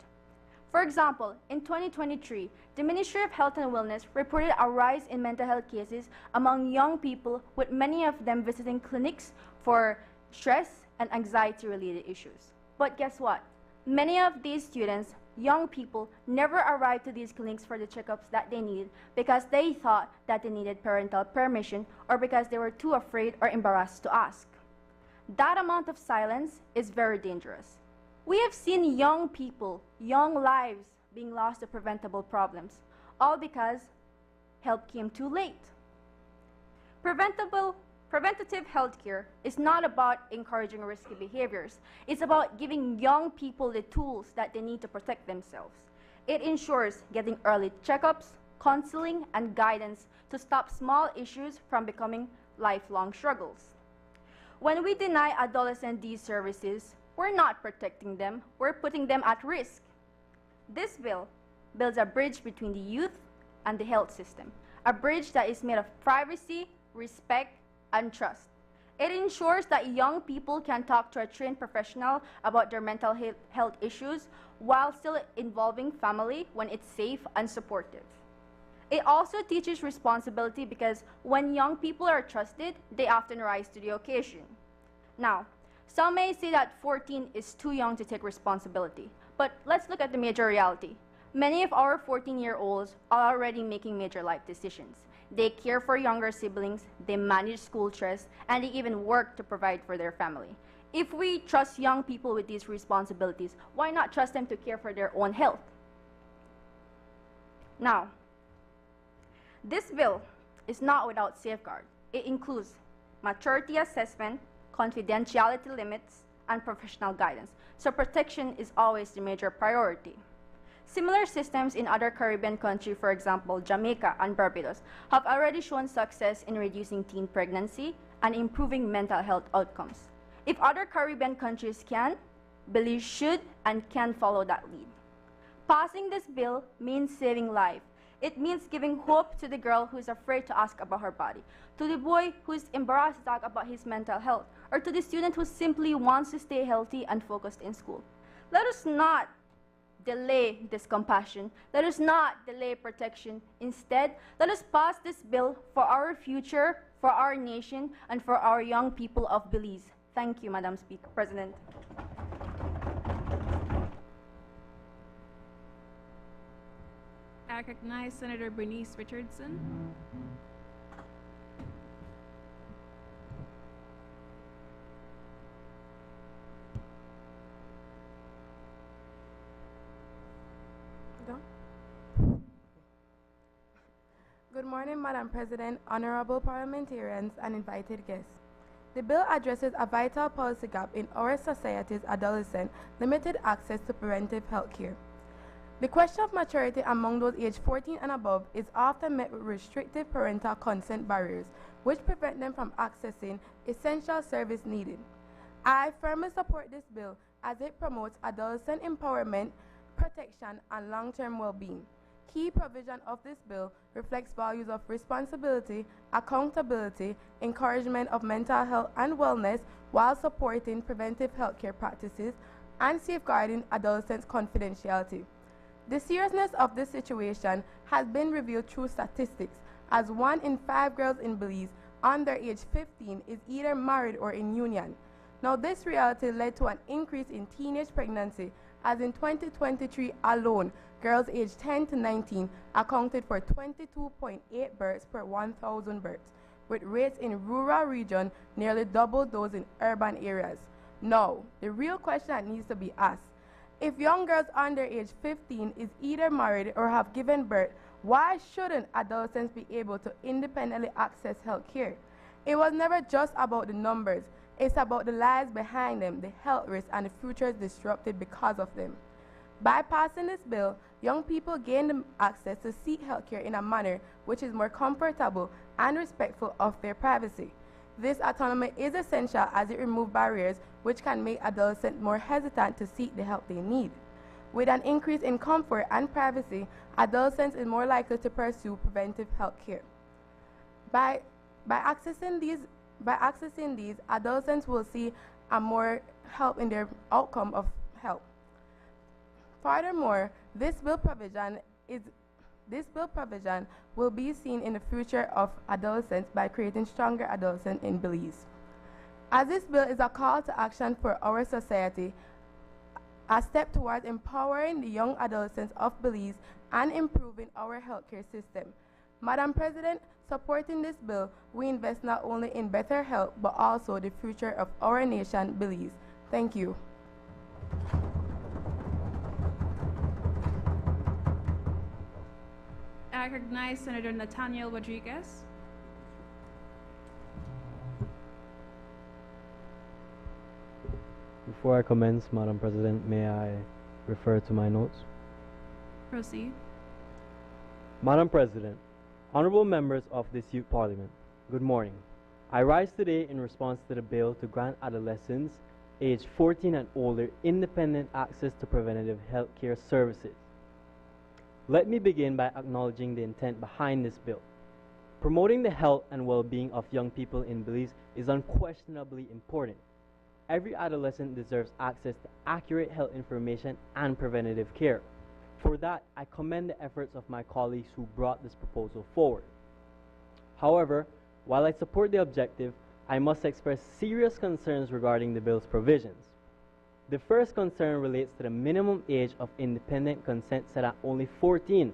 For example, in 2023, the Ministry of Health and Wellness reported a rise in mental health cases among young people, with many of them visiting clinics for stress and anxiety-related issues. But guess what? Many of these students, young people, never arrived to these clinics for the checkups that they need because they thought that they needed parental permission or because they were too afraid or embarrassed to ask. That amount of silence is very dangerous. We have seen young people, young lives being lost to preventable problems, all because help came too late. Preventative healthcare is not about encouraging risky behaviors. It's about giving young people the tools that they need to protect themselves. It ensures getting early checkups, counseling, and guidance to stop small issues from becoming lifelong struggles. When we deny adolescents these services, we're not protecting them, we're putting them at risk. This bill builds a bridge between the youth and the health system, a bridge that is made of privacy, respect, and trust. It ensures that young people can talk to a trained professional about their mental health issues while still involving family when it's safe and supportive. It also teaches responsibility because when young people are trusted, they often rise to the occasion. Now, some may say that 14 is too young to take responsibility, but let's look at the major reality. Many of our 14-year-olds are already making major life decisions. They care for younger siblings, they manage school stress, and they even work to provide for their family. If we trust young people with these responsibilities, why not trust them to care for their own health? Now, this bill is not without safeguard. It includes maturity assessment, confidentiality limits, and professional guidance. So protection is always the major priority. Similar systems in other Caribbean countries, for example, Jamaica and Barbados, have already shown success in reducing teen pregnancy and improving mental health outcomes. If other Caribbean countries can, Belize should and can follow that lead. Passing this bill means saving life. It means giving hope to the girl who is afraid to ask about her body, to the boy who is embarrassed to talk about his mental health, or to the student who simply wants to stay healthy and focused in school. Let us not delay this compassion. Let us not delay protection. Instead, let us pass this bill for our future, for our nation, and for our young people of Belize. Thank you, Madam President. I recognize Senator Bernice Richardson. Good morning, Madam President, honorable parliamentarians, and invited guests. The bill addresses a vital policy gap in our society's adolescent limited access to preventive health care. The question of maturity among those aged 14 and above is often met with restrictive parental consent barriers, which prevent them from accessing essential service needed. I firmly support this bill as it promotes adolescent empowerment, protection, and long-term well-being. Key provision of this bill reflects values of responsibility, accountability, encouragement of mental health and wellness while supporting preventive healthcare practices and safeguarding adolescents' confidentiality. The seriousness of this situation has been revealed through statistics, as 1 in 5 girls in Belize under age 15 is either married or in union. Now, this reality led to an increase in teenage pregnancy, as in 2023 alone, girls aged 10 to 19 accounted for 22.8 births per 1,000 births, with rates in rural regions nearly double those in urban areas. Now, the real question that needs to be asked: if young girls under age 15 is either married or have given birth, Why shouldn't adolescents be able to independently access health care? It was never just about the numbers. It's about the lives behind them, the health risks, and the futures disrupted because of them. By passing this bill, young people gain the access to seek health care in a manner which is more comfortable and respectful of their privacy. This autonomy is essential as it removes barriers which can make adolescents more hesitant to seek the help they need. With an increase in comfort and privacy, adolescents are more likely to pursue preventive health care. By accessing these, adolescents will see a more help in their outcome of health. Furthermore, this bill provision will be seen in the future of adolescents by creating stronger adolescents in Belize. As this bill is a call to action for our society, a step towards empowering the young adolescents of Belize and improving our healthcare system. Madam President, supporting this bill, we invest not only in better health, but also the future of our nation, Belize. Thank you. I recognize Senator Nathaniel Rodriguez. Before I commence, Madam President, may I refer to my notes? Proceed. Madam President, honorable members of this youth parliament, good morning. I rise today in response to the bill to grant adolescents aged 14 and older independent access to preventative health care services. Let me begin by acknowledging the intent behind this bill. Promoting the health and well-being of young people in Belize is unquestionably important. Every adolescent deserves access to accurate health information and preventative care. For that, I commend the efforts of my colleagues who brought this proposal forward. However, while I support the objective, I must express serious concerns regarding the bill's provisions. The first concern relates to the minimum age of independent consent set at only 14.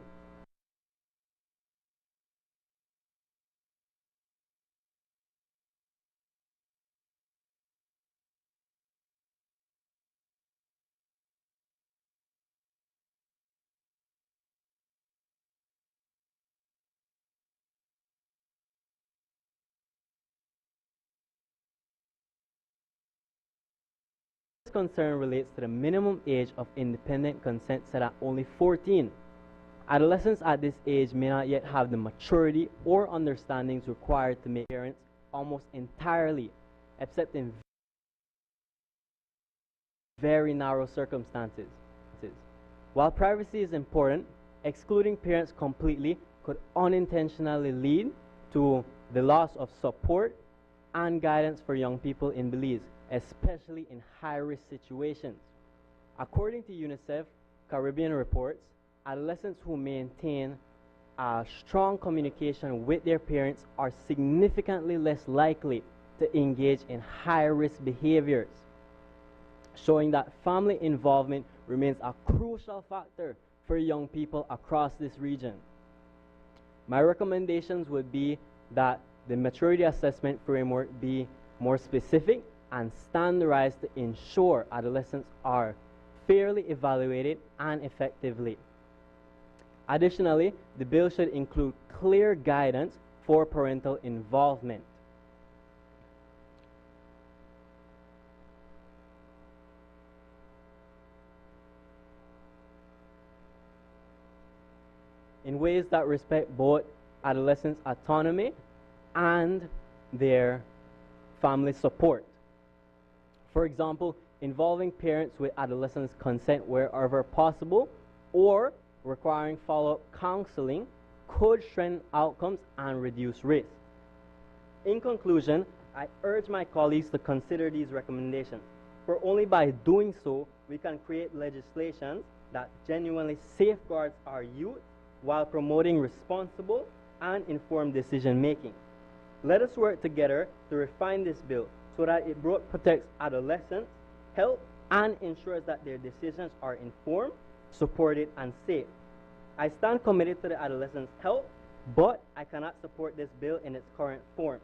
Concern relates to the minimum age of independent consent set at only 14. Adolescents at this age may not yet have the maturity or understandings required to make parents almost entirely, except in very narrow circumstances. While privacy is important, excluding parents completely could unintentionally lead to the loss of support and guidance for young people in Belize, especially in high-risk situations. According to UNICEF Caribbean reports, adolescents who maintain a strong communication with their parents are significantly less likely to engage in high-risk behaviors, showing that family involvement remains a crucial factor for young people across this region. My recommendations would be that the maturity assessment framework be more specific and standardized to ensure adolescents are fairly evaluated and effectively. Additionally, the bill should include clear guidance for parental involvement. In ways that respect both adolescents' autonomy and their family support. For example, involving parents with adolescents' consent wherever possible or requiring follow-up counseling could strengthen outcomes and reduce risk. In conclusion, I urge my colleagues to consider these recommendations, for only by doing so we can create legislation that genuinely safeguards our youth while promoting responsible and informed decision-making. Let us work together to refine this bill so that it both protects adolescents' health and ensures that their decisions are informed, supported, and safe. I stand committed to the adolescents' health, but I cannot support this bill in its current form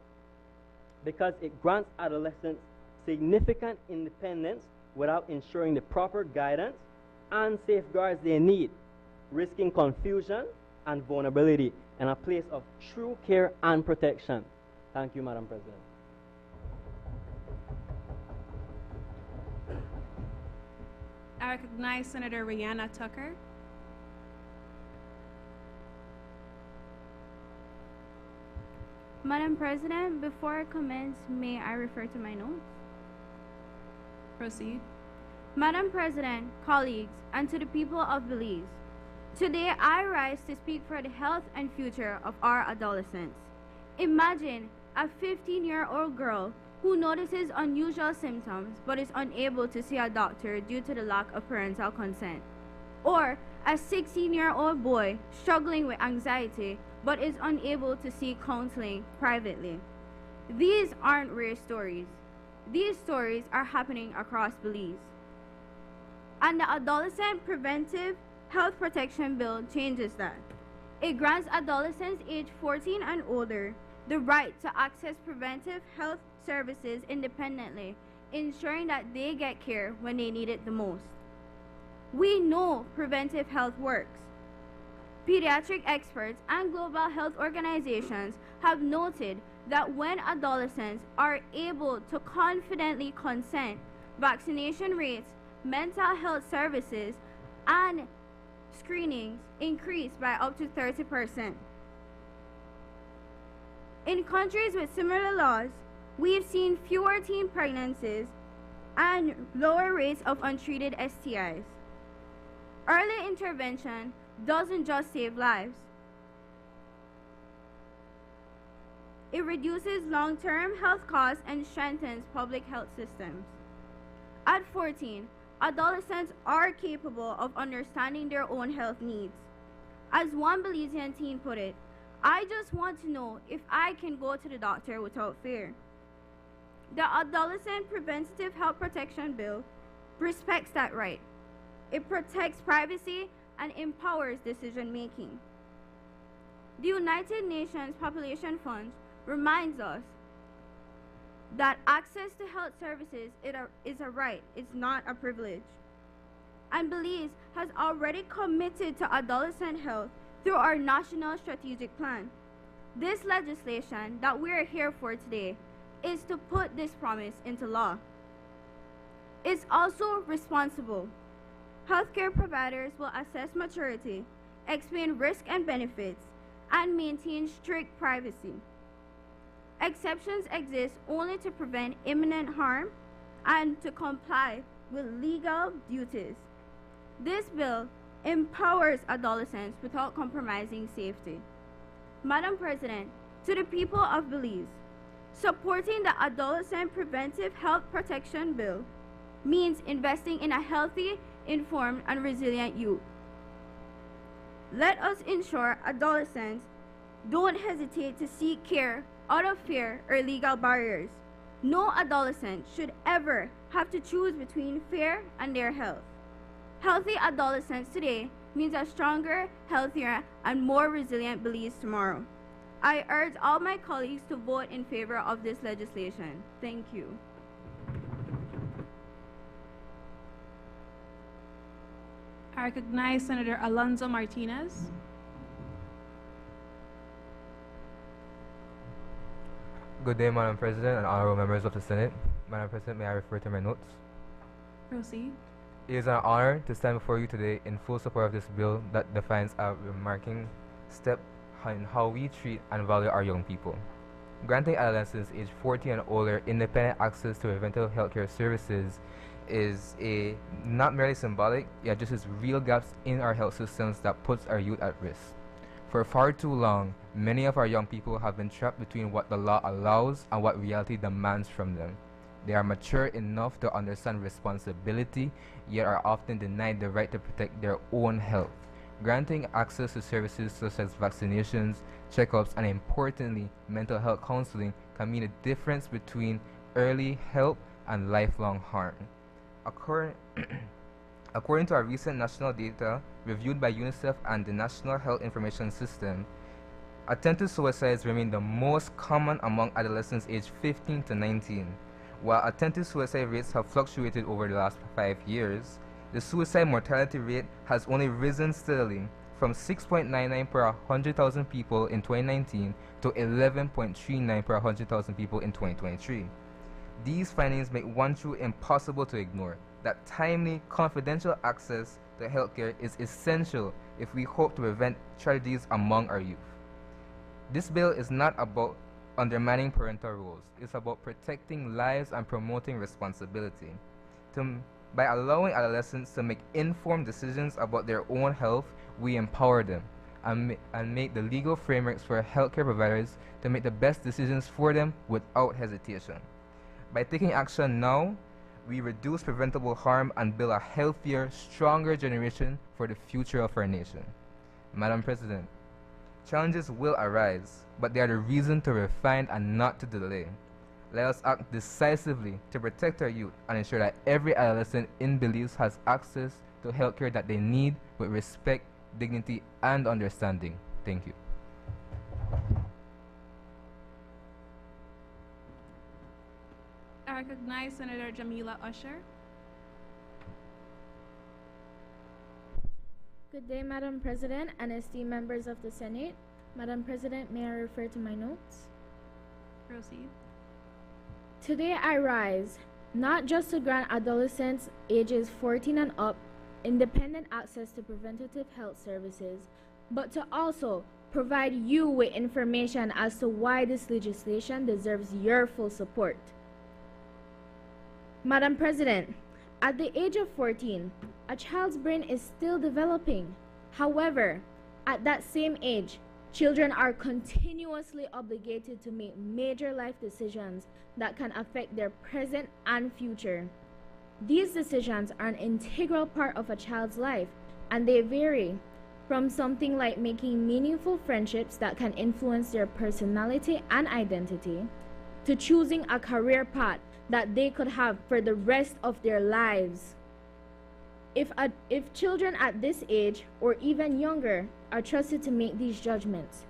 because it grants adolescents significant independence without ensuring the proper guidance and safeguards they need, risking confusion and vulnerability in a place of true care and protection. Thank you, Madam President. I recognize Senator Rihanna Tucker. Madam President, before I commence, may I refer to my notes? Proceed. Madam President, colleagues, and to the people of Belize, today I rise to speak for the health and future of our adolescents. Imagine a 15-year-old girl who notices unusual symptoms but is unable to see a doctor due to the lack of parental consent. Or a 16-year-old boy struggling with anxiety but is unable to seek counseling privately. These aren't rare stories. These stories are happening across Belize. And the Adolescent Preventive Health Protection Bill changes that. It grants adolescents aged 14 and older the right to access preventive health services independently, ensuring that they get care when they need it the most. We know preventive health works. Pediatric experts and global health organizations have noted that when adolescents are able to confidently consent, vaccination rates, mental health services, and screenings increase by up to 30%. In countries with similar laws, we've seen fewer teen pregnancies and lower rates of untreated STIs. Early intervention doesn't just save lives. It reduces long-term health costs and strengthens public health systems. At 14, adolescents are capable of understanding their own health needs. As one Belizean teen put it, "I just want to know if I can go to the doctor without fear." The Adolescent Preventative Health Protection Bill respects that right. It protects privacy and empowers decision making. The United Nations Population Fund reminds us that access to health services is a right, it's not a privilege. And Belize has already committed to adolescent health through our National Strategic Plan. This legislation that we are here for today is to put this promise into law. It's also responsible. Healthcare providers will assess maturity, explain risk and benefits, and maintain strict privacy. Exceptions exist only to prevent imminent harm and to comply with legal duties. This bill empowers adolescents without compromising safety. Madam President, to the people of Belize, supporting the Adolescent Preventive Health Protection Bill means investing in a healthy, informed, and resilient youth. Let us ensure adolescents don't hesitate to seek care out of fear or legal barriers. No adolescent should ever have to choose between fear and their health. Healthy adolescents today means a stronger, healthier, and more resilient Belize tomorrow. I urge all my colleagues to vote in favor of this legislation. Thank you. I recognize Senator Alonzo Martinez. Good day, Madam President and honorable members of the Senate. Madam President, may I refer to my notes? Proceed. It is an honor to stand before you today in full support of this bill that defines a remarking step in how we treat and value our young people. Granting adolescents aged 14 and older independent access to preventive healthcare services is not merely symbolic, yet just as real gaps in our health systems that puts our youth at risk. For far too long, many of our young people have been trapped between what the law allows and what reality demands from them. They are mature enough to understand responsibility, yet are often denied the right to protect their own health. Granting access to services such as vaccinations, checkups, and importantly, mental health counseling can mean a difference between early help and lifelong harm. According to our recent national data reviewed by UNICEF and the National Health Information System, attempted suicides remain the most common among adolescents aged 15 to 19. While attempted suicide rates have fluctuated over the last 5 years, the suicide mortality rate has only risen steadily from 6.99 per 100,000 people in 2019 to 11.39 per 100,000 people in 2023. These findings make one truth impossible to ignore, that timely, confidential access to healthcare is essential if we hope to prevent tragedies among our youth. This bill is not about undermining parental roles. It's about protecting lives and promoting responsibility. By allowing adolescents to make informed decisions about their own health, we empower them and make the legal frameworks for healthcare providers to make the best decisions for them without hesitation. By taking action now, we reduce preventable harm and build a healthier, stronger generation for the future of our nation. Madam President, challenges will arise, but they are the reason to refine and not to delay. Let us act decisively to protect our youth and ensure that every adolescent in Belize has access to healthcare that they need with respect, dignity, and understanding. Thank you. I recognize Senator Jamila Usher. Good day, Madam President and esteemed members of the Senate. Madam President, may I refer to my notes? Proceed. Today I rise, not just to grant adolescents ages 14 and up independent access to preventative health services, but to also provide you with information as to why this legislation deserves your full support. Madam President, at the age of 14, a child's brain is still developing. However, at that same age, children are continuously obligated to make major life decisions that can affect their present and future. These decisions are an integral part of a child's life, and they vary from something like making meaningful friendships that can influence their personality and identity, to choosing a career path that they could have for the rest of their lives. If children at this age or even younger are trusted to make these judgments,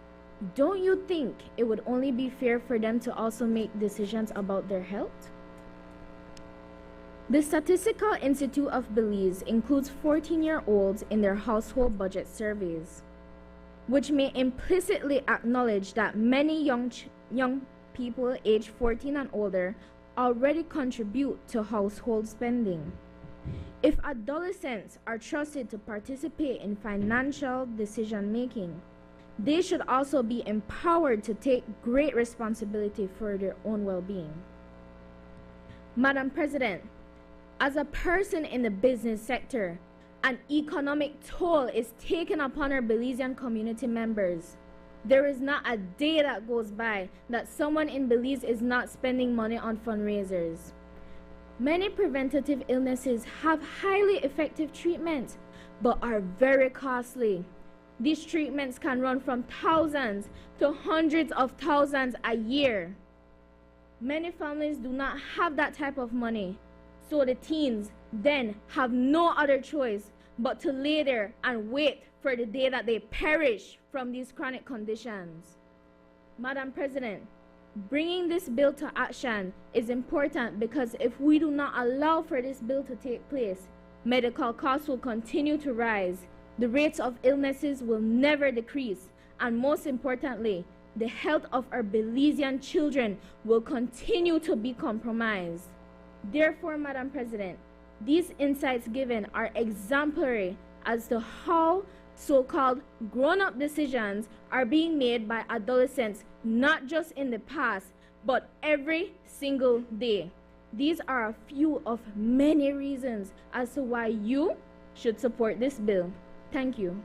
don't you think it would only be fair for them to also make decisions about their health? The Statistical Institute of Belize includes 14-year-olds in their household budget surveys, which may implicitly acknowledge that many young people aged 14 and older already contribute to household spending. If adolescents are trusted to participate in financial decision-making, they should also be empowered to take great responsibility for their own well-being. Madam President, as a person in the business sector, an economic toll is taken upon our Belizean community members. There is not a day that goes by that someone in Belize is not spending money on fundraisers. Many preventative illnesses have highly effective treatments, but are very costly. These treatments can run from thousands to hundreds of thousands a year. Many families do not have that type of money, so the teens then have no other choice but to lay there and wait for the day that they perish from these chronic conditions. Madam President, bringing this bill to action is important because if we do not allow for this bill to take place, medical costs will continue to rise, the rates of illnesses will never decrease, and most importantly, the health of our Belizean children will continue to be compromised. Therefore, Madam President, these insights given are exemplary as to how so-called grown-up decisions are being made by adolescents, not just in the past, but every single day. These are a few of many reasons as to why you should support this bill. Thank you.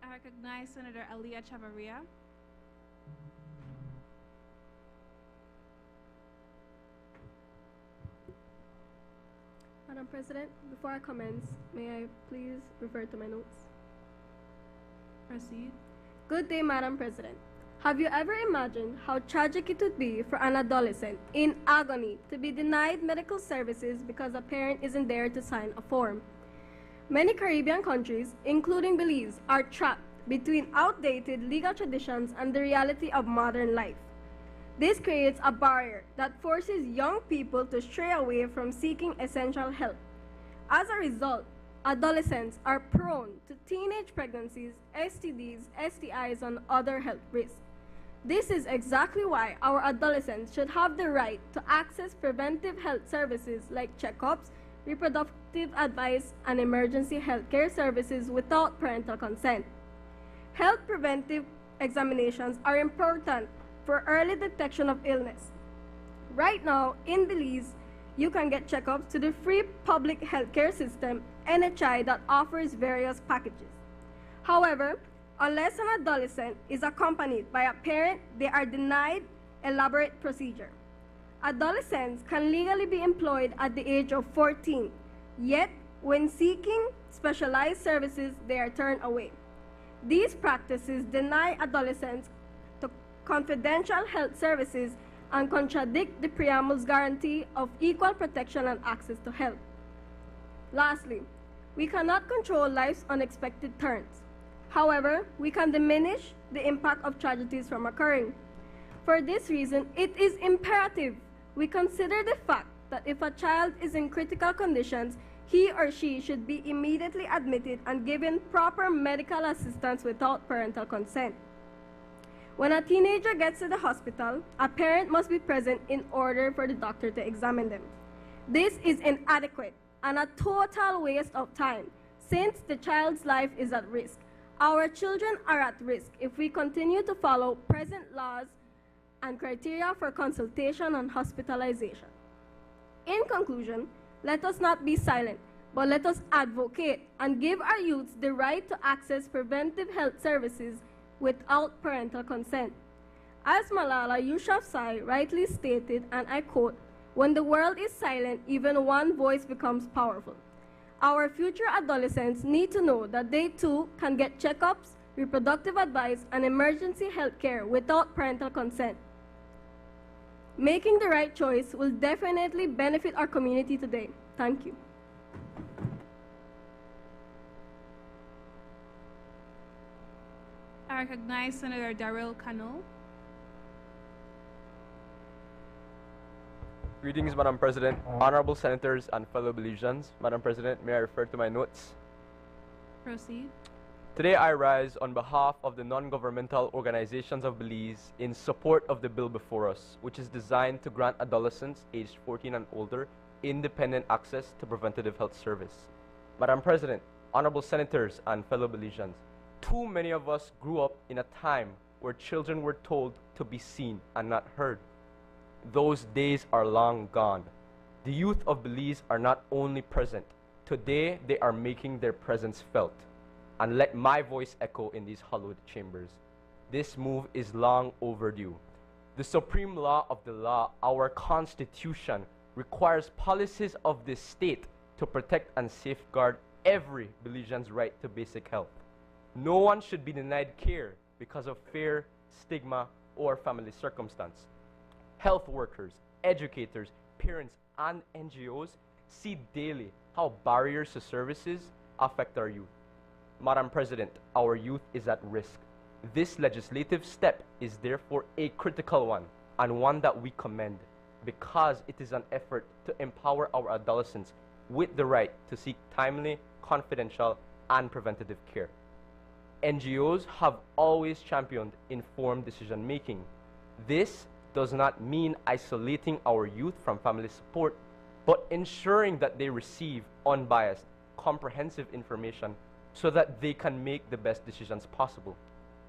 I recognize Senator Aliyah Chavarria. Madam President, before I commence, may I please refer to my notes? Proceed. Good day, Madam President. Have you ever imagined how tragic it would be for an adolescent in agony to be denied medical services because a parent isn't there to sign a form? Many Caribbean countries, including Belize, are trapped between outdated legal traditions and the reality of modern life. This creates a barrier that forces young people to stray away from seeking essential help As a result, adolescents are prone to teenage pregnancies, STDs, STIs, and other health risks. This is exactly why our adolescents should have the right to access preventive health services like checkups, reproductive advice, and emergency health care services without parental consent. Health preventive examinations are important for early detection of illness. Right now, in Belize, you can get checkups to the free public healthcare system, NHI, that offers various packages. However, unless an adolescent is accompanied by a parent, they are denied elaborate procedure. Adolescents can legally be employed at the age of 14, yet when seeking specialized services, they are turned away. These practices deny adolescents to confidential health services and contradict the preamble's guarantee of equal protection and access to health. Lastly, we cannot control life's unexpected turns. However, we can diminish the impact of tragedies from occurring. For this reason, it is imperative we consider the fact that if a child is in critical conditions, he or she should be immediately admitted and given proper medical assistance without parental consent. When a teenager gets to the hospital, a parent must be present in order for the doctor to examine them. This is inadequate and a total waste of time since the child's life is at risk. Our children are at risk if we continue to follow present laws and criteria for consultation and hospitalization. In conclusion, let us not be silent, but let us advocate and give our youths the right to access preventive health services without parental consent. As Malala Yousafzai rightly stated, and I quote, "When the world is silent, even one voice becomes powerful." Our future adolescents need to know that they too can get checkups, reproductive advice, and emergency health care without parental consent. Making the right choice will definitely benefit our community today. Thank you. I recognize Senator Darrell Cano. Greetings, Madam President, honorable senators, and fellow Belizeans. Madam President, may I refer to my notes? Proceed. Today I rise on behalf of the non-governmental organizations of Belize in support of the bill before us, which is designed to grant adolescents aged 14 and older independent access to preventative health service. Madam President, honorable senators, and fellow Belizeans, too many of us grew up in a time where children were told to be seen and not heard. Those days are long gone. The youth of Belize are not only present, today they are making their presence felt. And let my voice echo in these hallowed chambers. This move is long overdue. The supreme law of the law, our Constitution, requires policies of this state to protect and safeguard every Belizean's right to basic health. No one should be denied care because of fear, stigma, or family circumstance. Health workers, educators, parents, and NGOs see daily how barriers to services affect our youth. Madam President, our youth is at risk. This legislative step is therefore a critical one, and one that we commend, because it is an effort to empower our adolescents with the right to seek timely, confidential, and preventative care. NGOs have always championed informed decision-making. This does not mean isolating our youth from family support, but ensuring that they receive unbiased, comprehensive information so that they can make the best decisions possible.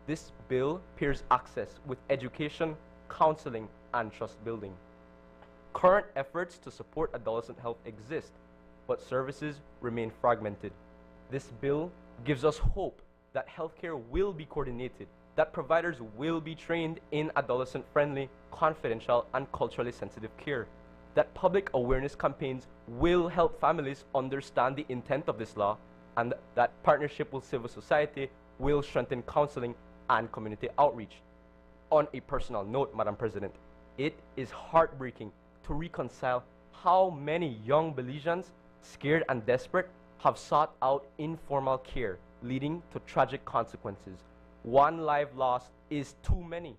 This bill pairs access with education, counseling, and trust building. Current efforts to support adolescent health exist, but services remain fragmented. This bill gives us hope that healthcare will be coordinated, that providers will be trained in adolescent-friendly, confidential, and culturally sensitive care, that public awareness campaigns will help families understand the intent of this law, and that partnership with civil society will strengthen counseling and community outreach. On a personal note, Madam President, it is heartbreaking to reconcile how many young Belizeans, scared and desperate, have sought out informal care, leading to tragic consequences. One life lost is too many.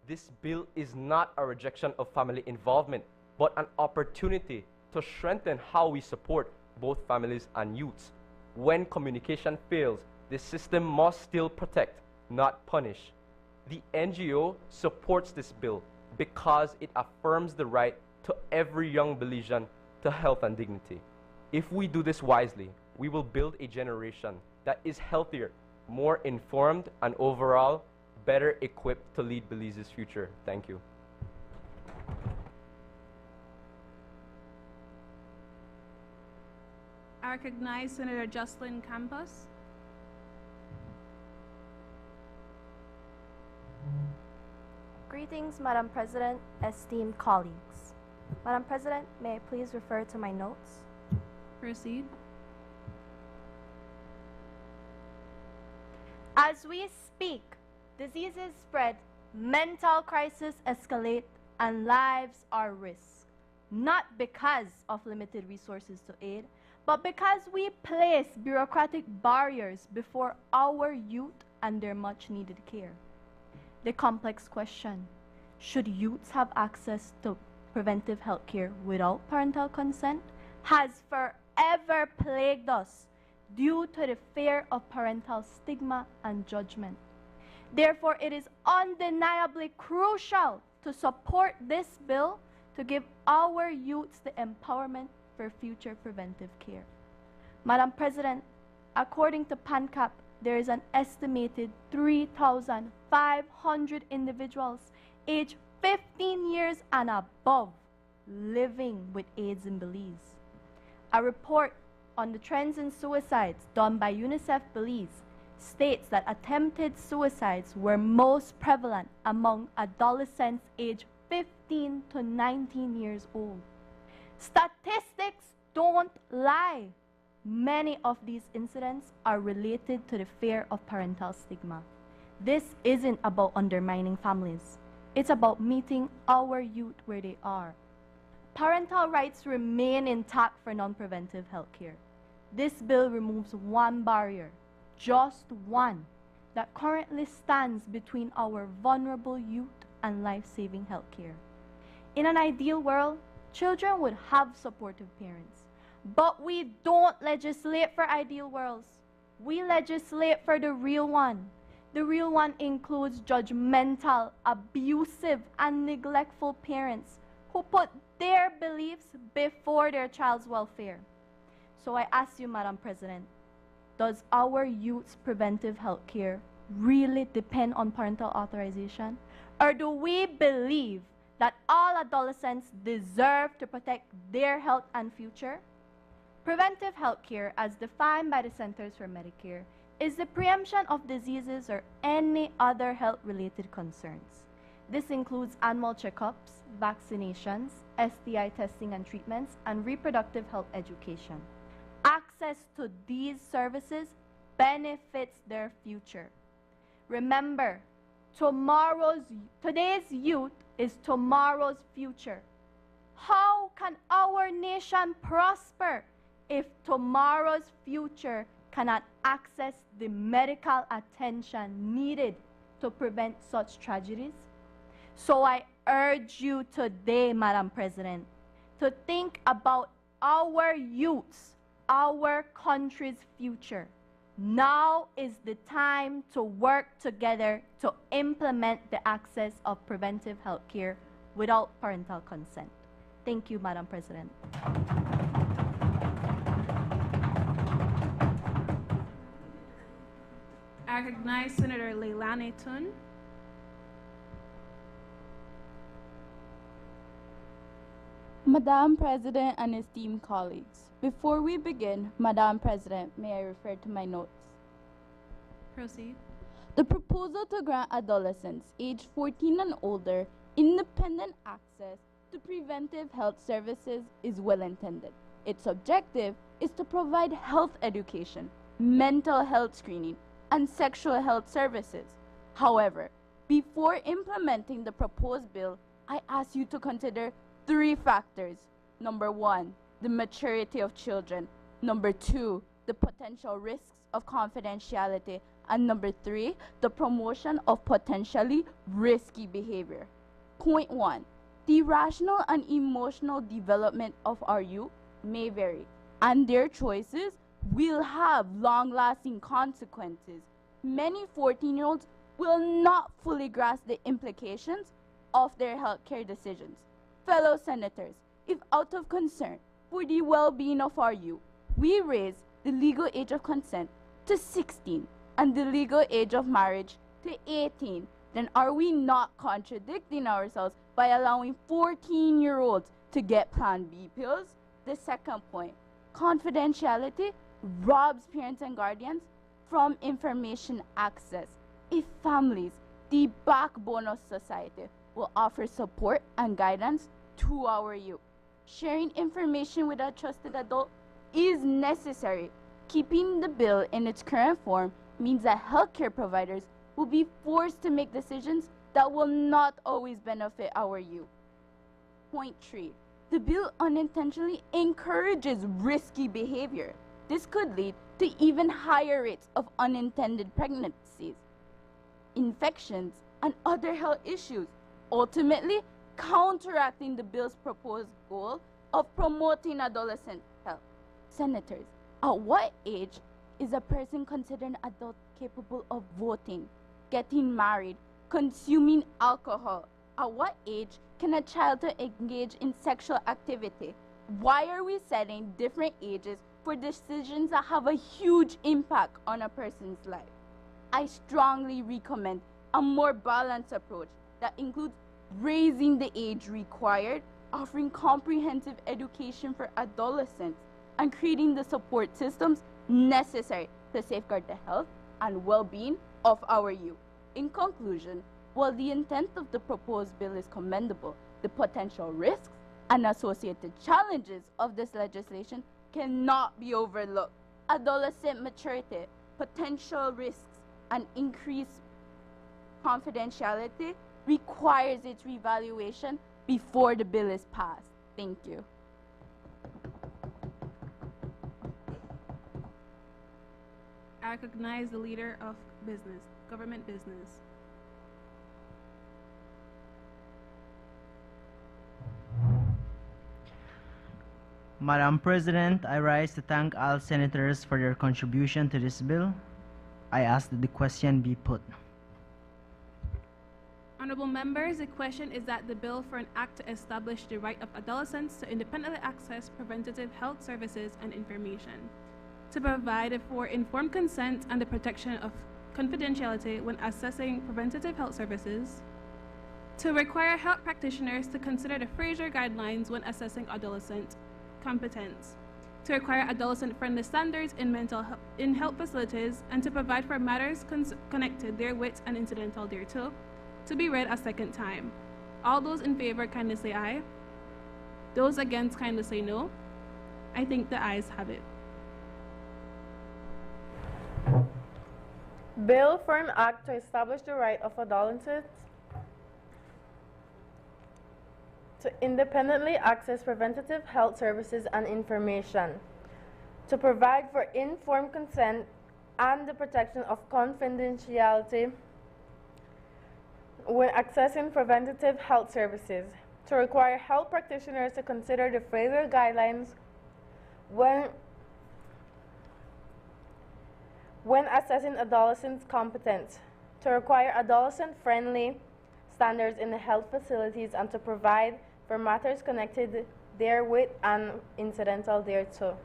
This bill is not a rejection of family involvement, but an opportunity to strengthen how we support both families and youths. When communication fails, the system must still protect, not punish. The NGO supports this bill because it affirms the right to every young Belizean to health and dignity. If we do this wisely, we will build a generation that is healthier, more informed, and overall better equipped to lead Belize's future. Thank you. I recognize Senator Jocelyn Campos. Greetings, Madam President, esteemed colleagues. Madam President, may I please refer to my notes? Proceed. As we speak, diseases spread, mental crises escalate, and lives are risked. Not because of limited resources to aid, but because we place bureaucratic barriers before our youth and their much needed care. The complex question, should youths have access to preventive health care without parental consent, has forever plagued us due to the fear of parental stigma and judgment. Therefore, it is undeniably crucial to support this bill to give our youths the empowerment for future preventive care. Madam President, according to PANCAP, there is an estimated 3,500 individuals aged 15 years and above living with AIDS in Belize. A report on the trends in suicides done by UNICEF Belize states that attempted suicides were most prevalent among adolescents aged 15 to 19 years old. Statistics don't lie. Many of these incidents are related to the fear of parental stigma. This isn't about undermining families. It's about meeting our youth where they are. Parental rights remain intact for non-preventive health care. This bill removes one barrier, just one, that currently stands between our vulnerable youth and life-saving health care. In an ideal world, children would have supportive parents. But we don't legislate for ideal worlds. We legislate for the real one. The real one includes judgmental, abusive, and neglectful parents who put their beliefs before their child's welfare. So I ask you, Madam President, does our youth's preventive health care really depend on parental authorization? Or do we believe that all adolescents deserve to protect their health and future? Preventive health care, as defined by the Centers for Medicare, is the preemption of diseases or any other health-related concerns. This includes annual checkups, vaccinations, STI testing and treatments, and reproductive health education. Access to these services benefits their future. Remember, today's youth is tomorrow's future. How can our nation prosper if tomorrow's future cannot access the medical attention needed to prevent such tragedies? So I urge you today, Madam President, to think about our youths, our country's future. Now is the time to work together to implement the access of preventive health care without parental consent. Thank you, Madam President. I recognize Senator Leilani Tun. Madam President and esteemed colleagues, before we begin, Madam President, may I refer to my notes? Proceed. The proposal to grant adolescents aged 14 and older independent access to preventive health services is well intended. Its objective is to provide health education, mental health screening, and sexual health services. However, before implementing the proposed bill, I ask you to consider 3 factors. Number 1, the maturity of children. Number 2, the potential risks of confidentiality. And number 3, the promotion of potentially risky behavior. Point 1, the rational and emotional development of our youth may vary. and their choices will have long-lasting consequences. Many 14-year-olds will not fully grasp the implications of their healthcare decisions. Fellow senators, if out of concern for the well-being of our youth, we raise the legal age of consent to 16 and the legal age of marriage to 18, then are we not contradicting ourselves by allowing 14-year-olds to get Plan B pills? The second point, confidentiality robs parents and guardians from information access. If families, the backbone of society, will offer support and guidance to our youth, sharing information with a trusted adult is necessary. Keeping the bill in its current form means that healthcare providers will be forced to make decisions that will not always benefit our youth. Point 3. The bill unintentionally encourages risky behavior. This could lead to even higher rates of unintended pregnancies, infections, and other health issues, ultimately counteracting the bill's proposed goal of promoting adolescent health. Senators, at what age is a person considered an adult capable of voting, getting married, consuming alcohol? At what age can a child engage in sexual activity? Why are we setting different ages for decisions that have a huge impact on a person's life? I strongly recommend a more balanced approach that includes raising the age required, offering comprehensive education for adolescents, and creating the support systems necessary to safeguard the health and well-being of our youth. In conclusion, while the intent of the proposed bill is commendable, the potential risks and associated challenges of this legislation cannot be overlooked. Adolescent maturity, potential risks, and increased confidentiality requires its reevaluation before the bill is passed. Thank you. I recognize the leader of business, government business. Madam President, I rise to thank all senators for their contribution to this bill. I ask that the question be put. Honorable members, the question is that the bill for an act to establish the right of adolescents to independently access preventative health services and information, to provide for informed consent and the protection of confidentiality when accessing preventative health services, to require health practitioners to consider the Fraser guidelines when assessing adolescent competence, to require adolescent-friendly standards in health facilities, and to provide for matters connected therewith and incidental thereto, to be read a second time. All those in favor kindly say aye. Those against kindly say no. I think the ayes have it. Bill for an act to establish the right of adolescents to independently access preventative health services and information, to provide for informed consent and the protection of confidentiality when accessing preventative health services, to require health practitioners to consider the Fraser guidelines when assessing adolescents' competence, to require adolescent-friendly standards in the health facilities, and to provide for matters connected therewith and incidental thereto.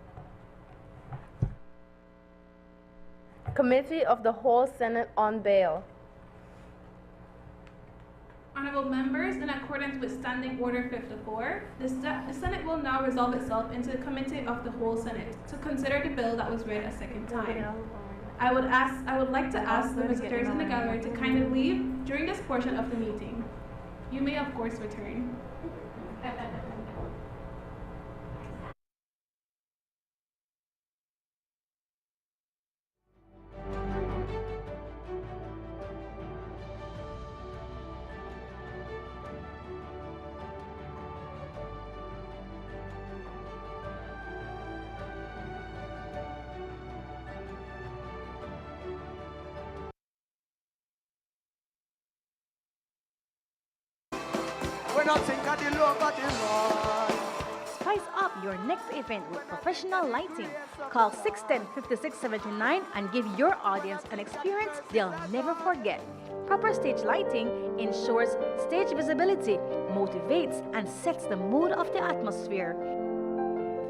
Committee of the Whole Senate on Bail. Honorable members, in accordance with Standing Order 54, the Senate will now resolve itself into the Committee of the Whole Senate to consider the bill that was read a second time. I would like to ask the visitors in the gallery to kindly leave during this portion of the meeting. You may, of course, return. We're not think of the love of the Lord. Spice up up your next event with professional lighting. Call 610-5679 and give your audience an experience they'll never forget. Proper stage lighting ensures stage visibility, motivates, and sets the mood of the atmosphere.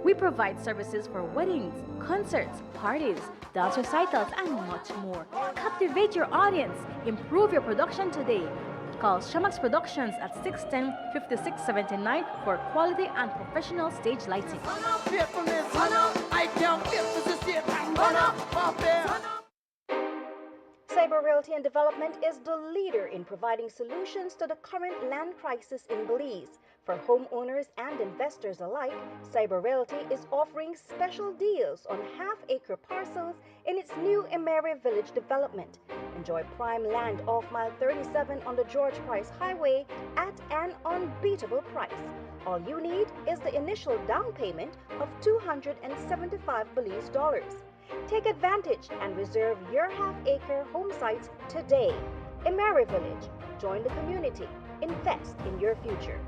We provide services for weddings, concerts, parties, dance recitals, and much more. Captivate your audience. Improve your production today. Call Shamax Productions at 610-5679 for quality and professional stage lighting. Cyber Realty and Development is the leader in providing solutions to the current land crisis in Belize. For homeowners and investors alike, Cyber Realty is offering special deals on half-acre parcels in its new Emery Village development. Enjoy prime land off mile 37 on the George Price Highway at an unbeatable price. All you need is the initial down payment of $275 Belize dollars. Take advantage and reserve your half-acre home sites today. Emery Village. Join the community. Invest in your future.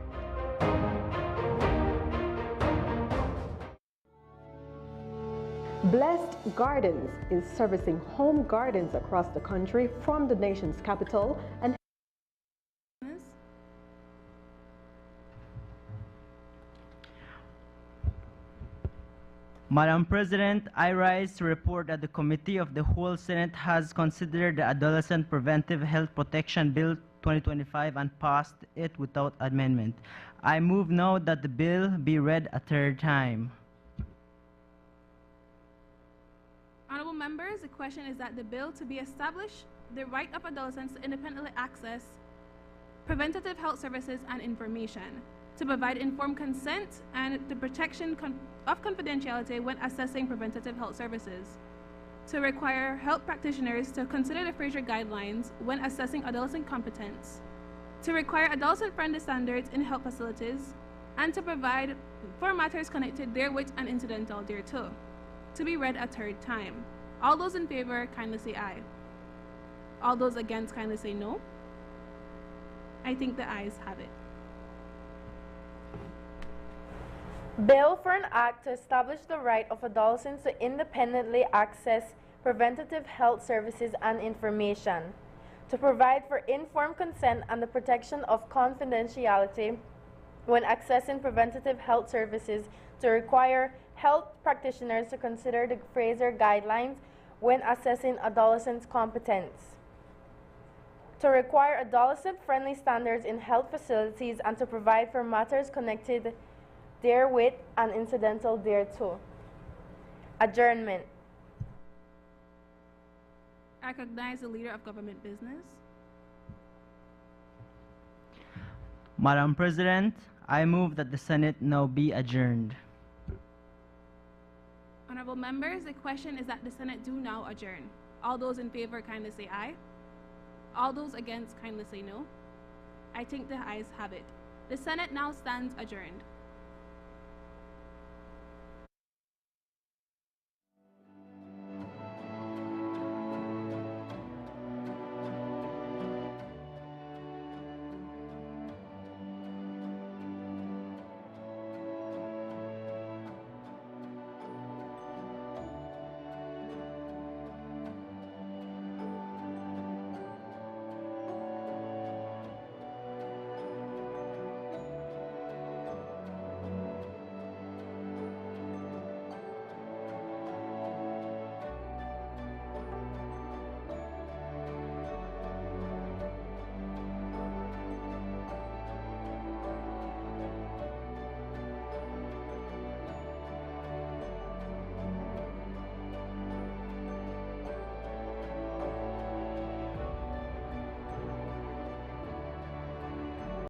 Blessed Gardens is servicing home gardens across the country from the nation's capital and Madam President, I rise to report that the Committee of the Whole Senate has considered the Adolescent Preventive Health Protection Bill 2025 and passed it without amendment. I move now that the bill be read a third time. Honorable members, the question is that the bill to be established the right of adolescents to independently access preventative health services and information, to provide informed consent and the protection of confidentiality when assessing preventative health services, to require health practitioners to consider the Fraser Guidelines when assessing adolescent competence, to require adolescent-friendly standards in health facilities, and to provide for matters connected therewith and incidental thereto, to be read a third time. All those in favor, kindly say aye. All those against, kindly say no. I think the ayes have it. Bill for an act to establish the right of adolescents to independently access preventative health services and information, to provide for informed consent and the protection of confidentiality when accessing preventative health services, to require health practitioners to consider the Fraser Guidelines when assessing adolescents' competence, to require adolescent-friendly standards in health facilities and to provide for matters connected therewith and incidental thereto. Adjournment. I recognize the Leader of Government Business. Madam President, I move that the Senate now be adjourned. Honorable members, the question is that the Senate do now adjourn. All those in favor, kindly say aye. All those against, kindly say no. I think the ayes have it. The Senate now stands adjourned.